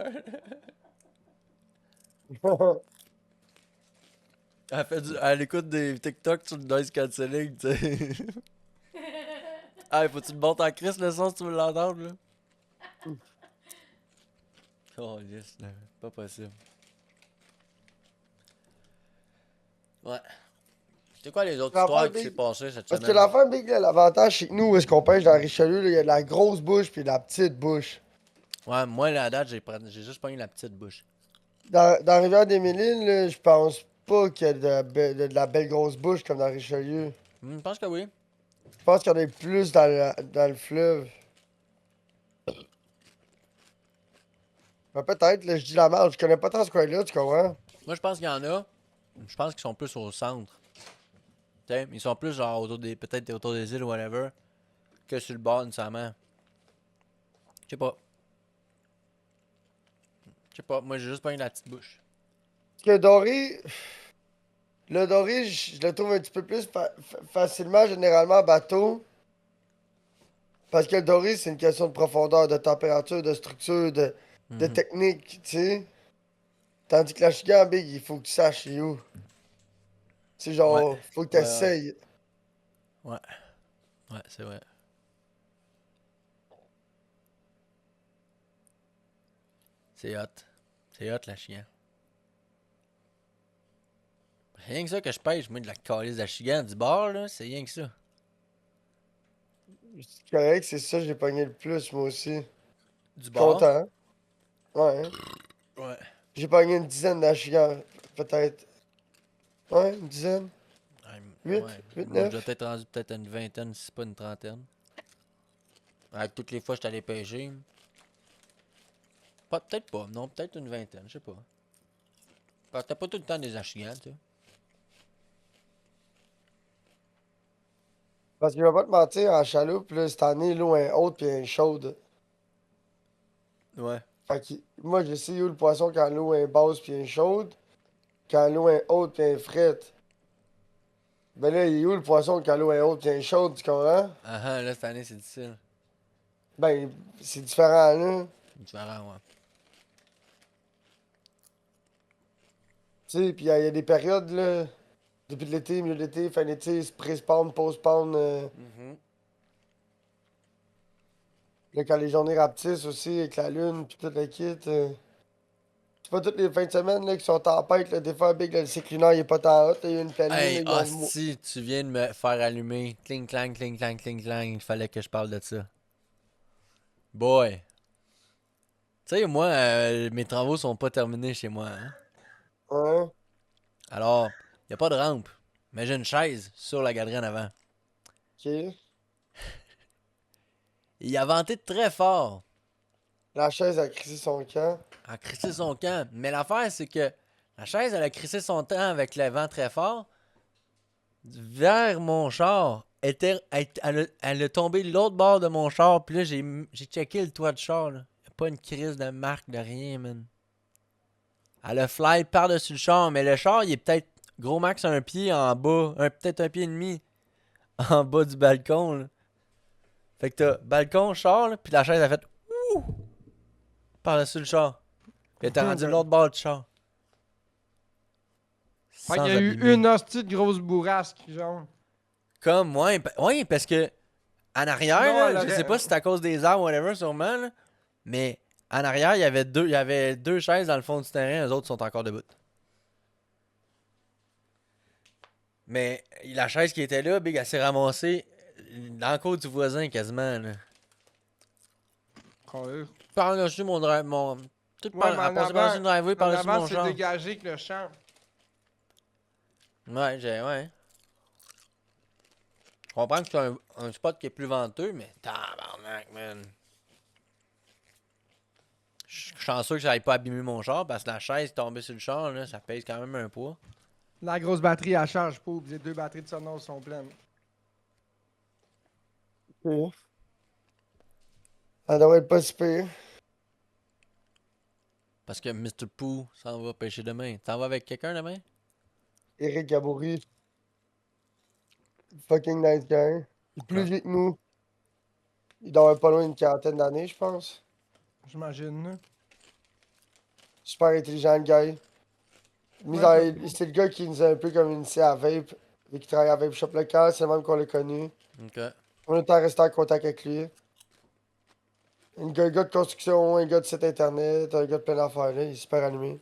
Elle écoute des TikTok sur le noise cancelling, tu sais. Ah, faut que tu te montes en crise le son si tu veux l'entendre, là. Oh, yes, là. Pas possible. Ouais. C'est quoi les autres La histoires fin, qui s'est Big. passées cette Parce que semaine? l'affaire, Big, là, l'avantage, c'est que nous, où est-ce qu'on pêche dans Richelieu, là, il y a de la grosse bouche puis de la petite bouche. Ouais, moi, la date, j'ai juste pogné la petite bouche. Dans Rivière des Mélines, là, je pense pas qu'il y a de la belle grosse bouche comme dans Richelieu. Je pense que oui. Je pense qu'il y en a plus dans le fleuve. Ben, peut-être, là, je dis la merde, je connais pas tant ce coin-là, tu comprends? Moi, je pense qu'il y en a. Je pense qu'ils sont plus au centre. T'sais, ils sont plus genre autour des. Peut-être autour des îles ou whatever. Que sur le bord, nécessairement. Je sais pas. Je sais pas. Moi, j'ai juste pogné la petite bouche. Parce que doré. Le doré, je le trouve un petit peu plus facilement, généralement, bateau. Parce que le doré, c'est une question de profondeur, de température, de structure, de Mhm. technique, tu sais. Tandis que la chigan, Big, il faut que tu saches il est où. C'est genre, Ouais. faut que tu Ouais, ouais. essayes. Ouais. Ouais, c'est vrai. C'est hot. C'est hot, la chienne. Rien que ça que je pêche, moi, de la calice de chienne du bord, là, c'est rien que ça. C'est correct, c'est ça, j'ai pogné le plus, moi aussi. Du bord? Content. Ouais. Ouais. J'ai pogné une dizaine d'achigans, peut-être. Ouais, une dizaine. Ouais, 8, 8, moi, je 9. dois être rendu peut-être à une vingtaine, si c'est pas une trentaine. Avec toutes les fois que je suis allé pêcher. Peut-être pas, non, peut-être une vingtaine, je sais pas. Parce que t'as pas tout le temps des achigans, tu sais. Parce que je vais pas te mentir, en chaloupe, là, cette année, l'eau est haute pis elle est chaude. Ouais. Fait que moi, je sais où le poisson quand l'eau est basse pis elle est chaude. Quand l'eau est haute pis elle est frette. Ben là, il est où le poisson quand l'eau est haute pis elle est chaude, tu comprends? Ah ah, là, cette année, c'est difficile. Ben, c'est différent, là. Différent, ouais. Tu sais, pis il y a des périodes, là. Début de l'été, milieu de l'été, fin d'été, pré-spawn, post-spawn. Là, quand les journées rapetissent aussi, avec la lune pis tout le kit. C'est pas toutes les fins de semaine, là, qui sont tempêtes, là. Des fois, Big, là, le cycle lunaire, il est pas tant hot, là, il y a une pleine lune, là, Hey, ils ont... hostie, tu viens de me faire allumer. Cling clang, cling clang, cling clang. Il fallait que je parle de ça. Boy. Tu sais, moi, mes travaux sont pas terminés chez moi, hein. Ouais, Alors, y a pas de rampe. Mais j'ai une chaise sur la galerie en avant. ok. Il a venté très fort. La chaise a crissé son camp. A crissé son camp. Mais l'affaire, c'est que la chaise, elle a crissé son camp avec le vent très fort. Vers mon char. Elle a tombé de l'autre bord de mon char. Puis là, j'ai checké le toit de char. Là. Y a pas une crise de marque de rien, man. Elle a fly par-dessus le char. Mais le char, il est peut-être gros max un pied en bas. Peut-être un pied et demi en bas du balcon. Là. Fait que t'as balcon, char, là, puis la chaise a fait ouh par-dessus le char. Puis elle était rendue de l'autre bord du char. Fait Sans qu'il y a eu abîmer. une hostie de grosse bourrasque, genre. Comme, ouais, ouais, parce que en arrière, Sinon, là, elle je aurait- sais pas si c'est à cause des arbres, whatever, sûrement, là, mais en arrière, il y avait deux chaises dans le fond du terrain, les autres sont encore debout. Mais la chaise qui était là, Big, elle s'est ramassée dans le côte du voisin quasiment, là. Ouais, Par-dessus mon drive, tout mais par, en elle passait par-dessus avant, le driveway, en par-dessus avant mon c'est char. dégagé avec le champ. Ouais, ouais. Je comprends que c'est un spot qui est plus venteux, mais tabarnak, man. Je suis chanceux que ça n'aille pas abîmer mon char parce que la chaise tombée sur le char, là, ça pèse quand même un poids. La grosse batterie, elle charge pas, pis les deux batteries de Sonos sont pleines. Ok. Ça devrait être pas si pire. Parce que Mr. Pooh s'en va pêcher demain. T'en vas avec quelqu'un demain? Eric Gabouri. Fucking nice guy. Il est plus Ouais. vieux que nous. Il doit avoir pas loin d'une quarantaine d'années, je pense. J'imagine, là. Super intelligent, le gars. C'est le gars qui nous a un peu comme initié à Vape. Et qui travaille à Vape Shop Local, c'est le même qu'on l'a connu. Ok. On est resté en contact avec lui. Un gars de construction, un gars de site internet, un gars de plein d'affaires, là. Il est super animé.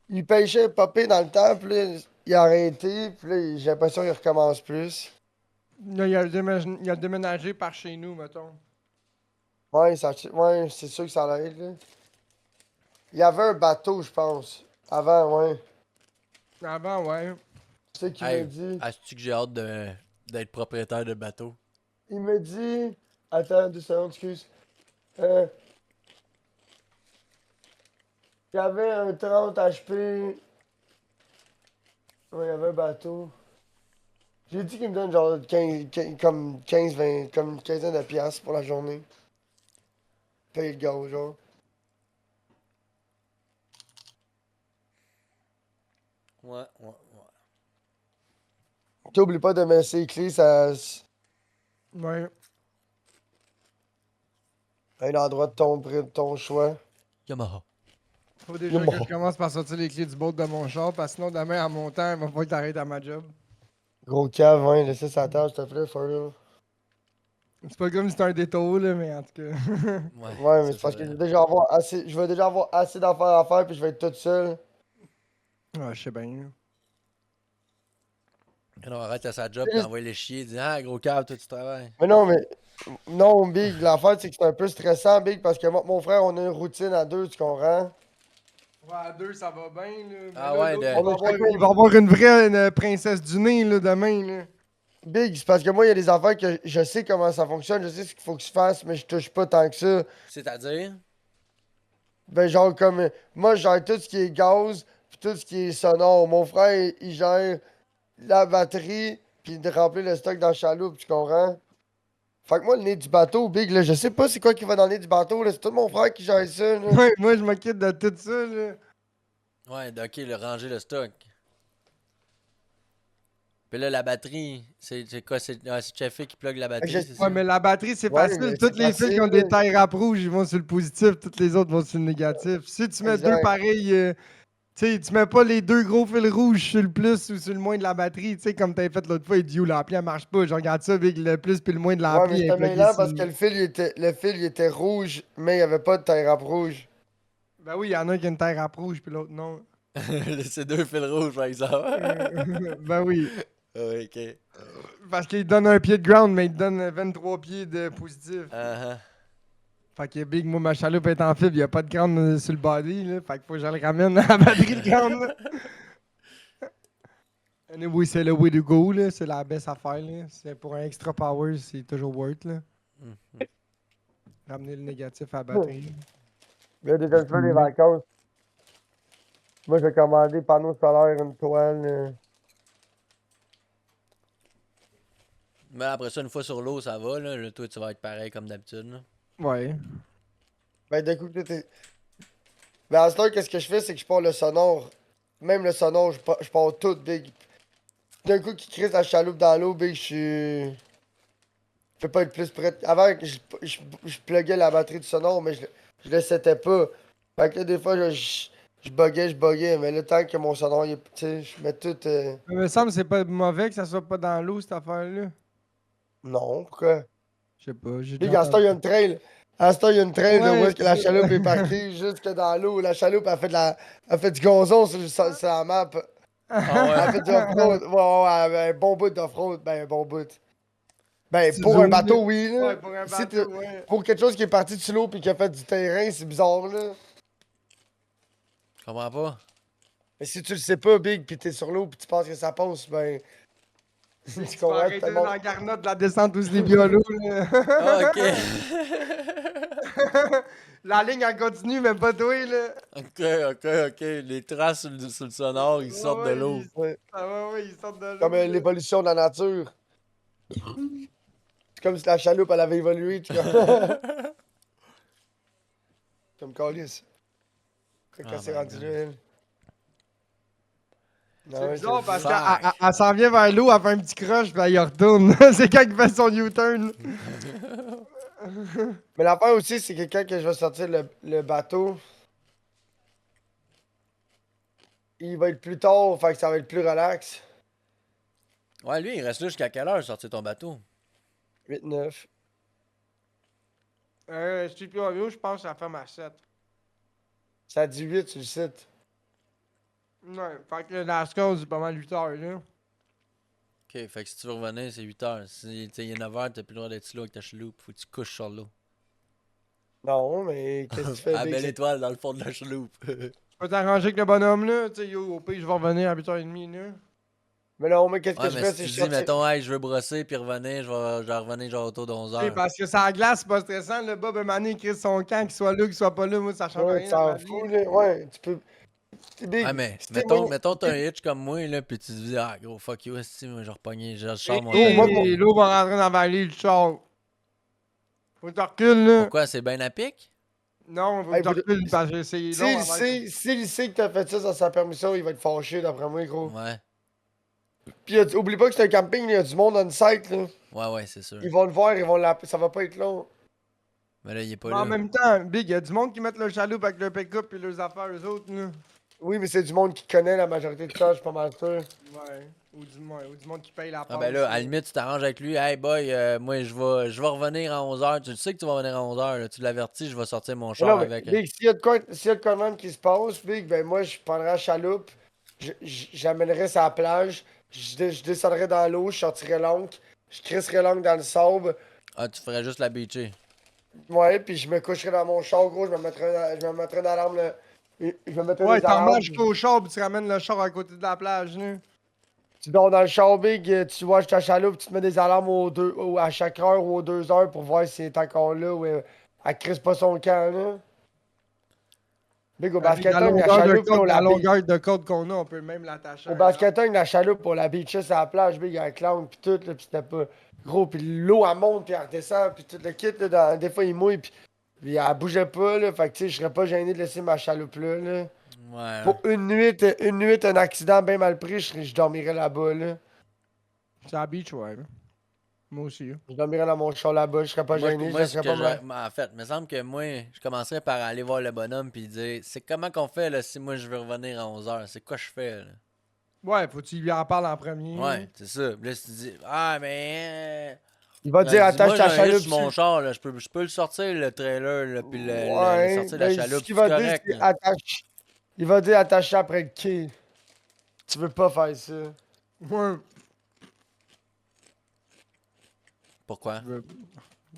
Il pêchait popé dans le temps, puis là, il a arrêté, puis là, j'ai l'impression qu'il recommence plus. Là, il a déménagé par chez nous, mettons. Ouais, ouais, c'est sûr que ça l'aide, là. Il y avait un bateau, je pense. Avant, ouais. Avant, ouais. C'est ça qu'il m'a Hey, dit. as-tu que j'ai hâte d'être propriétaire de bateau? Il me dit. Attends, 2 secondes, excuse. Euh, il y avait un 30 HP. Ouais, il y avait un bateau. J'ai dit qu'il me donne genre comme 15, 20, comme une quinzaine de piastres pour la journée. Paye le gars, genre. Ouais, ouais, ouais. T'oublies pas de mettre ses clés, ça. Ouais. Un endroit de ton choix. Yamaha. Faut déjà Bon. que je commence par sortir les clés du boat de mon char, parce que sinon, demain, en montant, il va falloir que t'arrêtes à ma job. Gros cave, ouais, laissez sa table, s'il te plaît, for real. C'est pas comme si c'était un détour, là, mais en tout cas. Ouais, mais ça, c'est parce que vrai. je vais déjà avoir assez d'affaires à faire, puis je vais être tout seul. Ouais, je sais bien. Là. Alors, arrête à sa job, puis envoie les chier, dis ah, gros câble, toi, tu travailles. Mais non, non, Big, l'affaire, c'est que c'est un peu stressant, Big, parce que moi, mon frère, on a une routine à deux, tu comprends? Ouais, à deux, ça va bien, là. Mais Ah là, ouais, l'autre, de- il va avoir une vraie princesse du nez, là, demain, là. Big, c'est parce que moi, il y a des affaires que je sais comment ça fonctionne, je sais ce qu'il faut que je fasse, mais je touche pas tant que ça. C'est-à-dire? Ben, genre, comme, moi, je gère tout ce qui est gaz, puis tout ce qui est sonore. Mon frère, il gère la batterie, puis de remplir le stock dans la chaloupe, tu comprends? Fait que moi, le nez du bateau, Big, là, je sais pas c'est quoi qui va dans le nez du bateau, là, c'est tout mon frère qui gère ça, là. Ouais, moi, je m'occupe de tout ça, là. Ouais, ok, le ranger le stock. Puis là, la batterie, c'est quoi? C'est Cheffy qui plug la batterie, je- c'est Ouais, ça? mais la batterie, c'est Ouais, facile. mais Toutes c'est les fils qui ont facile, des là. tailles rap rouges, ils vont sur le positif. Toutes les autres vont sur le négatif. Si tu mets deux Exact. pareils, tu sais, tu mets pas les deux gros fils rouges sur le plus ou sur le moins de la batterie. Tu sais, comme t'avais fait l'autre fois, il dit, l'ampli, elle marche pas. Je regarde ça avec le plus puis le moins de Ouais, mais l'ampli est c'était plugué mêlant sur parce que le fil, il était rouge, mais il n'y avait pas de tie rap rouge. Ben oui, il y en a un qui a une taille rap rouge puis l'autre non. C'est deux fils rouges, par exemple. Ben oui. Ouais, ok. Parce qu'il donne un pied de ground, mais il te donne 23 pieds de positif. Uh-huh. Fait que Big, moi, ma chaloupe est en fibre, il n'y a pas de ground sur le body, là. Fait qu'il faut que je le ramène à la batterie de ground, là. Anyway, c'est le way to go, là. C'est la best affaire, là. C'est pour un extra power, c'est toujours worth, là. Mhm. Ramener le négatif à la batterie. Il y a déjà fait les vacances. Moi, j'ai commandé panneaux solaires, une toile. Mais après ça, une fois sur l'eau, ça va, là. Là, toi, tu vas être pareil comme d'habitude, là. Ouais. Ben, d'un coup, tout est. Ben, à ce temps, qu'est-ce que je fais, c'est que je pars le sonore. Même le sonore, je pars tout, Big. D'un coup, qui crisse la chaloupe dans l'eau, Big, je suis. Je peux pas être plus prêt. Avant, je pluguais la batterie du sonore, mais je le setais pas. Fait que là, des fois, je buguais. Mais le temps que mon sonore, tu sais, je mets tout. Mais il me semble que c'est pas mauvais que ça soit pas dans l'eau, cette affaire-là. Non, pourquoi? Je sais pas, j'ai Big, déjà à ce temps, il y a entendu. une trail. À ce temps, il y a une trail de où Ouais, est-ce que la chaloupe est partie jusque dans l'eau. La chaloupe a fait, a fait du gazon sur la map. Ah Elle a ouais? fait du off-road. Ouais, ouais, ouais, un bon bout d'off-road. Ben, un bon bout. Ben, Petite pour un zone, là. bateau, oui, là. Ouais, pour un Si bateau, ouais. pour quelque chose qui est parti de l'eau puis qui a fait du terrain, c'est bizarre, là. Je comprends pas. Mais si tu le sais pas, Big, pis t'es sur l'eau pis tu penses que ça passe, ben. Tu Tu peux comprends arrêter tellement. dans la garnotte de la descente tous les biolos, là. Ah, ok. La ligne, elle continue, mais pas toi, là. Ok, ok, ok. Les traces sur le sonore, ils sortent de Ouais, l'eau. Ouais. ils sortent de l'eau. Comme là. l'évolution de la nature. C'est comme si la chaloupe, elle avait évolué, tu vois. Comme Calis. Quand Oh elle s'est my rendue God. là, elle. Non, C'est ouais, bizarre je parce te Fuck. qu'elle s'en vient vers l'eau, elle fait un petit crush, puis elle y retourne. C'est quand il fait son U-turn. Mais l'affaire aussi, c'est que quand que je vais sortir le bateau, il va être plus tard, fait que ça va être plus relax. Ouais, lui, il reste là jusqu'à quelle heure sortir ton bateau? 8-9. Je suis plus vieux, je pense que ça ferme à 7. Ça dit 8 sur le site. Ouais, fait que la score, c'est pas mal 8 heures, là. Ok, fait que si tu veux revenir, c'est 8 heures. Si il est 9 heures, t'as plus le droit d'être là avec ta chaloupe. Faut que tu couches sur l'eau. Non, mais qu'est-ce que tu fais, Ah, Big? belle étoile dans le fond de la chaloupe. Tu peux t'arranger avec le bonhomme, là. Tu sais, yo, au pire, je vais revenir à 8h30, là. Mais non, mais qu'est-ce que Ouais, je mais fais, si c'est tu que je dis, sortir. mettons, hey, je veux brosser puis revenir, je vais revenir genre autour de 11 Tu sais, heures. parce que ça glace, c'est pas stressant. Le Bob Mané écrit son camp, qu'il soit là, qu'il soit pas là. Moi, ça change Ouais, rien tu dans ma t'en vie. fous, là. Ouais, tu peux. C'est Big. Ouais, mais Si t'es moi- mettons t'as un hitch comme moi, là, puis tu te dis, ah, gros, fuck you, si, moi, je repogné, je Et sors mon moi, tank. l'eau va rentrer dans la vallée, le char. Faut que tu recules, là. Pourquoi, c'est ben à pic? Non, faut que Hey, tu recules parce que c'est long avant que... S'il sait que t'as fait ça sans sa permission, il va être fâché, d'après moi, gros. Ouais, Puis oublie pas que c'est un camping, il y a du monde on site, là. ouais, c'est sûr. Ils vont le voir, ils vont l'appeler. Ça va pas être long. Mais là, il est pas Mais en là. même temps, Big, y a du monde qui mettent leur chaloupe avec leur pick-up et leurs affaires, eux autres, là. Oui, mais c'est du monde qui connaît la majorité de ça, je suis pas mal sûr. Ouais. Ou du monde qui paye la Ah passe. ben là, à la limite, tu t'arranges avec lui. Hey boy, moi je vais revenir à 11h. Tu sais que tu vas revenir à 11h. Là. Tu l'avertis, je vais sortir mon Mais char non, mais avec. Big, s'il y a de quoi de même qui se passe, Big, ben moi, je prendrais la chaloupe, j'amènerais ça à la plage, je descendrais dans l'eau, je sortirais l'encre, je crisserais l'encre dans le sable, Ah, tu ferais juste la beacher. ouais, puis je me coucherais dans mon char, gros, je me mettrais une alarme, je me mettrais Ouais, des t'en alarmes, manges jusqu'au char, puis tu ramènes le char à côté de la plage, là. tu dors dans le char, Big, tu watches ta chaloupe, tu te mets des alarmes à chaque heure ou aux 2 heures pour voir si elle est encore là ou elle crisse pas son camp, là. Big, au Avec la basketing, la longueur de chaloupe, là, on corde, la la longueur de corde qu'on a, on peut même l'attacher à Au un arbre. basketing, la chaloupe, on la beachait sur la plage, big, avec l'angle, pis tout, là, pis c'était pas gros, pis l'eau, elle monte, pis elle redescend, pis tout le kit, là, des fois, il mouille, pis elle bougeait pas, là, fait que, tu sais, je serais pas gêné de laisser ma chaloupe là. Ouais. Pour une nuit, un accident bien mal pris, je dormirais là-bas, là. C'est à la beach, ouais. Là. Moi aussi. Là. Je dormirais dans mon char là-bas, je serais pas gêné, je Moi, ce laisserais que pas je. En fait, il me semble que moi, je commencerais par aller voir le bonhomme puis dire c'est comment qu'on fait là, si moi je veux revenir à 11h. C'est quoi je fais là? Ouais, faut que tu lui en parles en premier. Ouais, c'est ça. Puis là, si tu dis ah, mais. Il va te dire, attache Dis-moi, j'ai ta un hitch chaloupe sur mon sur... char, là. Je peux le sortir, le trailer, là, puis le Ouais, sortir la ben, ce chaloupe. qu'il C'est va dire, correct, c'est là. attache... Il va dire, attache ça après le quai. Tu veux pas faire ça. Ouais. Pourquoi?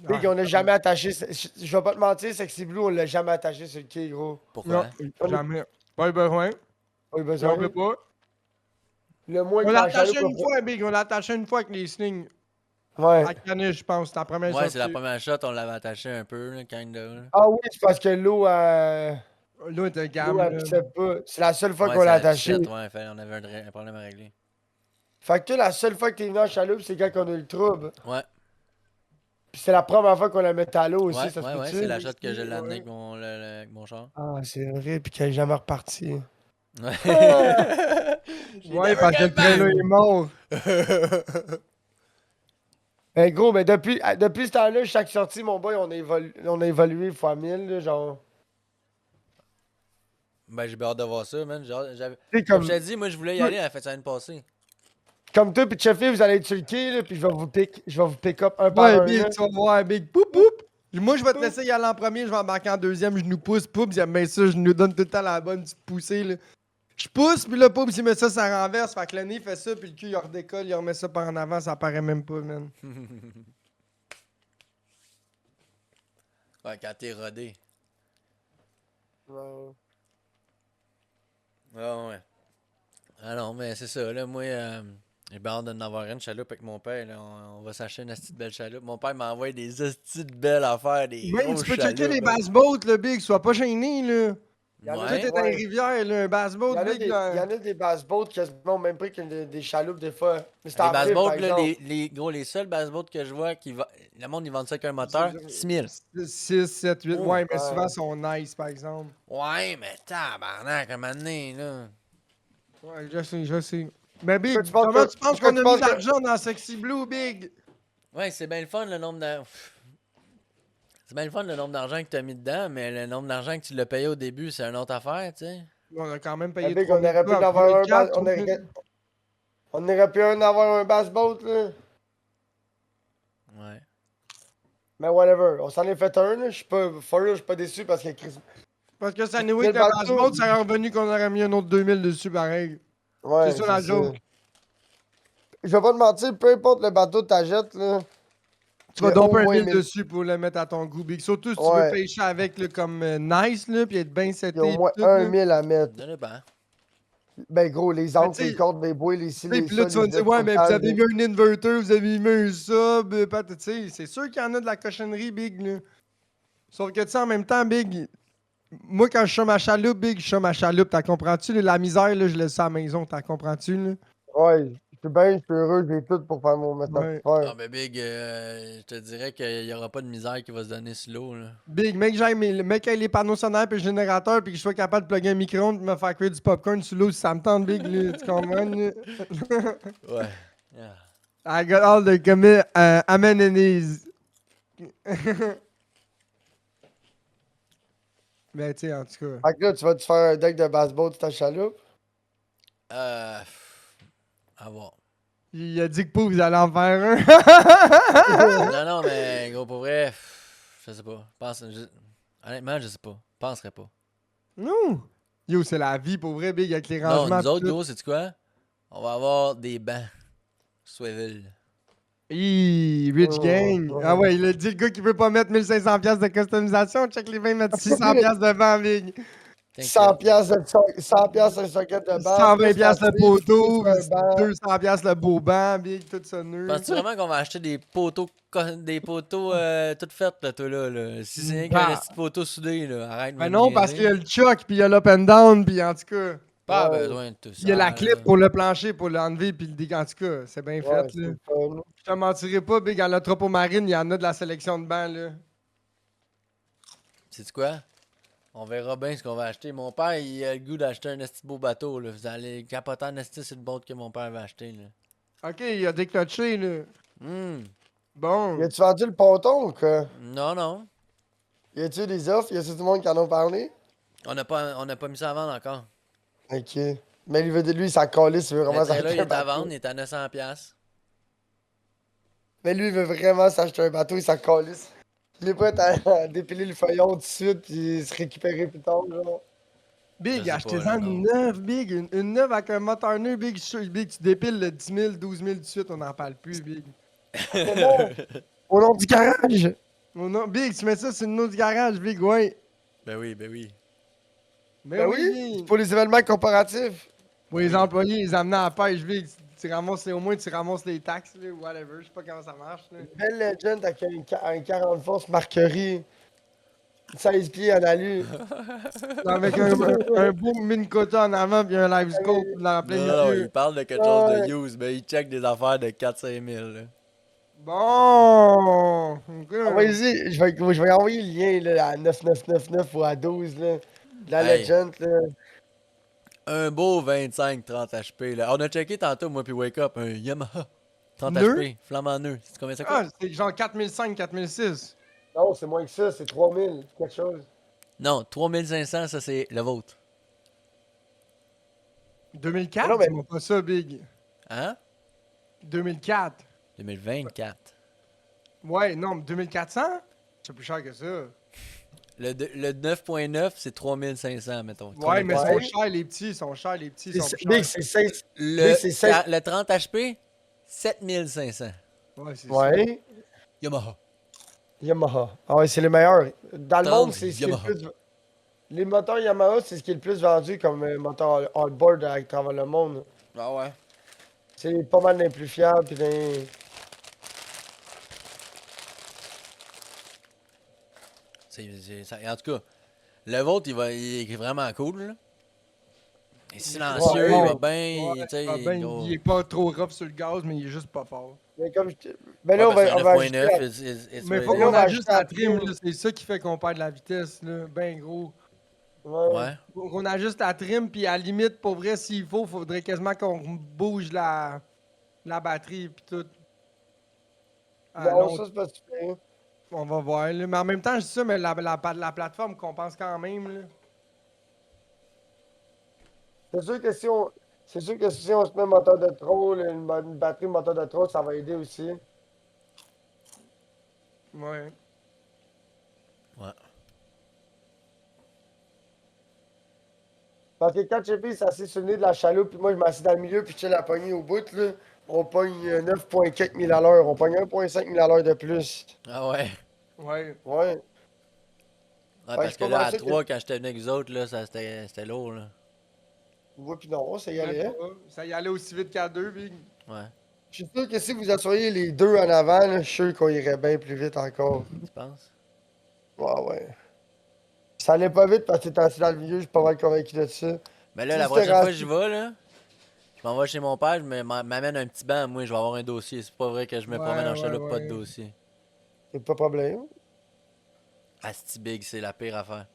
Big, on l'a jamais attaché. Je vais pas te mentir, Sexy Blue, on l'a jamais attaché sur le quai, gros. Non, Pourquoi? jamais. Pas eu besoin. Pas eu Si on besoin. veut pas. Le moins On que l'a la chaloupe attaché a une fois, Big. On l'a attaché une fois avec les slings. Ouais. À Caniche, je pense. C'était la première Ouais, c'est la sortie. première shot, on l'avait attaché un peu, là, kinda. Là. Ah oui, c'est parce que Là, était l'eau, gamme, elle là. pissait pas. C'est la seule fois Ouais, qu'on c'est l'a la attaché. pissette, ouais, on avait un problème à régler. Fait que toi, la seule fois que t'es venu en chaloupe, c'est quand on a eu le trouble. Ouais, Puis c'est la première fois qu'on la met à l'eau aussi, ça se ouais, peut-tu? c'est la shot que j'ai Ouais. l'amené avec avec mon char. Ah, c'est vrai, puis qu'elle est jamais repartie. Ouais. Ah! She Ouais, never parce que got le trailer est mort. Ben gros, mais depuis ce temps-là, chaque sortie, mon boy, on a évolué fois 1000, là, genre. Ben, j'ai bien hâte de voir ça, man. Tu sais, Comme je t'ai dit, moi, je voulais y aller à la fête de semaine passée. comme toi, puis Cheffy, vous allez être sur le quai, là, puis je vais vous pick up un par Ouais, un, Big, là. tu vas voir, Big. Poup, poup. Moi, je vais te laisser y aller en premier, je vais embarquer en deuxième, je nous pousse, poup, j'aime bien ça, je nous donne tout le temps la bonne petite poussée, là. Je pousse, puis là, poup, il met ça renverse, fait que le nez fait ça, puis le cul, il redécolle, il remet ça par en avant, ça paraît même pas, man. Ouais, quand t'es rodé. Ouais. Ouais. Ah non, mais c'est ça, là, moi, j'ai bien hâte d'en avoir une chaloupe avec mon père, là. On va s'acheter une hostie de belle chaloupe. Mon père m'a envoyé des hosties de belles affaires, des Même, grosses tu peux checker chaloupes, les là. bass boats, là, Big, sois pas gêné, là. Y en a Tout Ouais. est dans les Ouais. rivières, là, un bass Il boat, y en a Big, des, il y là. en a des bass boats quasiment au même prix que des chaloupes, des fois. Mais c'est Les en bass prime, par boats, là, exemple. les seuls bass boats que je vois, le monde, ils vendent ça avec un moteur, 6000. 6, 7, 8, Oh, ouais, mais ouais. souvent, ils sont nice, par exemple. Ouais, mais tabarnak, à un moment donné, là. Ouais, je sais. Mais Big, Pourquoi tu penses comment que- tu penses pourquoi qu'on tu a mis penses de que- l'argent dans Sexy Blue, Big? Ouais, c'est bien le fun, le nombre de... C'est bien le fun, le nombre d'argent que tu as mis dedans, mais le nombre d'argent que tu l'as payé au début, c'est une autre affaire, tu sais. On a quand même Eh, payé Big, on 3000 aurait pu en $, avoir un 3004, on aurait pu en avoir un bass boat, là. Ouais. Mais whatever. On s'en est fait un, là. Je suis pas, for real, je suis pas déçu parce que Chris. Parce que ça Mais nous le le bateau- bass boat, ça aurait revenu qu'on aurait mis un autre 2000 dessus, pareil. Ouais, C'est ça la joke. Je vais pas te mentir, peu importe le bateau que t'achètes, là. Tu vas il y a domper au un moins 1000 1000. dessus pour le mettre à ton goût, Big. Surtout si tu veux Ouais. pêcher avec, là, comme nice, là, puis être bien Il y a seté. au moins pis tout, un là. 1000 à mettre. Ça dépend. Ben gros, les Mais ancres, tu sais, les cordes, les bouées, les ci, Puis les là, ça, tu vas me les dire, ouais, mais vous écoutages, avez mis un inverter, vous avez mis un sub, tu sais, c'est sûr qu'il y en a de la cochonnerie, Big, là. Sauf que, tu sais, en même temps, Big, moi, quand je suis ma chaloupe, Big, je suis ma chaloupe, t'as comprends-tu? Là, la misère, là, je laisse ça à la maison, t'as comprends-tu, là? Ouais, je suis heureux, j'ai tout pour faire mon méthode Ouais. de Ah, faire. ben Big, je te dirais qu'il y aura pas de misère qui va se donner sur l'eau, là. Big, mec, le mec ait les panneaux solaires puis le générateur puis que je sois capable de plugger un micro-ondes et me faire cuire du popcorn sous l'eau si ça me tente, Big, là, tu comprends, là? Ouais. Yeah. I got all the commit amenities. Mais tu sais, en tout cas. Fait que là, tu vas-tu faire un deck de bass boat sur ta chaloupe? À voir. Il a dit que vous allez en faire un. Non, non, mais gros, pour vrai, je sais pas. Honnêtement, je sais pas. Penserais pas. Non! Yo, c'est la vie pour vrai, Big, avec les Non, rangements. nous autres, pis tout. gros, c'est quoi? On va avoir des bancs. Swivel. Hi, Rich Gang. Ah ouais, il a dit le gars qui veut pas mettre 1500$ de customisation. Check les 20 mettre 600$ devant, Big. 100 T'inquiète. piastres de 100 piastres un socket de banc. 120$ le plus poteau, un banc. 200$ le beau banc, Big, tout ça nœud. Penses-tu vraiment qu'on va acheter des poteaux, toutes faites, là, toi, là? Si c'est rien qu'un Bah. petit poteau soudé, là, arrête de Ben me non, parce qu'il y a niaiser. le choc, puis il y a l'up and down, puis en tout cas, Pas Ouais. besoin de tout ça. il y a la là. clip pour le plancher, pour l'enlever, puis le en tout cas, c'est bien Ouais, fait, c'est là. le fun. Je te mentirai pas, Big, à l'entrepôt marine, il y en a de la sélection de bancs, là. Sais-tu quoi? On verra bien ce qu'on va acheter. Mon père, il a le goût d'acheter un esti beau bateau, là. Vous allez capoter en esti sur le boat que mon père va acheter, là. Ok, il a déclenché, là. Bon. Y a-tu vendu le ponton ou quoi? Non, non. Y a-tu des offres? Y a-tu tout le monde qui en a parlé? On n'a pas mis ça à vendre encore. Ok. Mais lui, il s'en calisse, il veut vraiment Le trailer, il s'acheter un est à bateau. vendre, il est à 900$. Mais lui, il veut vraiment s'acheter un bateau, il s'en calisse. Il est prêt à dépiler le feuillon tout de suite, puis se récupérer plus tard, genre. Big, Je sais pas, achetez-en là, une non. neuve, Big. Une neuve avec un moteur neuf, Big. Big, tu dépiles le 10 000, 12 000 tout de suite, on n'en parle plus, Big. C'est bon. Au nom du garage! Oh non, Big, tu mets ça sur le nom du garage, Big, ouais. Ben oui, ben oui. Ben oui, Big. c'est pour les événements comparatifs. Pour les employés, les amener à la pêche, Big. Tu ramasses, au moins, tu ramasses les taxes, là, ou whatever. Je sais pas comment ça marche, là. Une belle Legend avec un 40 forces marquerie. 16 pieds en alu. Avec un beau mine quota en avant, puis un live scope dans la plein Non, non, il milieu. parle de quelque chose Ouais. de use, mais il check des affaires de 4-5 000, là. Bon! Ok. Envoyez-y, je vais envoyer le lien là, à 9999 ou à 12, là. La Hey. Legend, là. Un beau 25-30 HP, là. On a checké tantôt, moi, puis Wake Up, un Yamaha 30 Nœud? HP, flamant nœud. C'est combien ça coûte? Ah, c'est genre 4005, 4006. Non, c'est moins que ça, c'est 3000, quelque chose. Non, 3500, ça, c'est le vôtre. 2004? Non, mais- Dis-moi pas ça, Big. Hein? 2004. 2024. Ouais, non, mais 2400? C'est plus cher que ça. Le 9.9, c'est 3500, mettons. Ouais, mais ils Ouais. sont chers, les petits. Ils sont chers, les petits. Ils sont plus Big, chers. c'est 16. Le, c'est cinq- le 30 HP, 7500. Ouais, c'est ça. Ouais. Yamaha. Yamaha. Ah ouais, c'est les meilleurs. Dans le Tendre monde, c'est ce qui est le Yamaha. plus. Les moteurs Yamaha, c'est ce qui est le plus vendu comme moteur hardboard à travers le monde. Ah ouais. C'est pas mal des plus fiables. Pis des... En tout cas, le vôtre, il est vraiment cool, là. Il est silencieux, Ouais, il va ouais. bien, Ouais, tu sais, ah ben, gros. il est pas trop rough sur le gaz, mais il est juste pas fort. Mais comme je te... Ben Ouais, là, parce on que va 9.9, ajouter... Mais faut Mais là, qu'on on va ajuste ajouter la la trim, trim. là. C'est ça qui fait qu'on perd de la vitesse, là. Ben gros. Ouais. Ouais. Faut qu'on ajuste la trim, puis à la limite, pour vrai, s'il faut, faudrait quasiment qu'on bouge la batterie, puis tout. Ah, Non, non, ça, c'est pas super. on va voir, là. Mais en même temps, je dis ça, mais la plateforme compense quand même, là. C'est sûr que si on... C'est sûr que si on se met un moteur de trop, là, une batterie moteur de trop, ça va aider aussi. Ouais. Ouais. Parce que quand Chippy s'est assis sur le nez de la chaloupe, puis moi je m'assis dans le milieu, puis je tiens la poignée au bout, là, on pogne 9,4 000 à l'heure. On pogne 1,5 000 à l'heure de plus. Ah ouais. Ouais. Ouais. Ouais, parce je que suis là, pas à sûr que- 3, quand j'étais venu avec vous autres, là, c'était lourd, là. Ouais, puis non, ça y allait. Ça y allait aussi vite qu'à deux, Big. Ouais. Je suis sûr que si vous assuriez les deux en avant, là, je suis sûr qu'on irait bien plus vite encore. Tu penses? Ouais, ouais. Ça allait pas vite parce que t'es assis dans le milieu, je suis pas mal convaincu de ça. Mais là, Si la c'était prochaine fois que rassis- j'y vais, là, je m'en vais chez mon père, m'amène un petit banc, moi, je vais avoir un dossier. C'est pas vrai que je me Ouais, promène en ouais, chaloupe, pas de ouais. dossier. C'est pas de problème. Asti big, c'est la pire affaire.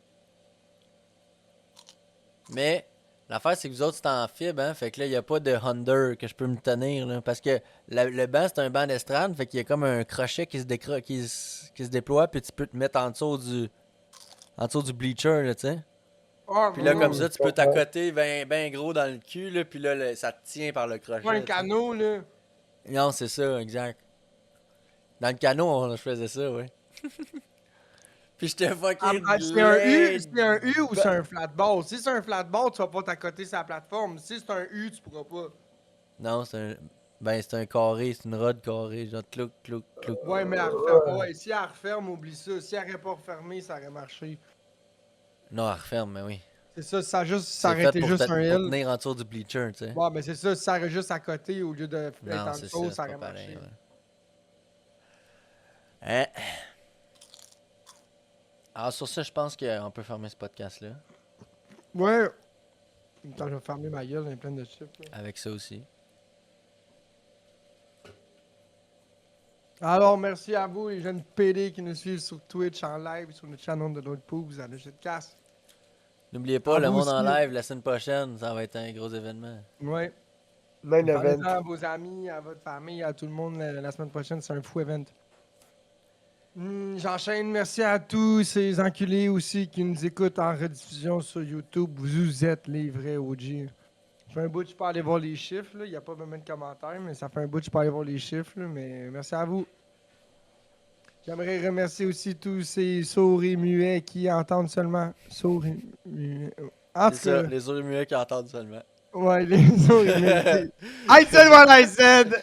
Mais, l'affaire, c'est que vous autres, c'est en fibre, hein, fait que là, il y a pas de Honda que je peux me tenir, là, parce que le banc, c'est un banc d'estrade, fait qu'il y a comme un crochet qui se déploie, puis tu peux te mettre en dessous du bleacher, là, tu sais. Ah, Puis là, Mmh, comme ça, tu peux comprends. t'accoter ben gros dans le cul, là, puis là, ça te tient par le crochet. Pas un tu sais. canot, là. Non, c'est ça, exact. Dans le canot, je faisais ça, ouais. Puis j'étais fucking C'est un U, laid. c'est un U ou c'est un flat ball? Si c'est un flat ball, tu vas pas t'accoter sur la plateforme. Si c'est un U, tu pourras pas. Non, c'est un... Ben, c'est un carré, c'est une rod carrée, genre clouc, clouc, clouc. Ouais, mais elle referme. Ouais, si elle referme, oublie ça. Si elle aurait pas refermé, ça aurait marché. Non, elle referme, mais oui. C'est ça, ça a juste C'est s'arrêter fait juste pour un pour L. tenir en dessous du bleacher, tu sais. Ouais, mais c'est ça, si ça aurait juste à côté au lieu d'être en Non, c'est dessous, ça, ça c'est aurait pas marché. pareil, ouais. Hein? Alors, sur ça, je pense qu'on peut fermer ce podcast-là. Ouais. Attends, je vais fermer ma gueule, elle est pleine de chips. Là. Avec ça aussi. Alors, merci à vous, les jeunes PD qui nous suivent sur Twitch en live, sur le channel de Lord Poobs à le cast. N'oubliez pas, À le vous monde en aussi. live, la semaine prochaine, ça va être un gros événement. Ouais. Main Parlez-en event. à vos amis, à votre famille, à tout le monde la semaine prochaine, c'est un fou event. J'enchaîne. Merci à tous ces enculés aussi qui nous écoutent en rediffusion sur YouTube. Vous êtes les vrais OG. Ça fait un bout que je peux aller voir les chiffres. Il n'y a pas vraiment de commentaires, mais ça fait un bout que je peux aller voir les chiffres. Là, mais merci à vous. J'aimerais remercier aussi tous ces sourds et muets qui entendent seulement. Sourds et muets. En C'est tout ça, cas, les autres muets qui entendent seulement. ouais, les sourds et muets. I said what I said!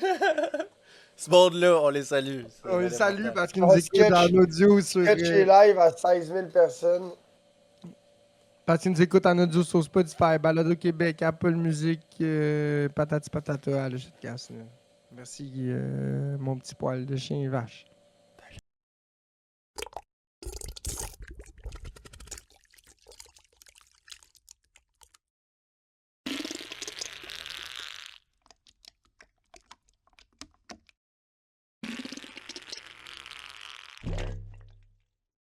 Ce monde-là, on les salue. C'est On les vraiment salue important. parce qu'ils nous écoutent en audio sur. Sketch est live à 16 000 personnes. Parce qu'ils nous écoutent en audio sur Spotify, Balado Québec, Apple Music, patati patata, à le shitcast. Merci, mon petit poil de chien vache.